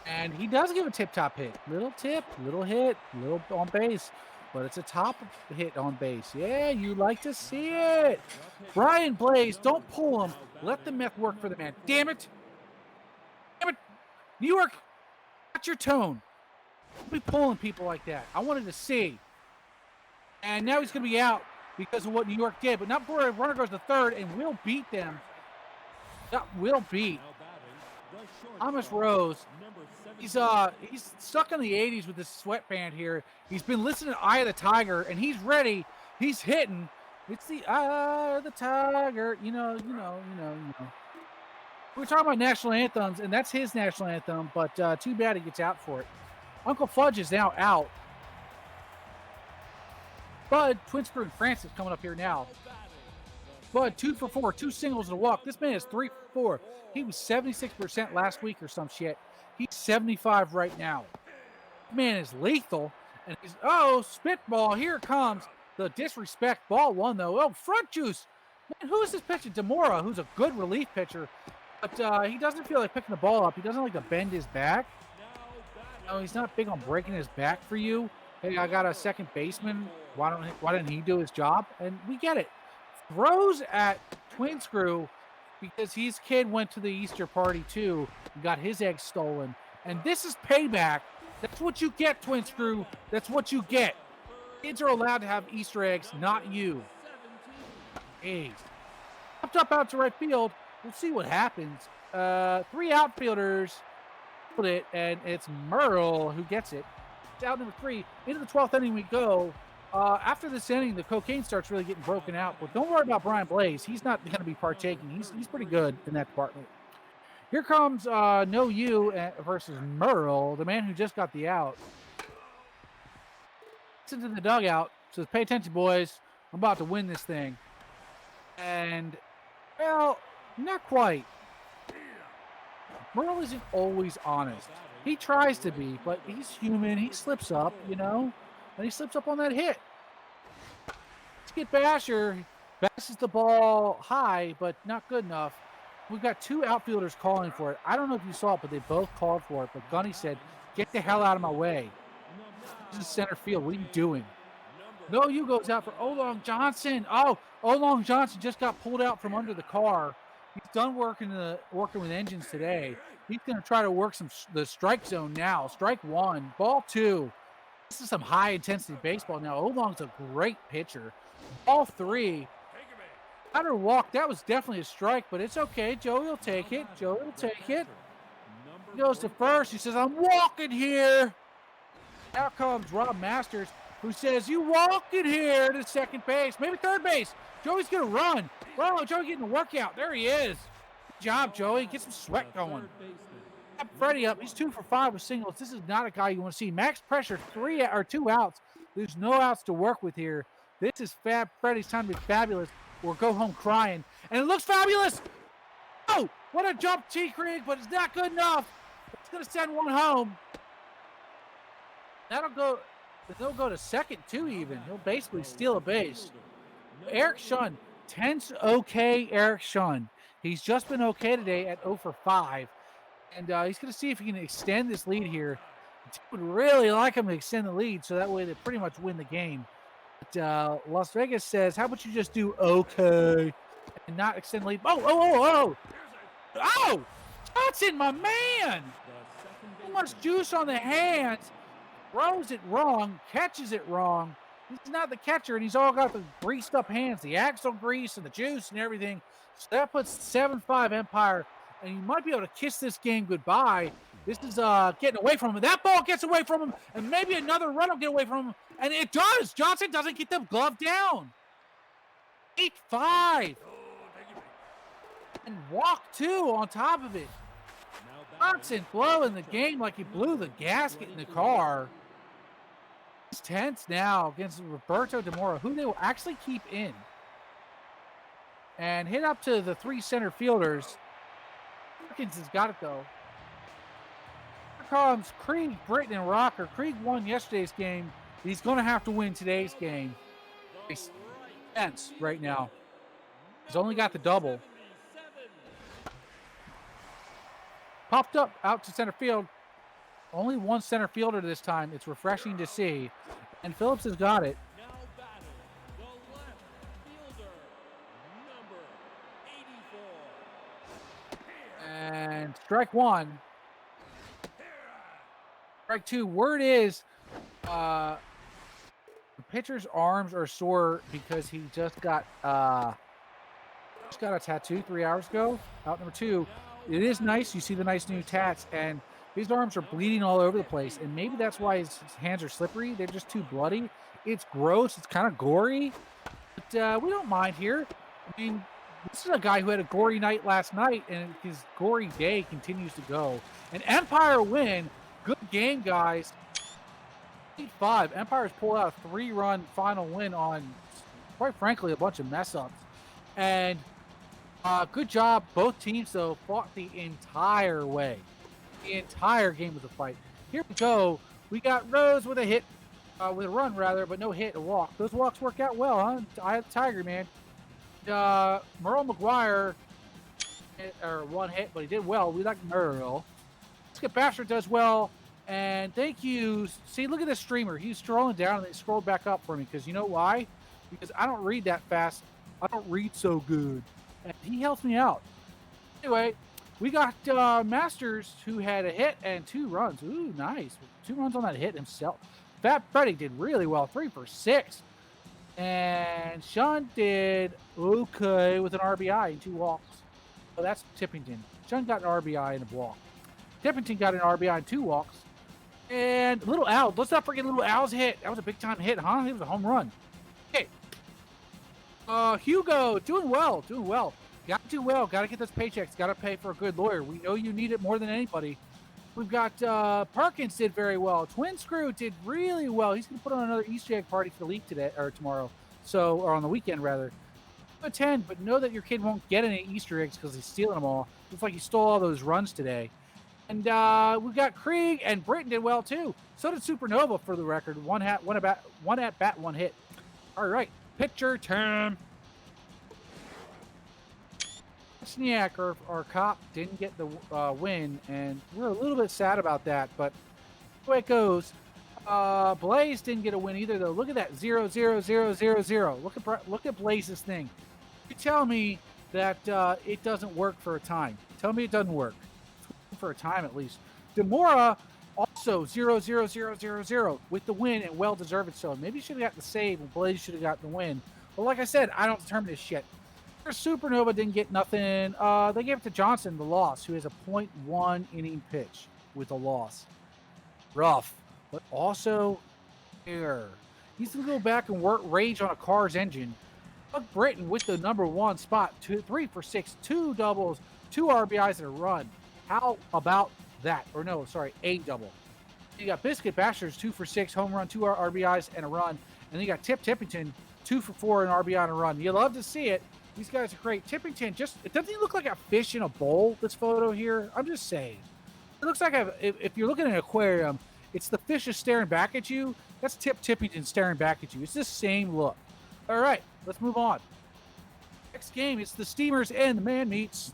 And he does give a tip-top hit. Little tip, little hit, little on base. But it's a top hit on base. Yeah, you like to see it. Brian Blaze, don't pull him. Let the meth work for the man. Damn it. Damn it. New York, watch your tone. Don't be pulling people like that. I wanted to see. And now he's going to be out because of what New York did. But not before a runner goes to third, and we'll beat them. That will beat Thomas Rose. He's stuck in the 80s with this sweatband here. He's been listening to Eye of the Tiger, and he's ready. He's hitting. It's the Eye of the Tiger. You know. We're talking about national anthems, and that's his national anthem, but too bad he gets out for it. Uncle Fudge is now out. Bud, Twin Screw and Francis coming up here now. Bud, 2 for 4, 2 singles and a walk. This man is 3 for 4. He was 76% last week or some shit. He's 75 right now. Man is lethal. And he's, spitball. Here comes the disrespect. Ball one, though. Oh, front juice. Man, who is this pitcher? Demora, who's a good relief pitcher. But he doesn't feel like picking the ball up. He doesn't like to bend his back. No, he's not big on breaking his back for you. Hey, I got a second baseman. Why didn't he do his job? And we get it. Throws at Twin Screw because his kid went to the Easter party too and got his eggs stolen. And this is payback. That's what you get, Twin Screw. That's what you get. Kids are allowed to have Easter eggs, not you. Jeez. Popped up out to right field. We'll see what happens. 3 outfielders put it, and it's Merle who gets it. It's out number 3. Into the 12th inning we go. After this inning, the cocaine starts really getting broken out. But don't worry about Brian Blaze. He's not going to be partaking. He's pretty good in that department. Here comes No You versus Merle, the man who just got the out. Gets into the dugout. Says, pay attention, boys. I'm about to win this thing. And, well, not quite. Merle isn't always honest. He tries to be, but he's human. He slips up, you know, and he slips up on that hit. Let's get Basher. Bashes the ball high, but not good enough. We've got 2 outfielders calling for it. I don't know if you saw it, but they both called for it. But Gunny said, get the hell out of my way. This is center field. What are you doing? No, you goes out for Olong Johnson. Oh, Olong Johnson just got pulled out from under the car. He's done working with engines today. He's going to try to work the strike zone now. Strike 1, ball 2. This is some high-intensity baseball now. Olong's a great pitcher. Ball 3. Outer walk, that was definitely a strike, but it's okay. Joey will take it. Joey will take it. He goes to first. He says, I'm walking here. Out comes Rob Masters, who says, you walking here to second base, maybe third base. Joey's going to run. Oh, Joey getting a workout. There he is. Good job, Joey. Get some sweat going. Got Freddie up. He's 2 for 5 with singles. This is not a guy you want to see. Max pressure, 2 outs. There's no outs to work with here. This is Fab Freddie's time to be fabulous or go home crying. And it looks fabulous. Oh, what a jump, T. Krieg, but it's not good enough. It's going to send one home. They'll go to second, too, even. He'll basically steal a base. Eric Shun, tense okay Eric Shun. He's just been okay today at 0 for 5. And he's going to see if he can extend this lead here. The team would really like him to extend the lead, so that way they pretty much win the game. But Las Vegas says, how about you just do okay and not extend the lead? Oh! Johnson, my man! Too much juice on the hands. Throws it wrong, catches it wrong. He's not the catcher, and he's all got the greased up hands, the axle grease and the juice and everything. So that puts 7-5 Empire, and you might be able to kiss this game goodbye. This is getting away from him. That ball gets away from him, and maybe another run will get away from him, and it does. Johnson doesn't get the glove down. 8-5. And walk 2 on top of it. Johnson blowing the game like he blew the gasket in the car. He's tense now against Roberto DeMora, who they will actually keep in. And hit up to the 3 center fielders. Perkins has got it, though. Here comes Krieg, Britton, and Rocker. Krieg won yesterday's game. He's going to have to win today's game. He's tense right now. He's only got the double. Popped up out to center field. Only 1 center fielder this time. It's refreshing to see. And Phillips has got it. Now batting, the left fielder, number 84. And strike 1. Strike 2. Word is the pitcher's arms are sore because he just got a tattoo 3 hours ago. Out number 2. It is nice. You see the nice new tats, and his arms are bleeding all over the place, and maybe that's why his hands are slippery. They're just too bloody. It's gross. It's kind of gory, but we don't mind here. I mean, this is a guy who had a gory night last night, and his gory day continues to go. An Empire win. Good game, guys. 8-5. Empire's pulled out a 3-run final win on, quite frankly, a bunch of mess-ups. And good job. Both teams, though, fought the entire way. The entire game was a fight. Here we go. We got Rose with a hit, with a run, rather, but no hit, a walk. Those walks work out well, huh? I have the Tiger, man. Merle McGuire, or 1 hit, but he did well. We like Merle. Skip Basher does well, And thank you. See, look at this streamer. He's scrolling down and they scrolled back up for me because you know why? Because I don't read that fast. I don't read so good. And he helps me out. Anyway, we got Masters who had a hit and 2 runs. Ooh, nice. 2 runs on that hit himself. Fat Freddy did really well, 3 for 6. And Sean did okay with an RBI and 2 walks. So that's Tippington. Sean got an RBI and a walk. Tippington got an RBI and 2 walks. And Little Al, let's not forget Little Al's hit. That was a big time hit, huh? It was a home run. Okay. Hugo, doing well, doing well. Got to do well. Got to get those paychecks. Got to pay for a good lawyer. We know you need it more than anybody. We've got Perkins did very well. Twin Screw did really well. He's going to put on another Easter egg party for the league today or tomorrow. So, or on the weekend rather. Attend, but know that your kid won't get any Easter eggs because he's stealing them all. Looks like he stole all those runs today. And we've got Krieg and Britton did well too. So did Supernova for the record. One at bat, 1 hit. All right, pitcher time. Sniak, our cop, didn't get the win, and we're a little bit sad about that, but the way it goes. Blaze didn't get a win either, though. Look at that, 0, 0, 0, 0, 0. Look at Blaze's thing. You tell me that it doesn't work for a time. Tell me it doesn't work for a time at least. Demora also 0, 0, 0, 0, 0 with the win, and well deserved so. Maybe he should have got the save, and Blaze should have got the win. But like I said, I don't determine this shit. Supernova didn't get nothing. They gave it to Johnson, the loss, who has a .1 inning pitch with a loss. Rough, but also error. He's going to go back and work rage on a car's engine. Doug Britton with the #1 spot, 3 for 6, 2 doubles, 2 RBIs and a run. How about that? Or no, sorry, a double. You got Biscuit Bashers, 2 for 6, home run, 2 RBIs and a run. And then you got Tippington, 2 for 4, an RBI and a run. You love to see it. These guys are great. Tippington, doesn't he look like a fish in a bowl, this photo here? I'm just saying. It looks like if you're looking at an aquarium, it's the fish is staring back at you. That's Tippington staring back at you. It's the same look. All right, let's move on. Next game, it's the Steamers and the Man Meats.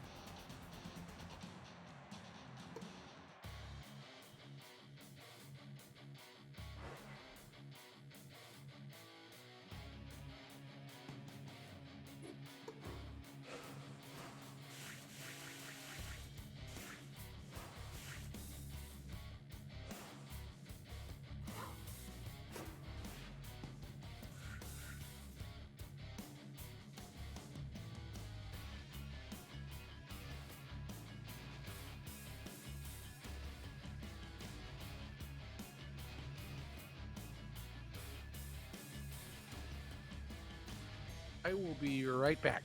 I will be right back.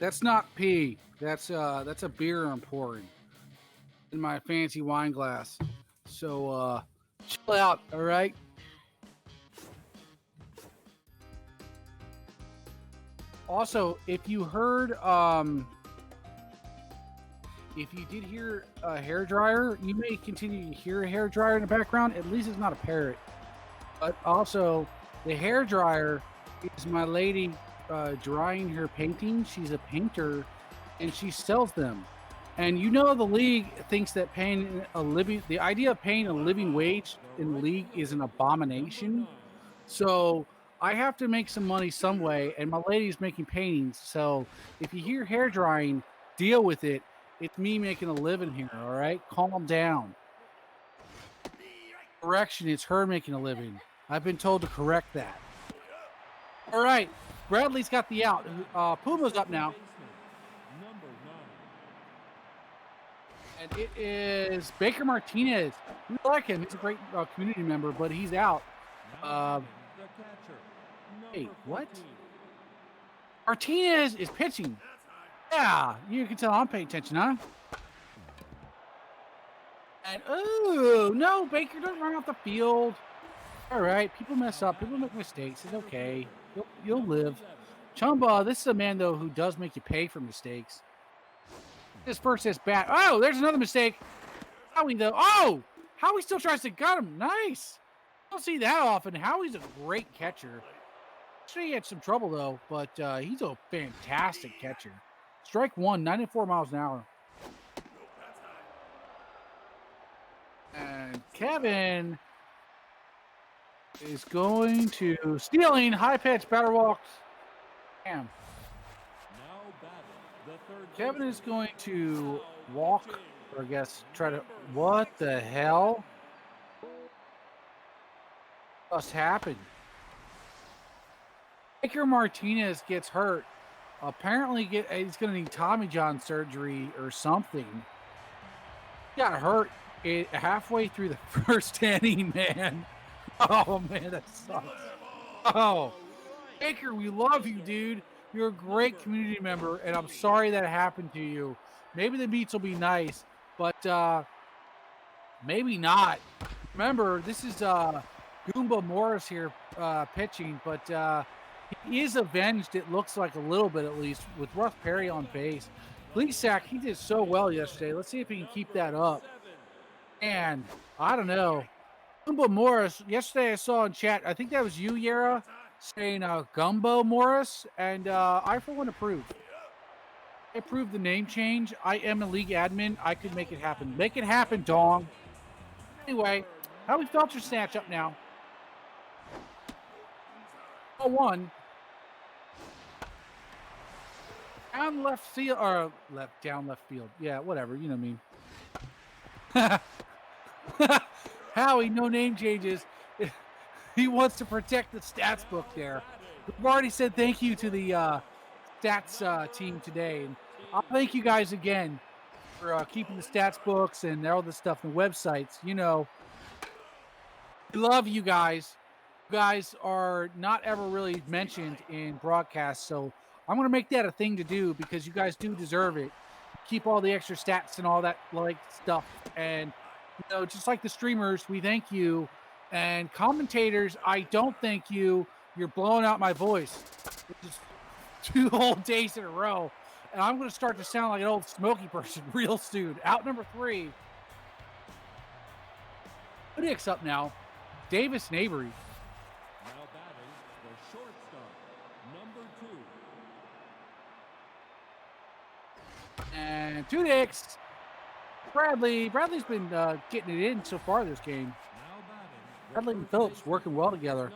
That's not pee. That's a beer I'm pouring in my fancy wine glass. So chill out, all right? Also, if you heard if you did hear a hair dryer, you may continue to hear a hair dryer in the background. At least it's not a parrot. But also, the hair dryer is my lady drying her paintings. She's a painter, and she sells them. And you know the league thinks that the idea of paying a living wage in the league is an abomination. So I have to make some money some way, and my lady's making paintings. So if you hear hair drying, deal with it. It's me making a living here, all right? Calm down. Correction, it's her making a living. I've been told to correct that. All right, Bradley's got the out. Puma's up now. And it is Baker Martinez. We like him. He's a great community member, but he's out. Hey, what? Martinez is pitching. Yeah, you can tell I'm paying attention, huh? And, oh, no, Baker, don't run off the field. All right, people mess up. People make mistakes. It's okay. You'll live. Chumba, this is a man, though, who does make you pay for mistakes. This first is bad. Oh, there's another mistake. Howie, though. Oh, Howie still tries to gut him. Nice. Don't see that often. Howie's a great catcher. Actually, he had some trouble, though, but he's a fantastic catcher. Strike one, 94 miles an hour. And Kevin is going to stealing high pitch batter walks. Damn. Kevin is going to walk, or I guess try to. What the hell just happened? Baker Martinez gets hurt. Apparently, he's going to need Tommy John surgery or something. He got hurt halfway through the first inning, man. Oh, man, that sucks. Oh, Baker, we love you, dude. You're a great community member, and I'm sorry that happened to you. Maybe the beats will be nice, but maybe not. Remember, this is Goomba Morris here pitching, but he is avenged, it looks like a little bit at least, with Russ Perry on base. Plesac, he did so well yesterday. Let's see if he can keep that up. And I don't know. Goomba Morris, yesterday I saw in chat, I think that was you, Yara, saying Gumbo Morris, and I for one approve. I approve the name change. I am a league admin. I could make it happen. Make it happen, Dong. Anyway, how we felt your snatch up now. 0-1. Down left field, or down left field. Yeah, whatever. You know what I mean. Howie, no name changes. He wants to protect the stats book there. We've already said thank you to the stats team today. And I'll thank you guys again for keeping the stats books and all this stuff, and websites. You know, we love you guys. You guys are not ever really mentioned in broadcasts, so I'm going to make that a thing to do because you guys do deserve it. Keep all the extra stats and all that like stuff. And, you know, just like the streamers, we thank you. And commentators, I don't thank you. You're blowing out my voice. It's 2 whole days in a row. And I'm going to start to sound like an old smoky person real soon. Out number 3. Udik's up now. Davis and Avery. Now batting the shortstop, number 2. And Udik's. Bradley's been getting it in so far this game. Bradley and Phillips working well together.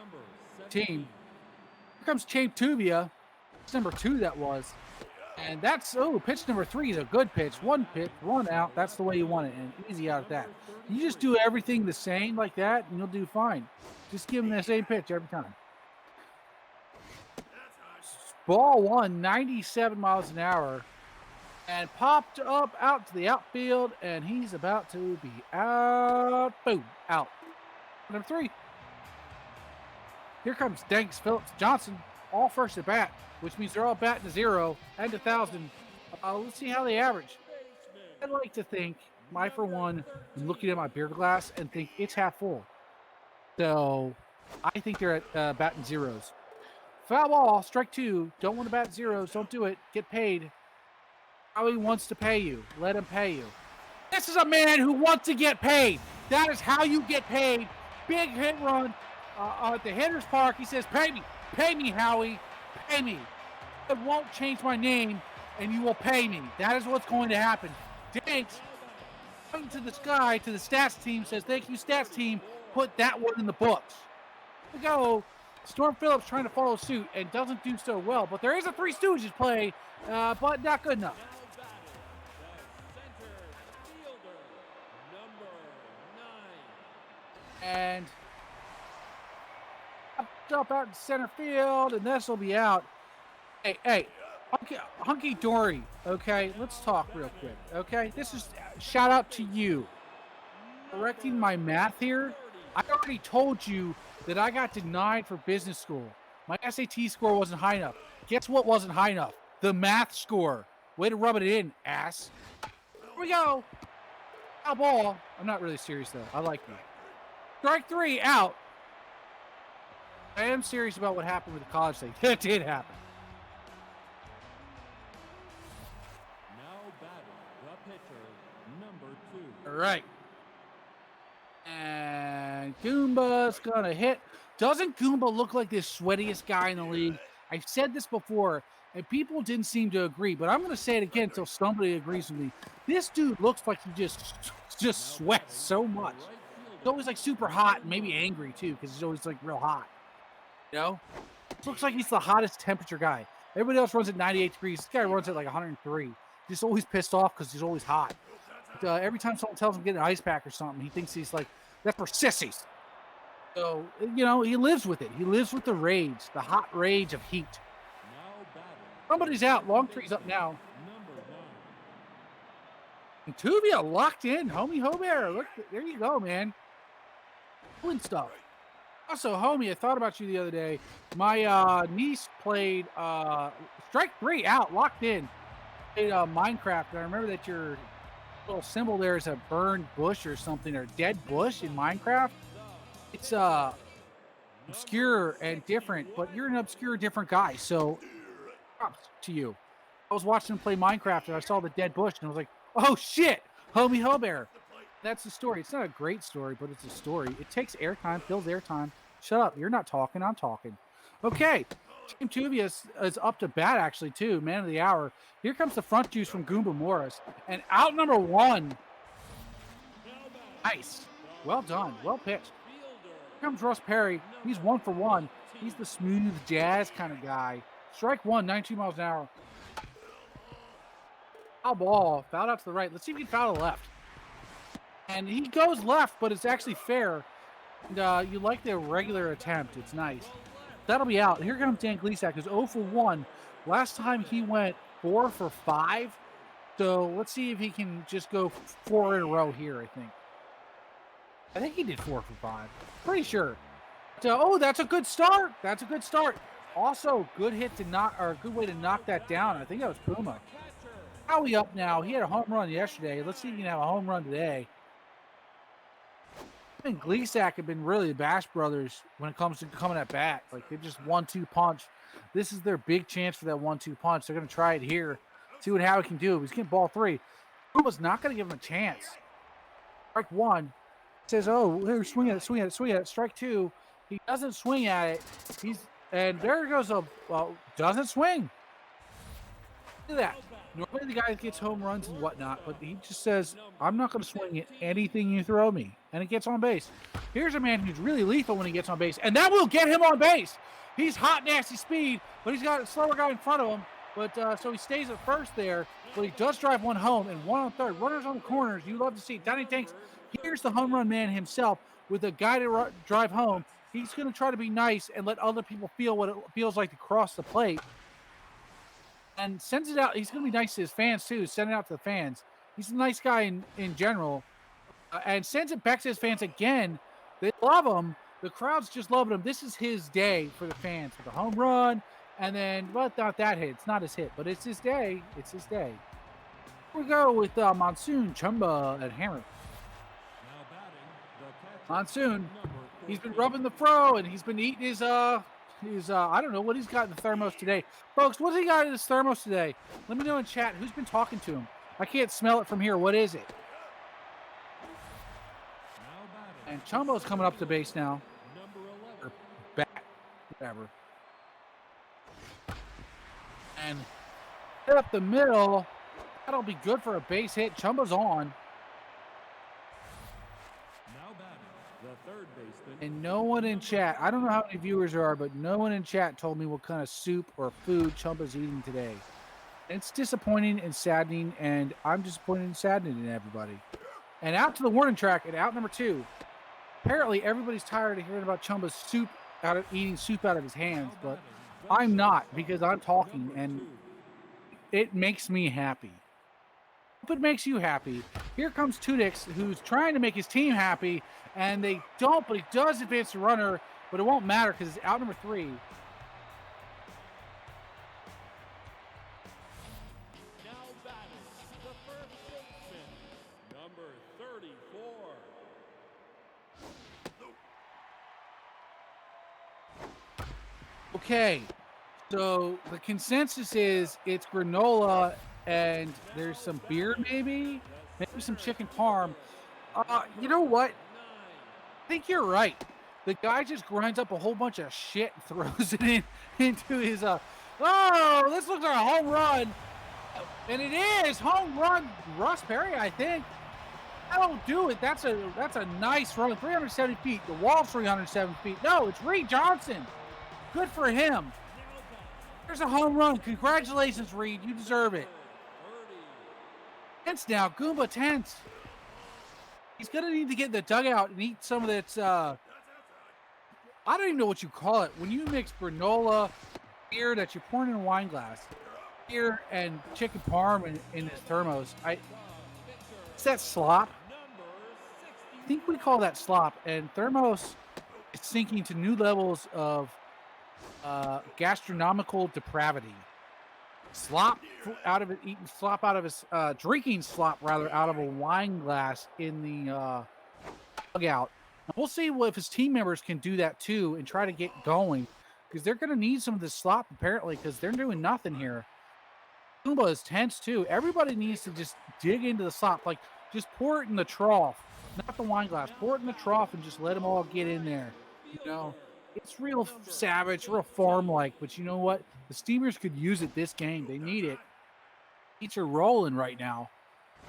Team. Here comes Chape Tuvia. It's number 2 that was. And that's, pitch number 3 is a good pitch. 1 pitch, 1 out. That's the way you want it. And easy out of that. You just do everything the same like that, and you'll do fine. Just give him the same pitch every time. Ball 1, 97 miles an hour. And popped up out to the outfield, and he's about to be out. Boom, out. Number 3. Here comes Danks, Phillips, Johnson, all first at bat, which means they're all batting to 0 and 1,000. Let's see how they average. I'd like to think I for one, am looking at my beer glass and think it's half full. So I think they're at batting zeros. Foul ball, strike 2. Don't want to bat zeros. Don't do it. Get paid. How he wants to pay you. Let him pay you. This is a man who wants to get paid. That is how you get paid. Big hit run at the hitter's park. He says, pay me. Pay me, Howie. Pay me. I won't change my name, and you will pay me. That is what's going to happen. Danks, pointing to the sky, to the stats team, says, thank you, stats team. Put that one in the books. Here we go. Storm Phillips trying to follow suit and doesn't do so well. But there is a Three Stooges play, but not good enough. And up out in center field, and this will be out. Hey, hunky dory. Okay, let's talk real quick. Okay, this is shout out to you. Correcting my math here. I already told you that I got denied for business school. My SAT score wasn't high enough. Guess what wasn't high enough? The math score. Way to rub it in, ass. Here we go. Foul ball. I'm not really serious though. I like you. Strike 3, out. I am serious about what happened with the college thing. It did happen. Now batting the pitcher, number 2. All right. And Goomba's gonna hit. Doesn't Goomba look like the sweatiest guy in the league? I've said this before, and people didn't seem to agree, but I'm gonna say it again until somebody agrees with me. This dude looks like he just sweats so much. He's always like super hot and maybe angry too, because he's always like real hot. You know? Looks like he's the hottest temperature guy. Everybody else runs at 98 degrees. This guy runs at like 103. Just always pissed off because he's always hot. But, every time someone tells him to get an ice pack or something, he thinks he's like, that's for sissies. So, you know, he lives with it. He lives with the rage, the hot rage of heat. Somebody's out. Longtree's up now. And Tuvia locked in. Homie Hobert. Look, there you go, man. Doing stuff. Also, homie, I thought about you the other day. My niece played strike 3 out, locked in. Played Minecraft. And I remember that your little symbol there is a burned bush or something, or dead bush in Minecraft. It's obscure and different, but you're an obscure, different guy. So, props to you. I was watching him play Minecraft and I saw the dead bush and I was like, oh shit, homie Hobert. That's the story. It's not a great story, but it's a story. It takes airtime, fills airtime. Shut up. You're not talking. I'm talking. Okay. Team Tuvia is up to bat, actually, too. Man of the hour. Here comes the front juice from Goomba Morris. And out number 1. Nice. Well done. Well pitched. Here comes Russ Perry. He's 1 for 1. He's the smooth jazz kind of guy. Strike 1, 92 miles an hour. Foul ball. Fouled out to the right. Let's see if he can foul to the left. And he goes left, but it's actually fair. And you like the regular attempt. It's nice. That'll be out. Here comes Dan Gleasack, who's 0 for 1. Last time he went 4 for 5. So let's see if he can just go 4 in a row here, I think he did 4 for 5. Pretty sure. So, that's a good start. That's a good start. Also, good hit to knock, or a good way to knock that down. I think that was Puma. Howie up now. He had a home run yesterday. Let's see if he can have a home run today. I think Gleasack have been really the Bash Brothers when it comes to coming at bat. Like, they just 1-2 punch. This is their big chance for that 1-2 punch. They're going to try it here. See what Howie can do. He's getting ball 3. Puma's not going to give him a chance. Strike 1. Says, here, swing at it. Strike 2. He doesn't swing at it. And there goes doesn't swing. Look at that. Normally the guy gets home runs and whatnot, but he just says, I'm not going to swing at anything you throw me. And it gets on base. Here's a man who's really lethal when he gets on base, and that will get him on base. He's hot, nasty speed, but he's got a slower guy in front of him. But so he stays at first there, but he does drive 1 home and 1 on third. Runners on the corners. You love to see it. Donnie Tanks, here's the home run man himself with a guy to drive home. He's going to try to be nice and let other people feel what it feels like to cross the plate. And sends it out. He's going to be nice to his fans, too. Send it out to the fans. He's a nice guy in general. And sends it back to his fans again. They love him. The crowd's just loving him. This is his day for the fans. With a home run. And then, well, not that hit. It's not his hit, but it's his day. It's his day. Here We go with Monsoon, Chumba, and Hammer. Now batting, the catcher, Monsoon, number he's been 14. rubbing the fro, and he's been eating his I don't know what he's got in the thermos today. Folks, what's he got in his thermos today? Let me know in chat who's been talking to him. I can't smell it from here. What is it? Now batting, And Chumbo's coming up to base now. number 11. Or bat, whatever. And hit up the middle. That'll be good for a base hit. Chumbo's on. Now batting, the third baseman. And no one in chat, I don't know how many viewers there are, but no one in chat told me what kind of soup or food Chumba's eating today. It's disappointing and saddening, and I'm disappointed and saddened in everybody. And out to the warning track, and out number 2. Apparently, everybody's tired of hearing about Chumba's eating soup out of his hands, but I'm not, because I'm talking, and it makes me happy. Hope it makes you happy. Here comes Tudix, who's trying to make his team happy, and they don't, but he does advance the runner, but it won't matter because it's out number 3. Now batting, the first baseman, number 34. Okay, so the consensus is it's granola and there's some beer, maybe some chicken parm. You know what? I think you're right. The guy just grinds up a whole bunch of shit and throws it into his oh, this looks like a home run. And it is home run Russ Perry, I think. That'll do it. That's a nice run. 370 feet. The wall's 307 feet. No, it's Reed Johnson. Good for him. There's a home run. Congratulations, Reed. You deserve it. Tense now. Goomba tense. He's going to need to get in the dugout and eat some of that. I don't even know what you call it. When you mix granola, beer that you're pouring in a wine glass, beer and chicken parm in his thermos. Is that slop? I think we call that slop. And thermos is sinking to new levels of gastronomical depravity. Slop out of it, eating slop out of his, drinking slop rather out of a wine glass in the dugout. And we'll see if his team members can do that too and try to get going because they're going to need some of this slop apparently because they're doing nothing here. Goomba is tense too. Everybody needs to just dig into the slop, like just pour it in the trough, not the wine glass. Pour it in the trough and just let them all get in there. You know, it's real savage, real farm-like, but you know what? The Steamers could use it this game. They need it. Heats are rolling right now.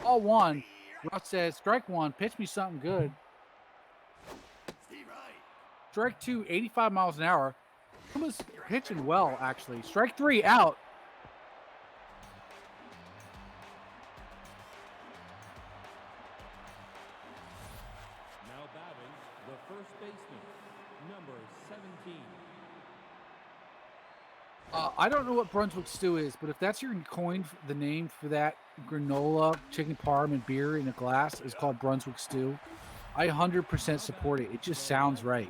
Ball 1. Russ says, strike 1, pitch me something good. Strike 2, 85 miles an hour. Goomba's pitching well, actually. Strike 3, out. Now batting, the first baseman, number 17. I don't know what Brunswick stew is, but if that's your coin, the name for that granola, chicken parm, and beer in a glass is called Brunswick stew, I 100% support it. It just sounds right.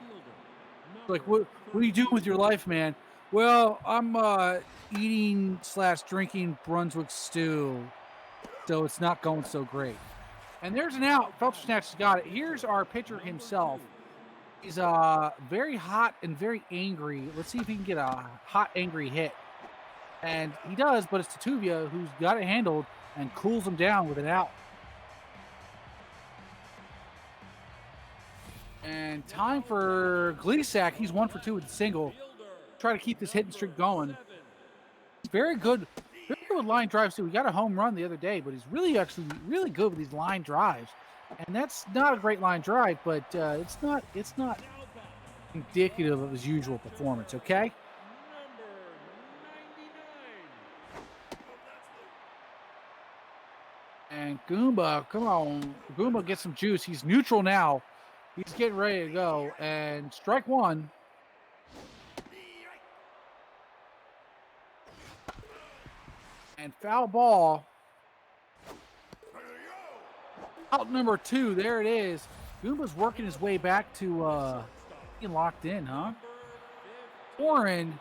Like, what are you doing with your life, man? Well, I'm eating/drinking Brunswick stew, so it's not going so great. And there's an out. Felcher Snatch has got it. Here's our pitcher himself. He's very hot and very angry. Let's see if he can get a hot, angry hit. And he does, but it's Tatuvia who's got it handled and cools him down with an out. And time for Gleasack. He's 1 for 2 with a single. Try to keep this hitting streak going. He's very good with line drives too. He got a home run the other day, but he's really good with these line drives. And that's not a great line drive, but it's not indicative of his usual performance, okay? And Goomba, come on. Goomba gets some juice. He's neutral now. He's getting ready to go. And strike 1. And foul ball. Out number 2. There it is. Goomba's working his way back to getting locked in, huh? Warren,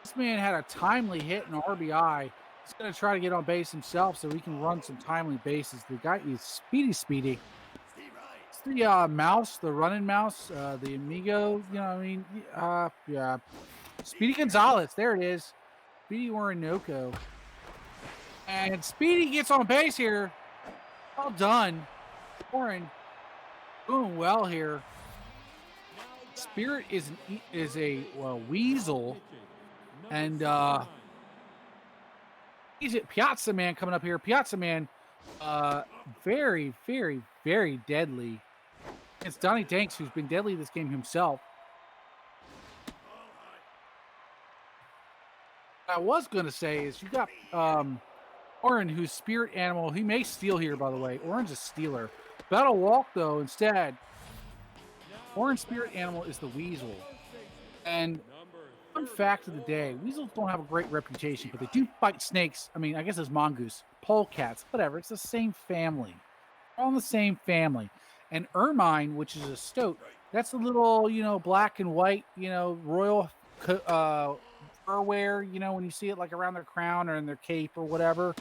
this man had a timely hit and RBI. He's going to try to get on base himself so he can run some timely bases. The guy is speedy. It's the mouse, the running mouse, the amigo. You know, what I mean, yeah, Speedy Gonzalez. There it is. Speedy Orinoco. And Speedy gets on base here. Well done. Warren doing well here. Spirit is a weasel. And he's at Piazza Man coming up here. Piazza Man, very deadly. It's Donnie Danks, who's been deadly this game himself. What I was going to say is you got Oren, who's Spirit Animal. He may steal here, by the way. Oren's a stealer. Battle Walk, though, instead. Oren's Spirit Animal is the Weasel. And fun fact of the day, weasels don't have a great reputation, but they do fight snakes. I mean, I guess it's mongoose, polecats, whatever. It's the same family. All in the same family. And ermine, which is a stoat, that's a little, black and white, royal fur wear, when you see it like around their crown or in their cape or whatever.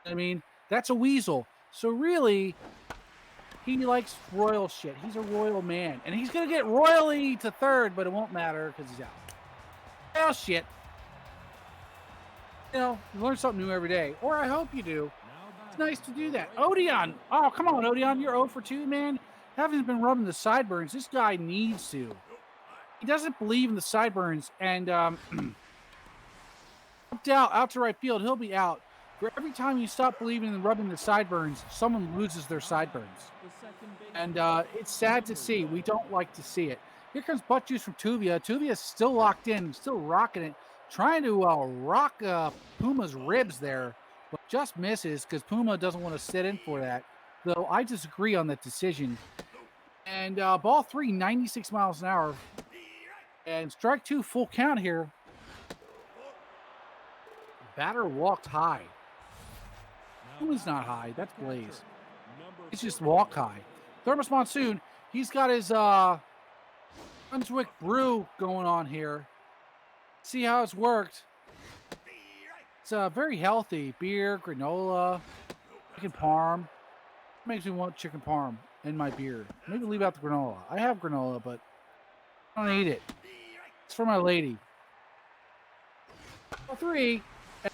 I mean, that's a weasel. So really, he likes royal shit. He's a royal man. And he's going to get royally to third, but it won't matter because he's out. Oh, shit. You learn something new every day. Or I hope you do. It's nice to do that. Odeon. Oh, come on, Odeon. You're 0 for 2, man. Haven't been rubbing the sideburns. This guy needs to. He doesn't believe in the sideburns. And out to right field. He'll be out. For every time you stop believing in rubbing the sideburns, someone loses their sideburns. And it's sad to see. We don't like to see it. Here comes Butt Juice from Tuvia. Tuvia's still locked in, still rocking it, trying to rock Puma's ribs there, but just misses because Puma doesn't want to sit in for that. Though I disagree on that decision. And ball 3, 96 miles an hour. And strike 2, full count here. Batter walked high. Puma's not high. That's Blaze. It's just walk high. Thermos Monsoon, he's got his Brunswick Brew going on here. See how it's worked. It's very healthy. Beer, granola, chicken parm. Makes me want chicken parm in my beer. Maybe leave out the granola. I have granola, but I don't eat it. It's for my lady. 3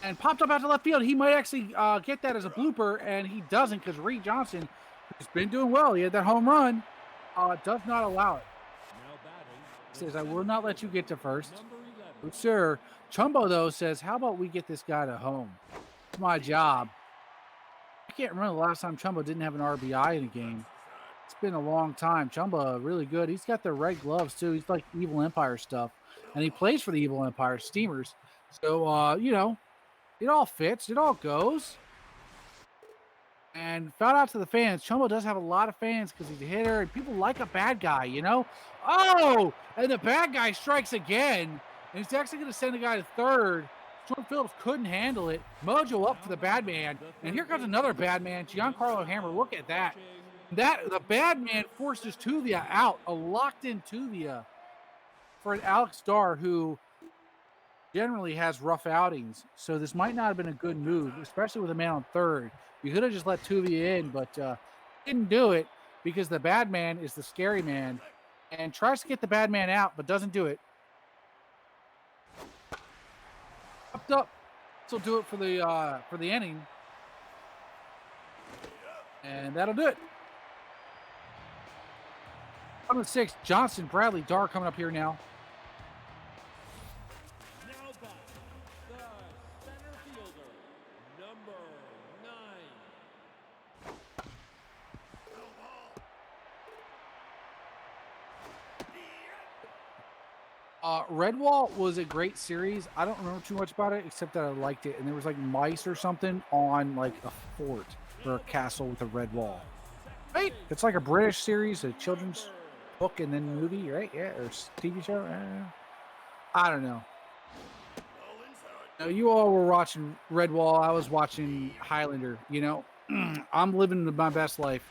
and popped up out to left field. He might actually get that as a blooper, and he doesn't because Reed Johnson has been doing well. He had that home run. Does not allow it. Says, I will not let you get to first. Good sir. Chumbo, though, says, how about we get this guy to home? It's my job. I can't remember the last time Chumbo didn't have an RBI in a game. It's been a long time. Chumbo, really good. He's got the red gloves, too. He's like Evil Empire stuff. And he plays for the Evil Empire Steamers. So, it all fits. It all goes. And shout out to the fans. Chumbo does have a lot of fans because he's a hitter, and people like a bad guy, Oh, and the bad guy strikes again, and he's actually going to send the guy to third. Jordan Phillips couldn't handle it. Mojo up for the bad man, and here comes another bad man, Giancarlo Hammer. Look at that. The bad man forces Tuvia out, a locked-in Tuvia for an Alex Starr who generally has rough outings. So this might not have been a good move, especially with a man on third. You could have just let Tuvia in, but didn't do it because the bad man is the scary man and tries to get the bad man out, but doesn't do it. Up. This will do it for the inning. And that'll do it. On the 6th, Johnson, Bradley, Dar coming up here now. Redwall was a great series. I don't remember too much about it, except that I liked it. And there was like mice or something on like a fort or a castle with a red wall. Right? It's like a British series, a children's book and then movie, right? Yeah, or TV show. I don't know. Now, you all were watching Redwall. I was watching Highlander. I'm living my best life.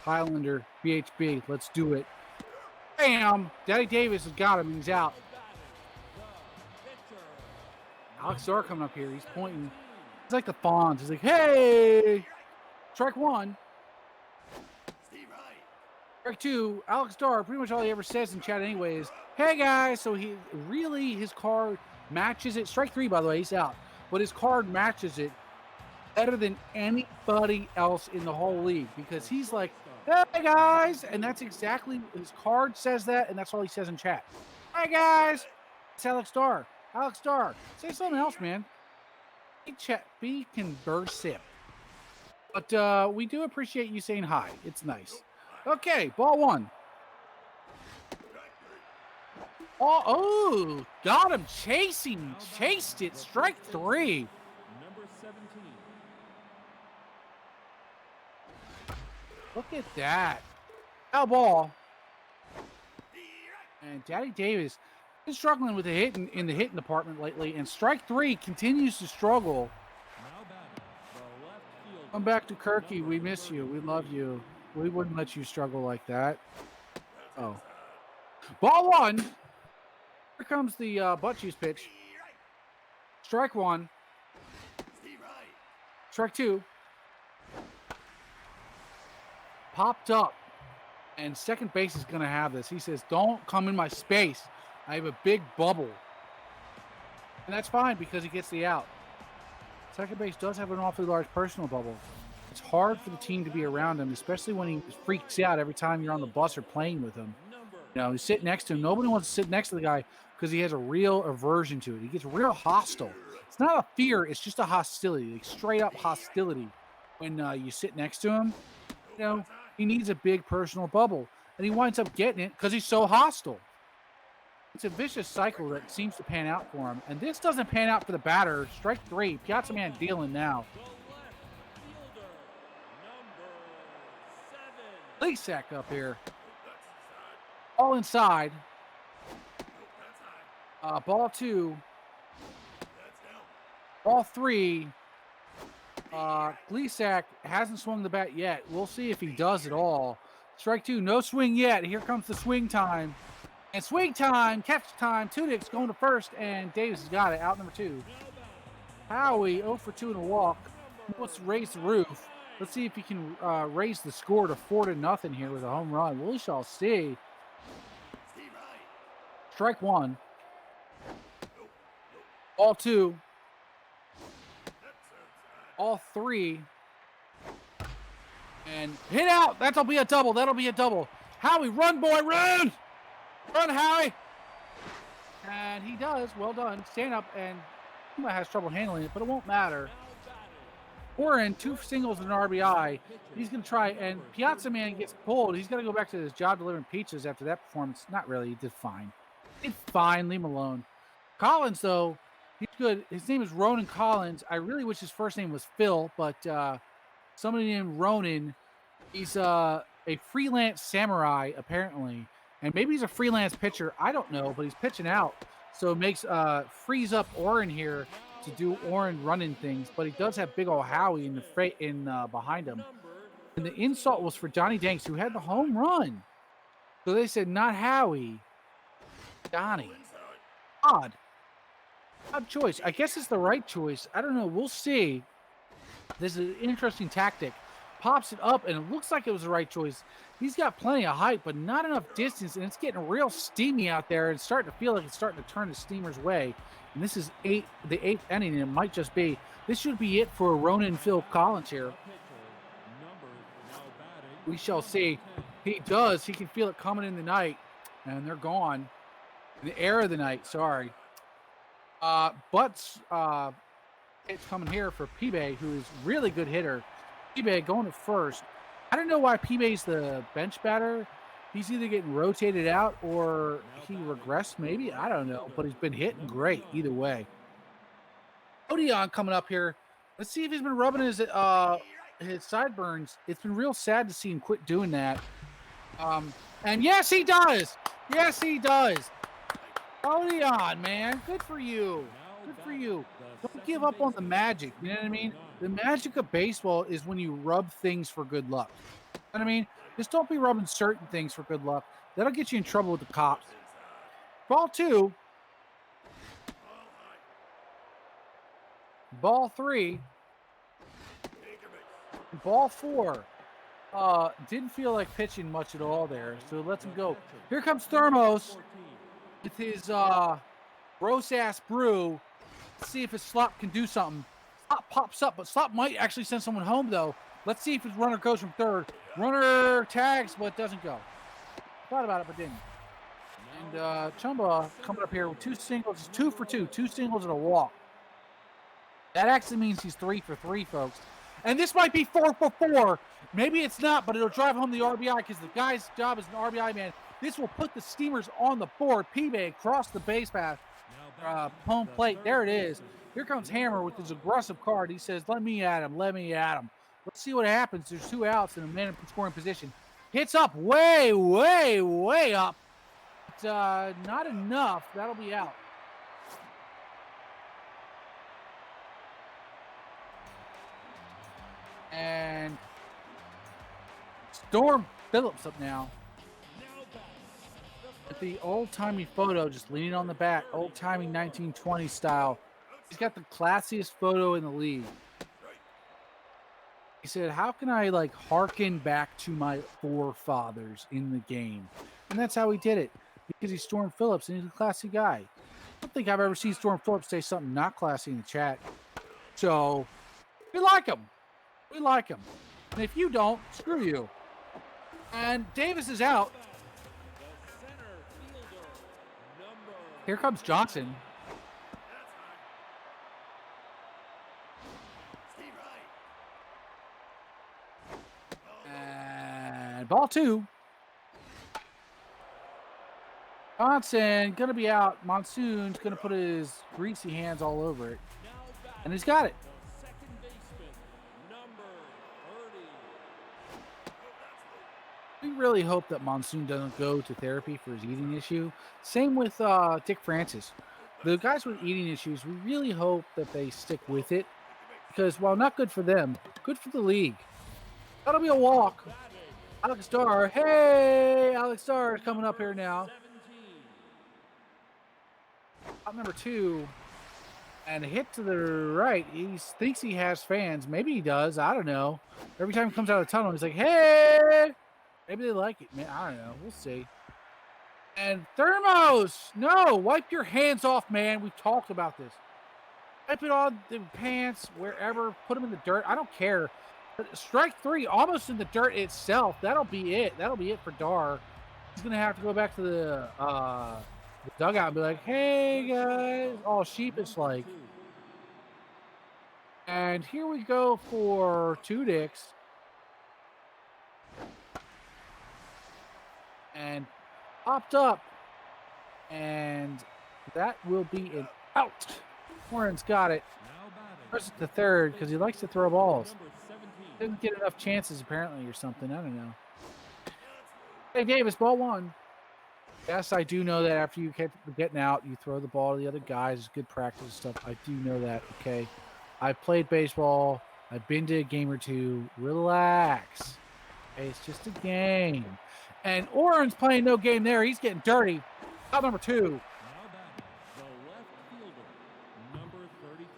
Highlander, BHB. Let's do it. Bam! Daddy Davis has got him. He's out. Alex Starr coming up here. He's pointing. He's like the Fonz. He's like, hey, strike one. Strike two. Alex Dar, pretty much all he ever says in chat anyway is, hey guys. So he really, his card matches it. Strike three, by the way, he's out. But his card matches it better than anybody else in the whole league because he's like, hey guys. And that's exactly, his card says that, and that's all he says in chat. Hey guys. It's Alex Dar. Alex Dar. Say something else, man. Be conversive. But we do appreciate you saying hi. It's nice. Okay, ball one. Oh, got him chasing. Chased it. Strike three. Number 17. Look at that. Foul ball. And Daddy Davis been struggling with the hitting in the hitting department lately, and strike three continues to struggle. Now batting, the left fielder. Come back to Kirky. We miss you. We love you. We wouldn't let you struggle like that. Oh. Ball one. Here comes the butt juice pitch. Strike one. Strike two. Popped up. And second base is going to have this. He says, don't come in my space. I have a big bubble. And that's fine because he gets the out. Second base does have an awfully large personal bubble. It's hard for the team to be around him, especially when he freaks out every time you're on the bus or playing with him. You know, you sit next to him. Nobody wants to sit next to the guy because he has a real aversion to it. He gets real hostile. It's not a fear. It's just a hostility, like straight up hostility when you sit next to him. You know, he needs a big personal bubble, and he winds up getting it because he's so hostile. It's a vicious cycle that seems to pan out for him, and this doesn't pan out for the batter. Strike three. Piazza Man dealing now. Leasack up here. All inside. Ball two. Ball three. Gleasack hasn't swung the bat yet. We'll see if he does at all. Strike two. No swing yet. Here comes the swing time. And swing time. Catch time. Tudyk's going to first. And Davis has got it. Out number two. Howie 0 for 2 in a walk. He wants to raise the roof. Let's see if he can raise the score to 4-0 here with a home run. We shall see. Strike one. Ball two. All three. And hit out. That'll be a double. That'll be a double. Howie, run, boy, run! Run, Howie! And he does. Well done. Stand up, and he might have trouble handling it, but it won't matter. We're in 2 singles and an RBI. He's going to try, and Piazza Man gets pulled. He's going to go back to his job delivering pizzas after that performance. Not really. He did fine. He did fine. Leave him alone. Collins, though, he's good. His name is Ronan Collins. I really wish his first name was Phil, but somebody named Ronan. He's a freelance samurai, apparently. And maybe he's a freelance pitcher. I don't know, but he's pitching out. So it makes frees up Oren here to do Oren running things. But he does have big old Howie in the behind him. And the insult was for Johnny Danks, who had the home run. So they said, not Howie. Johnny. Odd choice. I guess it's the right choice. I don't know. We'll see. This is an interesting tactic. Pops it up, and it looks like it was the right choice. He's got plenty of height, but not enough distance, and it's getting real steamy out there. It's starting to feel like it's starting to turn the steamer's way. And this is the eighth inning, and it might just be. This should be it for Ronan Phil Collins here. We shall see. He does. He can feel it coming in the night, and they're gone. In the air of the night, sorry. Butts it's coming here for P-Bay, who is really good hitter. P-Bay going to first. I don't know why P-Bay's the bench batter. He's either getting rotated out or he regressed maybe. I don't know, but he's been hitting great either way. Odeon coming up here. Let's see if he's been rubbing his sideburns. It's been real sad to see him quit doing that. And yes, he does. Yes, he does. Odeon, man. Good for you. Good for you. Don't give up on the magic. You know what I mean? The magic of baseball is when you rub things for good luck. You know what I mean? Just don't be rubbing certain things for good luck. That'll get you in trouble with the cops. Ball two. Ball three. ball 4. Didn't feel like pitching much at all there, so let's him go. Here comes Thermos with his gross ass brew. Let's see if his slop can do something. Slop pops up, but slop might actually send someone home though. Let's see if his runner goes from third. Runner tags, but doesn't go. Thought about it, but didn't. And Chumba coming up here with 2 singles, 2 for 2, 2 singles and a walk. That actually means he's 3 for 3, folks. And this might be 4 for 4. Maybe it's not, but it'll drive home the RBI because the guy's job is an RBI man. This will put the Steamers on the board. P-Bay across the base path. Home plate. There it is. Here comes Hammer with his aggressive card. He says, let me at him. Let me at him. Let's see what happens. There's 2 outs and a man in scoring position. Hits up way, way, way up. But not enough. That'll be out. And Storm Phillips up now. With the old-timey photo, just leaning on the bat, old-timey 1920 style. He's got the classiest photo in the league. He said, how can I like hearken back to my forefathers in the game? And that's how he did it. Because he's Storm Phillips and he's a classy guy. I don't think I've ever seen Storm Phillips say something not classy in the chat. So, we like him. We like him. And if you don't, screw you. And Davis is out. Here comes Johnson. And ball 2. Johnson gonna be out. Monsoon's gonna put his greasy hands all over it. And he's got it. We really hope that Monsoon doesn't go to therapy for his eating issue. Same with Dick Francis. The guys with eating issues, we really hope that they stick with it. Because while not good for them, good for the league. That'll be a walk. Alex Starr. Hey, Alex Starr is coming up here now. Out number 2. And a hit to the right. He thinks he has fans. Maybe he does. I don't know. Every time he comes out of the tunnel, he's like, hey! Maybe they like it, man. I don't know. We'll see. And Thermos! No! Wipe your hands off, man. We've talked about this. Wipe it on the pants, wherever. Put them in the dirt. I don't care. But strike 3, almost in the dirt itself. That'll be it. That'll be it for Dar. He's going to have to go back to the dugout and be like, hey, guys. All sheepish-like. And here we go for 2 dicks. And popped up. And that will be an out. Warren's got it. First to third because he likes to throw balls. Didn't get enough chances apparently or something. I don't know. Hey, Davis, ball 1. Yes, I do know that after you get getting out, you throw the ball to the other guys. It's good practice and stuff. I do know that, okay? I've played baseball. I've been to a game or 2. Relax. Okay, it's just a game. And Oren's playing no game there. He's getting dirty. Out number 2.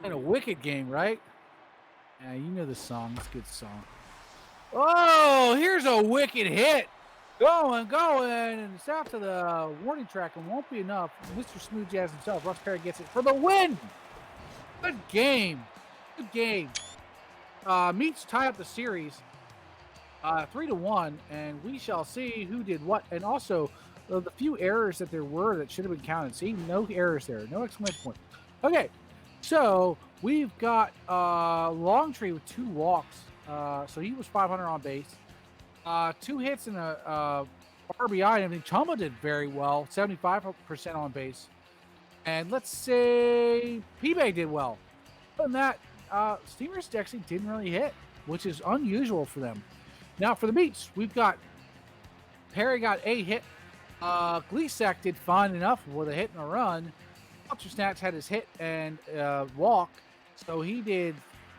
And a wicked game, right? Yeah, you know the song. It's a good song. Oh, here's a wicked hit. Going, and it's out to the warning track and won't be enough. Mr. Smooth Jazz himself, Russ Perry gets it for the win. Good game. Good game. Meets tie up the series 3-1, and we shall see who did what. And also, the few errors that there were that should have been counted. See, no errors there. No exclamation point. Okay, so we've got Longtree with 2 walks. So he was 500 on base. 2 hits and a RBI. I mean, Chumba did very well, 75% on base. And let's say P-Bay did well. Other than that, Steamers actually didn't really hit, which is unusual for them. Now for the Beats, we've got Perry got a hit. Gleasack did fine enough with a hit and a run. Ultra Snacks had his hit and walk, so he did.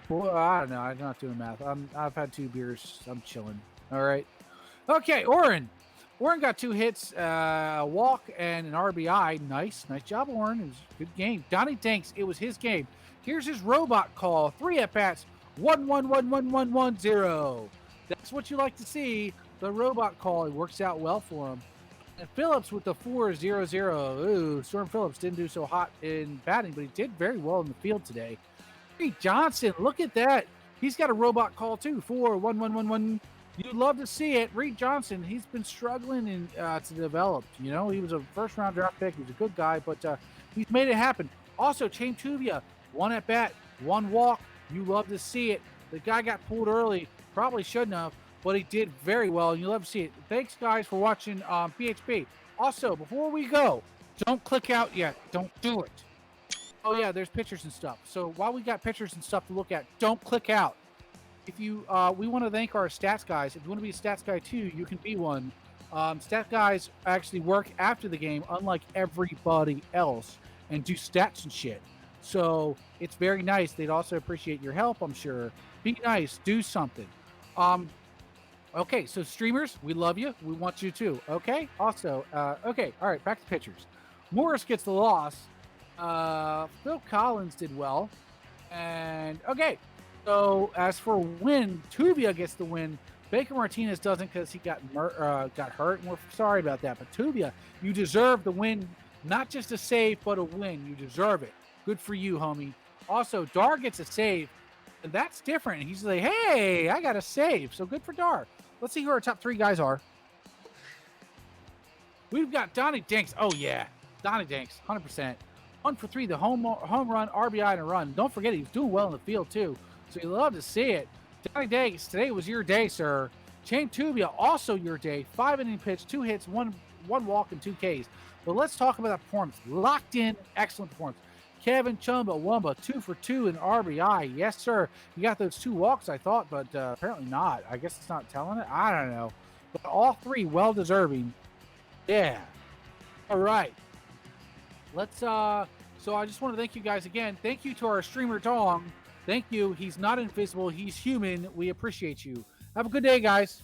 Well, I don't know. I'm not doing math. I've had 2 beers. I'm chilling. All right. Okay, Oren. Oren got 2 hits, a walk, and an RBI. Nice job, Oren. It was a good game. Donnie Danks, it was his game. Here's his robot call. 3 at-bats. 111110. That's what you like to see. The robot call, it works out well for him. And Phillips with the 4-0-0. Ooh, Storm Phillips didn't do so hot in batting, but he did very well in the field today. Reed Johnson, look at that. He's got a robot call too. 4-1-1-1-1. You'd love to see it. Reed Johnson, he's been struggling to develop. You know, he was a first-round draft pick. He's a good guy, but he's made it happen. Also, Chain Tuvia, 1 at bat, 1 walk. You love to see it. The guy got pulled early. Probably shouldn't have, but he did very well, and you love to see it. Thanks, guys, for watching BHB. Also, before we go, don't click out yet. Don't do it. Oh, yeah, there's pictures and stuff. So while we got pictures and stuff to look at, don't click out. If you, we want to thank our stats guys. If you want to be a stats guy too, you can be one. Stat guys actually work after the game, unlike everybody else, and do stats and shit. So it's very nice. They'd also appreciate your help, I'm sure. Be nice. Do something. Okay, so streamers, we love you. We want you too. Okay? Also, okay, all right, back to pitchers. Morris gets the loss. Phil Collins did well. And, okay, so as for win, Tuvia gets the win. Baker Martinez doesn't because he got hurt, and we're sorry about that. But Tuvia, you deserve the win. Not just a save, but a win. You deserve it. Good for you, homie. Also, Dar gets a save, and that's different. He's like, hey, I got a save. So good for Dar. Let's see who our top 3 guys are. We've got Donnie Dinks. Oh, yeah. Donnie Dinks, 100%. 1 for 3, the home run, RBI, and a run. Don't forget, he was doing well in the field, too. So you love to see it. Donnie Dinks, today was your day, sir. Chain Tuvia, also your day. 5-inning pitch, 2 hits, one walk, and 2 Ks. But let's talk about that performance. Locked in, excellent performance. Kevin Chumbawamba, 2 for 2 in RBI. Yes, sir. You got those 2 walks, I thought, but apparently not. I guess it's not telling it. I don't know. But all 3 well-deserving. Yeah. All right. Let's, so I just want to thank you guys again. Thank you to our streamer, Dong. Thank you. He's not invisible. He's human. We appreciate you. Have a good day, guys.